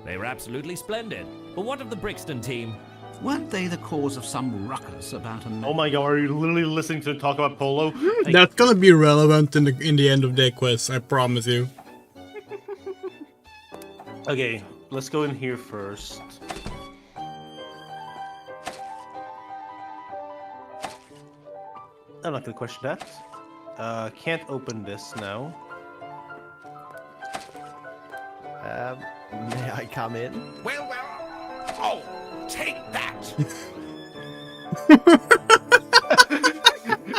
They were absolutely splendid. But what of the Brixton team? Weren't they the cause of some ruckus about a match? Oh my god, are you literally listening to them talk about polo? That's gonna be relevant in the end of day quest, I promise you. Okay, let's go in here first. I'm not gonna question that. Can't open this now. May I come in? Well. Oh, take that!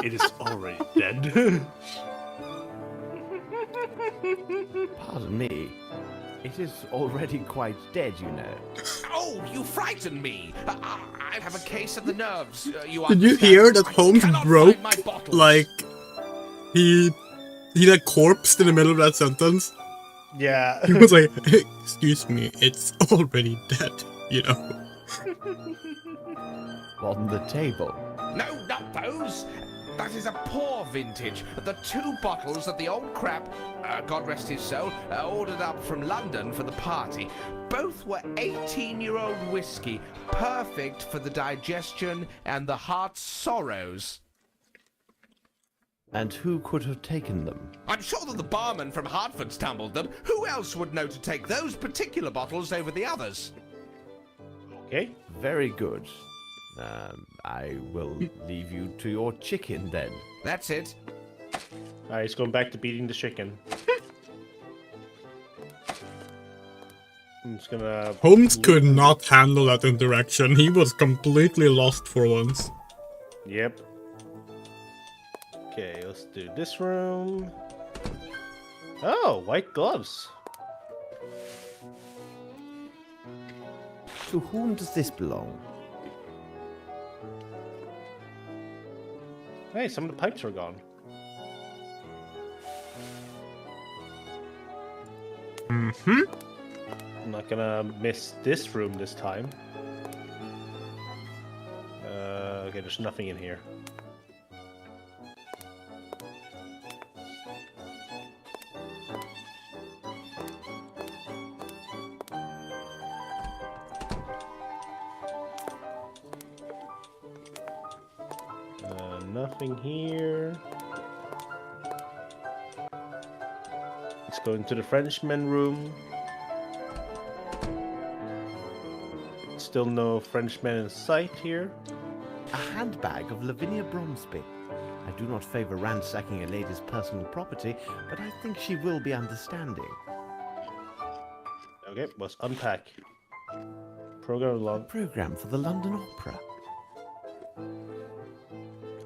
It is already dead. Pardon me. It is already quite dead, you know. Oh, you frighten me! I have a case of the nerves. Did you hear that Holmes broke? Like, he like corpsed in the middle of that sentence. Yeah. He was like, excuse me, it's already dead, you know. On the table. No, not those! That is a poor vintage. The 2 bottles that the old crap, God rest his soul, ordered up from London for the party. Both were 18-year-old whiskey, perfect for the digestion and the heart's sorrows. And who could have taken them? I'm sure that the barman from Hartford stumbled them. Who else would know to take those particular bottles over the others? Okay. Very good. I will leave you to your chicken then. That's it. Alright, he's going back to beating the chicken. I'm just gonna... Holmes could not handle that interaction. He was completely lost for once. Yep. Okay, let's do this room. Oh, white gloves. To whom does this belong? Hey, some of the pipes are gone. Mm-hmm. I'm not gonna miss this room this time. Okay, there's nothing in here. Nothing here. Let's go into the Frenchman room. Still no Frenchman in sight here. A handbag of Lavinia Bromsby. I do not favour ransacking a lady's personal property, but I think she will be understanding. Okay, let's unpack. Program along. Program for the London Opera.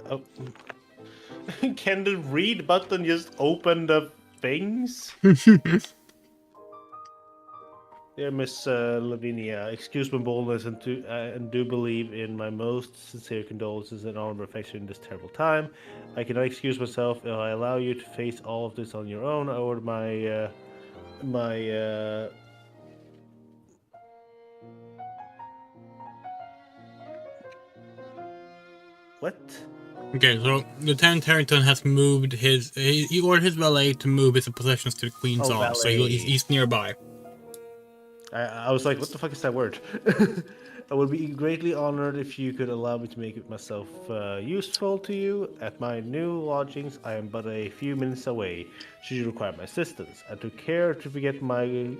Oh. Can the read button just open the things? Dear Miss Lavinia, excuse my boldness and do believe in my most sincere condolences and all affection in this terrible time. I cannot excuse myself if I allow you to face all of this on your own. I order What? Okay, so Lieutenant Harrington has moved his... He ordered his valet to move his possessions to the Queen's Arms, so he's nearby. I was like, what the fuck is that word? I would be greatly honored if you could allow me to make myself useful to you. At my new lodgings, I am but a few minutes away, should you require my assistance. I took care to forget my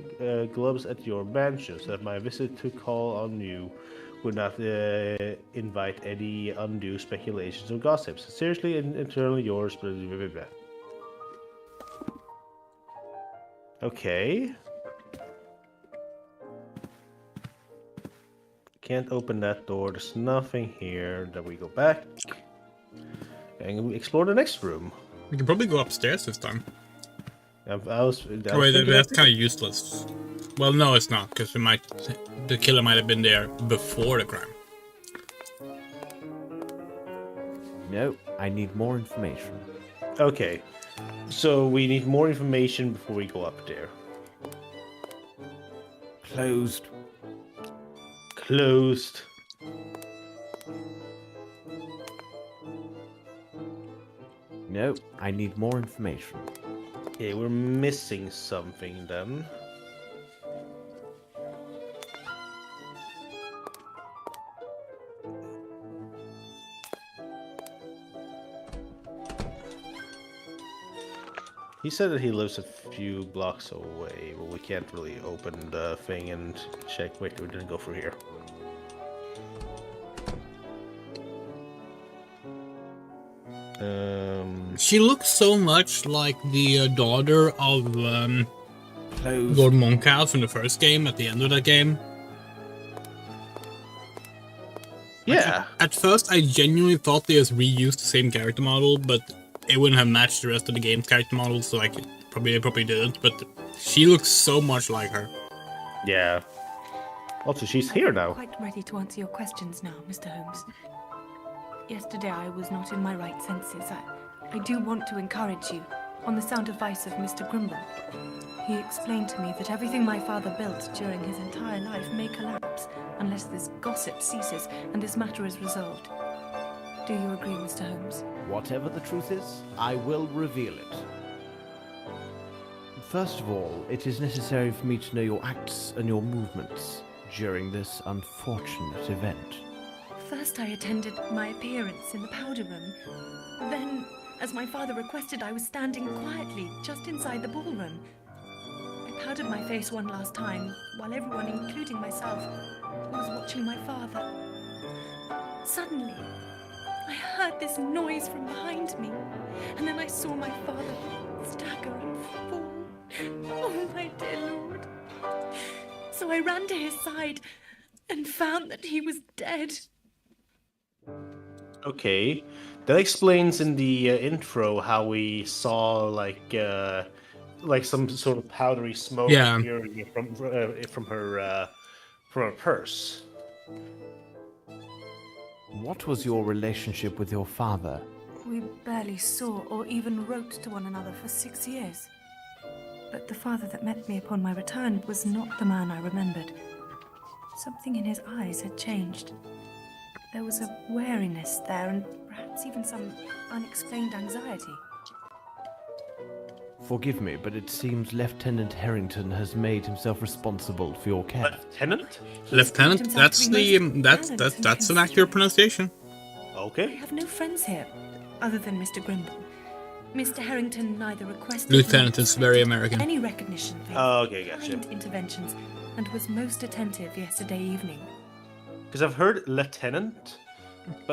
gloves at your mansion, so that my visit to call on you would not invite any undue speculations or gossips. Sincerely and eternally yours, blah, blah, blah, blah. Okay. Can't open that door. There's nothing here. Then we go back and we explore the next room. We can probably go upstairs this time. Wait, that's kind of useless. Well, no, it's not, because the killer might have been there before the crime. No, I need more information. Okay, so we need more information before we go up there. Closed. Closed. No, I need more information. Okay, we're missing something then. He said that he lives a few blocks away, but we can't really open the thing and check. Wait, we didn't go through here. She looks so much like the daughter of Lord Monkhouse in the first game, at the end of that game. Yeah. At first, I genuinely thought they just reused the same character model, but it wouldn't have matched the rest of the game's character models, so they probably didn't. But she looks so much like her. Yeah. Also, she's here now. Quite ready to answer your questions now, Mr. Holmes. Yesterday I was not in my right senses. I do want to encourage you on the sound advice of Mr. Grimble. He explained to me that everything my father built during his entire life may collapse unless this gossip ceases and this matter is resolved. Do you agree, Mr. Holmes? Whatever the truth is, I will reveal it. First of all, it is necessary for me to know your acts and your movements during this unfortunate event. First, I attended my appearance in the powder room. Then, as my father requested, I was standing quietly just inside the ballroom. I powdered my face one last time, while everyone, including myself, was watching my father. Suddenly, I heard this noise from behind me, and then I saw my father stagger and fall. Oh, my dear Lord. So I ran to his side and found that he was dead. Okay, that explains in the intro how we saw like some sort of powdery smoke appearing from her purse. What was your relationship with your father? We barely saw or even wrote to one another for 6 years. But the father that met me upon my return was not the man I remembered. Something in his eyes had changed. There was a wariness there, and perhaps even some unexplained anxiety. Forgive me, but it seems Lieutenant Harrington has made himself responsible for your care. Lieutenant? Lieutenant, that's an accurate pronunciation. Okay. I have no friends here, other than Mr. Grimble. Mr. Harrington neither requested Lieutenant nor is very expected American. any recognition for his Okay, gotcha. kind interventions, and was most attentive yesterday evening. Because I've heard lieutenant,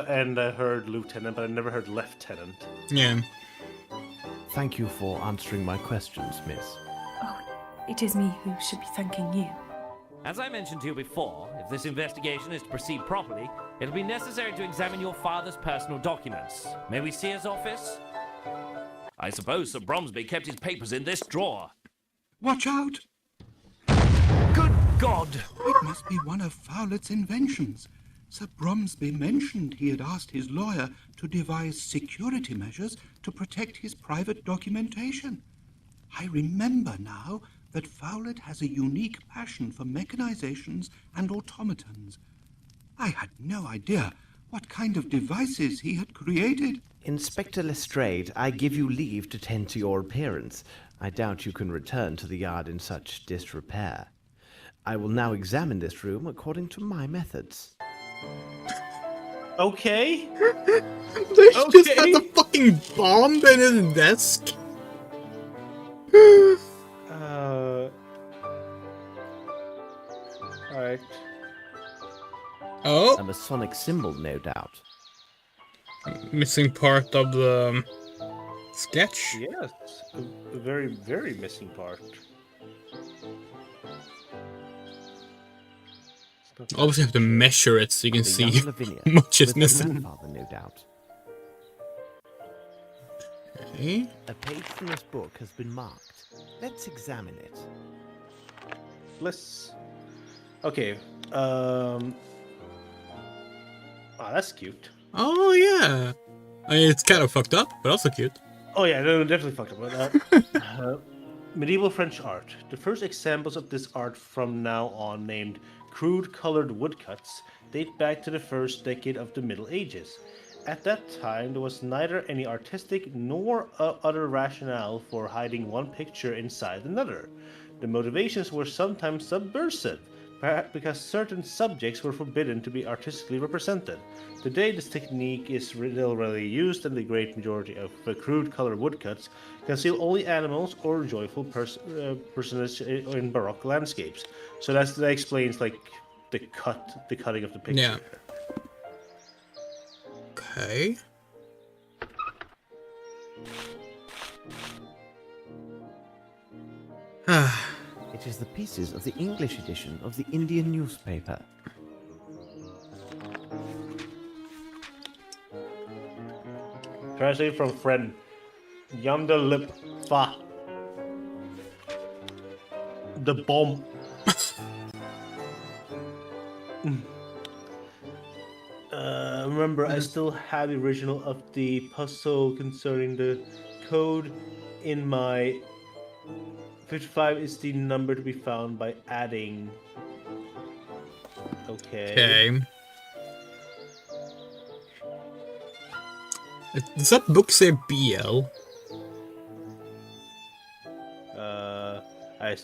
and I heard lieutenant, but I never heard lieutenant. Yeah. Thank you for answering my questions, miss. Oh, it is me who should be thanking you. As I mentioned to you before, if this investigation is to proceed properly, it'll be necessary to examine your father's personal documents. May we see his office? I suppose Sir Bromsby kept his papers in this drawer. Watch out! Good God! It must be one of Fowlett's inventions. Sir Bromsby mentioned he had asked his lawyer to devise security measures to protect his private documentation. I remember now that Fowlett has a unique passion for mechanizations and automatons. I had no idea what kind of devices he had created. Inspector Lestrade, I give you leave to tend to your appearance. I doubt you can return to the yard in such disrepair. I will now examine this room according to my methods. Okay. They just had the fucking bomb in his desk. Alright. Oh. A Masonic symbol, no doubt. Missing part of the sketch. Yes, a very, very missing part. Obviously, you have to measure it so you can The see young Lavinia, how much is with her missing. grandfather, no doubt. Okay. A page from this book has been marked. Let's examine it. Let's. Okay. Oh, that's cute. Oh yeah. I mean, it's kind of fucked up, but also cute. Oh yeah, no, definitely fucked up. But, medieval French art. The first examples of this art from now on, named crude colored woodcuts, date back to the first decade of the Middle Ages. At that time, there was neither any artistic nor other rationale for hiding one picture inside another. The motivations were sometimes subversive, perhaps because certain subjects were forbidden to be artistically represented. Today, this technique is still rarely used, and the great majority of crude colored woodcuts conceal only animals or joyful personages in Baroque landscapes. So that explains like the cutting of the picture. Yeah. Okay. It is the pieces of the English edition of the Indian newspaper. Translated from French. Yonder lip fa. The bomb. Remember, I still have the original of the puzzle concerning the code in my 55 is the number to be found by adding. Okay. Does that book say BL?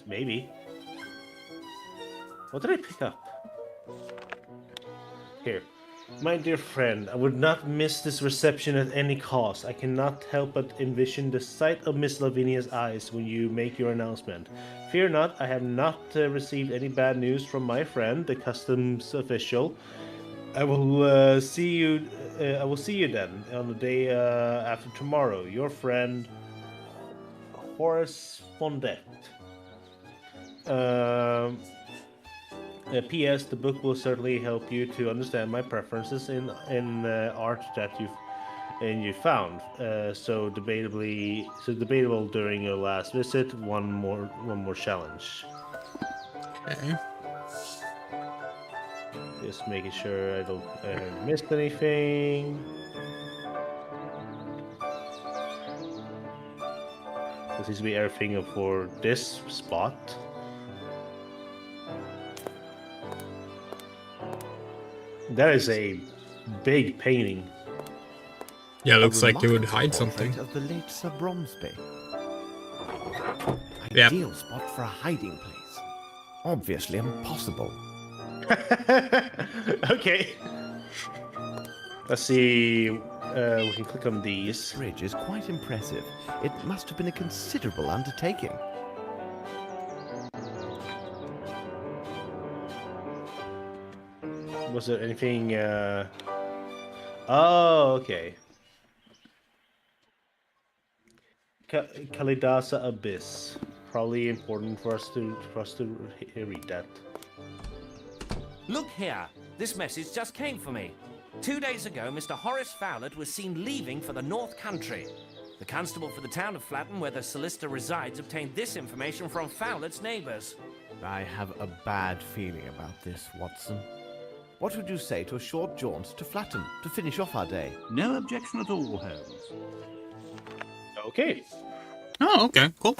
Maybe. What did I pick up? Here. My dear friend, I would not miss this reception at any cost. I cannot help but envision the sight of Miss Lavinia's eyes when you make your announcement. Fear not, I have not received any bad news from my friend, the customs official. I will see you. I will see you then on the day after tomorrow. Your friend, Horace Fondet. P.S. The book will certainly help you to understand my preferences in art that you found. So debatable during your last visit. One more challenge. Okay. Just making sure I haven't missed anything. This seems to be everything for this spot. That is a big painting. Yeah, it looks like they would hide something. Of the late Sir Bromsby. Yeah. Ideal spot for a hiding place. Obviously impossible. Okay. Let's see. We can click on these. This bridge is quite impressive. It must have been a considerable undertaking. Was there anything? Oh, okay. Kalidasa Abyss. Probably important for us to read that. Look here. This message just came for me. 2 days ago, Mr. Horace Fowlett was seen leaving for the North Country. The constable for the town of Flatton, where the solicitor resides, obtained this information from Fowlett's neighbours. I have a bad feeling about this, Watson. What would you say to a short jaunt to Flatton to finish off our day? No objection at all, Holmes. Okay. Oh, okay, cool.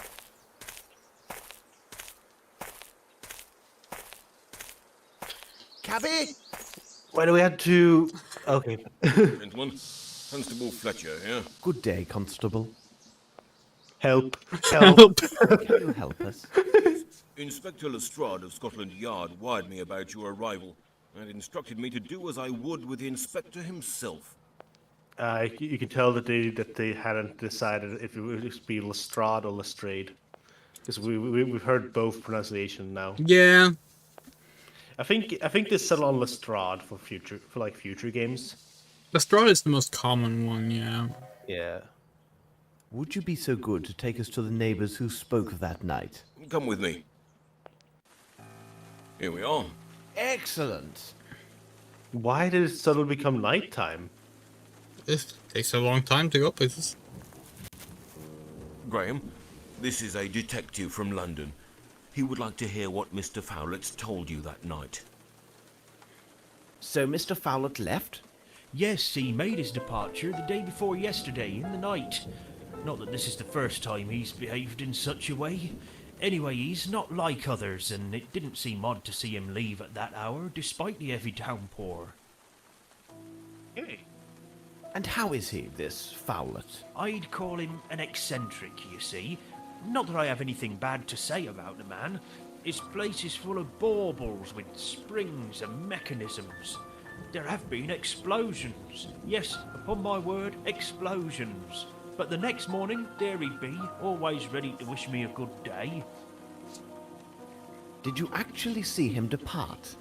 Cabby? Why do we have to... Okay. Gentlemen, Constable Fletcher here. Good day, Constable. Help. Help. Can you help us? Inspector Lestrade of Scotland Yard wired me about your arrival and instructed me to do as I would with the inspector himself. You can tell that they hadn't decided if it would be Lestrade or Lestrade, because we've heard both pronunciation now. Yeah. I think they settle on Lestrade for future games. Lestrade is the most common one, yeah. Yeah. Would you be so good to take us to the neighbours who spoke of that night? Come with me. Here we are. Excellent. Why did it suddenly become nighttime? It takes a long time to go places. Graham, this is a detective from London. He would like to hear what Mr. Fowlett's told you that night. So Mr. Fowlett left? Yes, he made his departure the day before yesterday, in the night. Not that this is the first time he's behaved in such a way. Anyway, he's not like others, and it didn't seem odd to see him leave at that hour, despite the heavy downpour. Hey. And how is he, this Fowlett? I'd call him an eccentric, you see. Not that I have anything bad to say about the man. His place is full of baubles with springs and mechanisms. There have been explosions. Yes, upon my word, explosions. But the next morning, there he'd be, always ready to wish me a good day. Did you actually see him depart?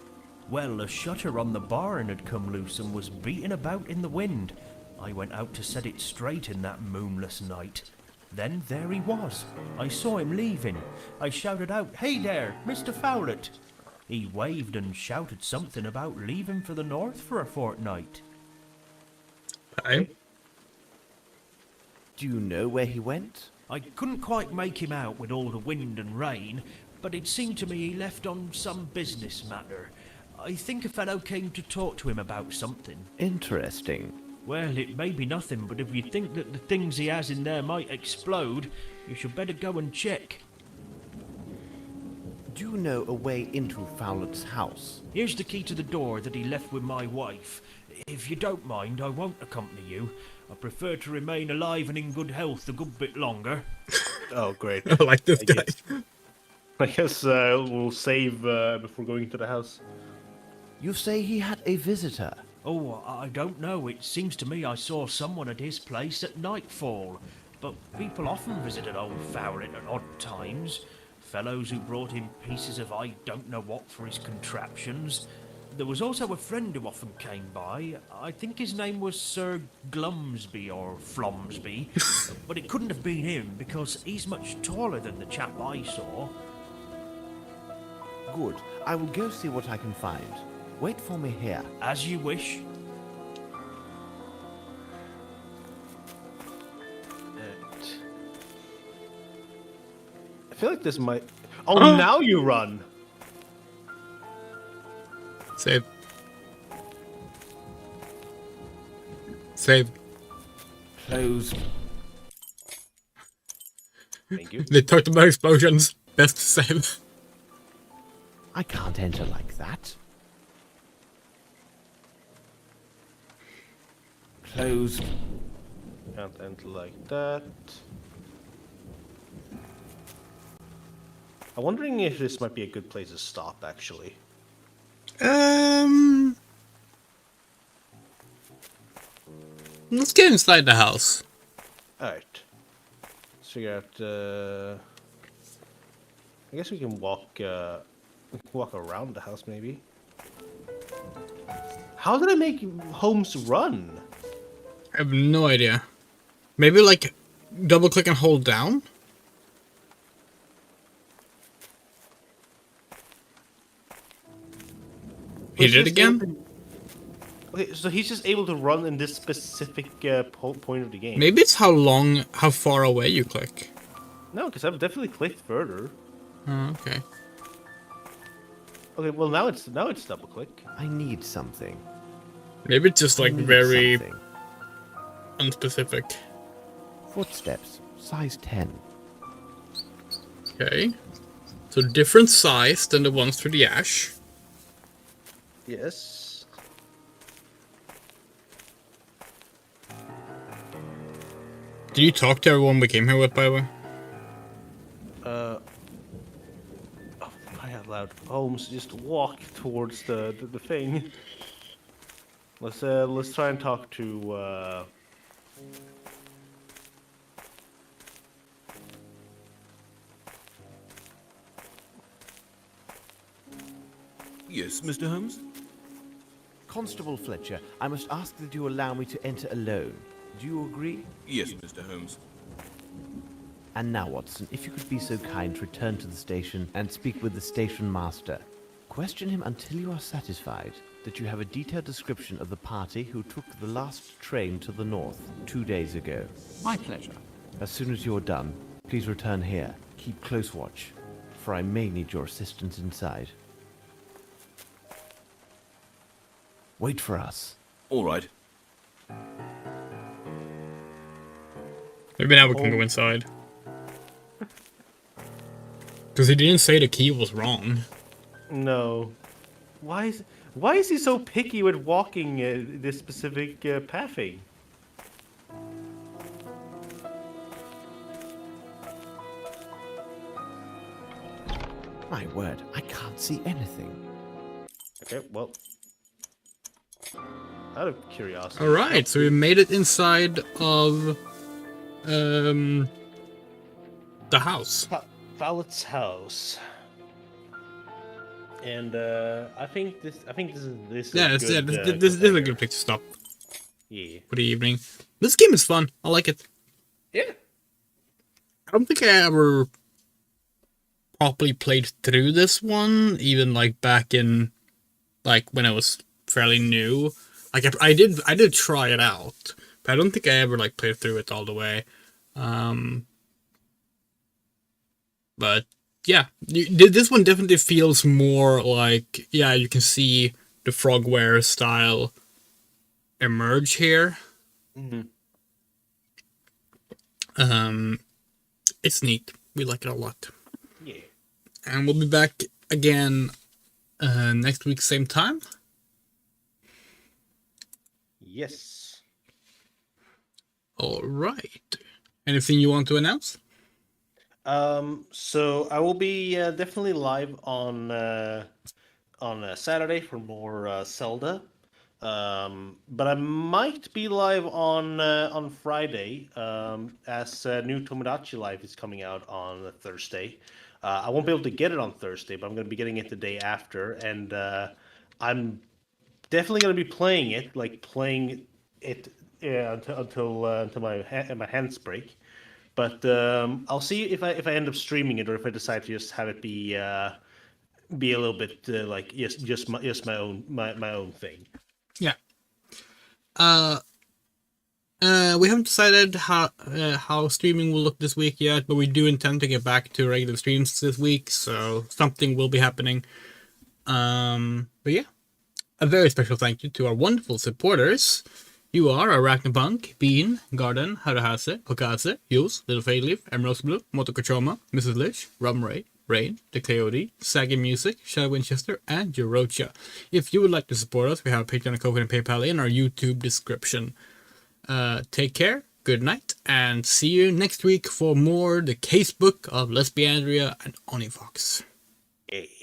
Well, a shutter on the barn had come loose and was beating about in the wind. I went out to set it straight in that moonless night. Then there he was. I saw him leaving. I shouted out, "Hey there, Mr. Fowlett." He waved and shouted something about leaving for the north for a fortnight. Hey. Do you know where he went? I couldn't quite make him out with all the wind and rain, but it seemed to me he left on some business matter. I think a fellow came to talk to him about something. Interesting. Well, it may be nothing, but if you think that the things he has in there might explode, you should better go and check. Do you know a way into Fowlett's house? Here's the key to the door that he left with my wife. If you don't mind, I won't accompany you. I prefer to remain alive and in good health a good bit longer. Oh, great. I like this guy. I guess we'll save before going to the house. You say he had a visitor? Oh, I don't know. It seems to me I saw someone at his place at nightfall. But people often visited old Fowlet at odd times. Fellows who brought him pieces of I don't know what for his contraptions. There was also a friend who often came by. I think his name was Sir Glumsby or Flomsby. But it couldn't have been him because he's much taller than the chap I saw. Good. I will go see what I can find. Wait for me here. As you wish. I feel like this might... Oh, now you run! Save. Save. Close. Thank you. They talked about explosions. Best to save. I can't enter like that. Close. Can't enter like that. I'm wondering if this might be a good place to stop, actually. Let's get inside the house. Alright. Let's figure out, I guess we can walk around the house, maybe. How did I make Holmes run? I have no idea. Maybe, like, double click and hold down? He did it again? Okay, so he's just able to run in this specific point of the game. Maybe it's how far away you click. No, because I've definitely clicked further. Oh, okay. Okay, well now it's double click. I need something. Maybe it's just like very something. unspecific. Footsteps, size 10. Okay. So different size than the ones through the ash. Yes. Did you talk to everyone we came here with, by the way? Oh, cry out loud. Holmes, just walk towards the thing. Let's try and talk to Yes, Mr. Holmes? Constable Fletcher, I must ask that you allow me to enter alone. Do you agree? Yes, Mr. Holmes. And now, Watson, if you could be so kind to return to the station and speak with the station master. Question him until you are satisfied that you have a detailed description of the party who took the last train to the north 2 days ago. My pleasure. As soon as you're done, please return here. Keep close watch, for I may need your assistance inside. Wait for us. All right. Maybe now we can go inside. Because he didn't say the key was wrong. No. Why is he so picky with walking this specific pathing? My word, I can't see anything. Okay, well. Out of curiosity. Alright, so we made it inside of the house. Fowlet's house. And I think this is Yeah, a this good, is a good place to stop Yeah. for the evening. This game is fun. I like it. Yeah. I don't think I ever properly played through this one, even like back in like when I was fairly new. Like I did try it out, but I don't think I ever like played through it all the way. But yeah, this one definitely feels more like, yeah, you can see the Frogwares style emerge here. Mm-hmm. It's neat. We like it a lot. Yeah. And we'll be back again next week, same time. Yes. All right. Anything you want to announce? So I will be definitely live on Saturday for more Zelda. But I might be live on Friday, as new Tomodachi Life is coming out on Thursday. I won't be able to get it on Thursday, but I'm going to be getting it the day after, and I'm definitely going to be playing it, until my hands break. But I'll see if I end up streaming it, or if I decide to just have it be a little bit just my own thing. Yeah. We haven't decided how streaming will look this week yet, but we do intend to get back to regular streams this week, so something will be happening. But yeah, a very special thank you to our wonderful supporters. You are Arachnopunk, Bean, Garden, Haruhase, Kokase, Yus, Little Fadeleaf, Emerald Blue, Motokochoma, Mrs. Lich, Rum Ray, Rain, The Coyote, Saggy Music, Shadow Winchester, and Eurocha. If you would like to support us, we have a Patreon, a Coke, and PayPal in our YouTube description. Take care, good night, and see you next week for more The Casebook of Lesbiandrea and Onifox. Yay.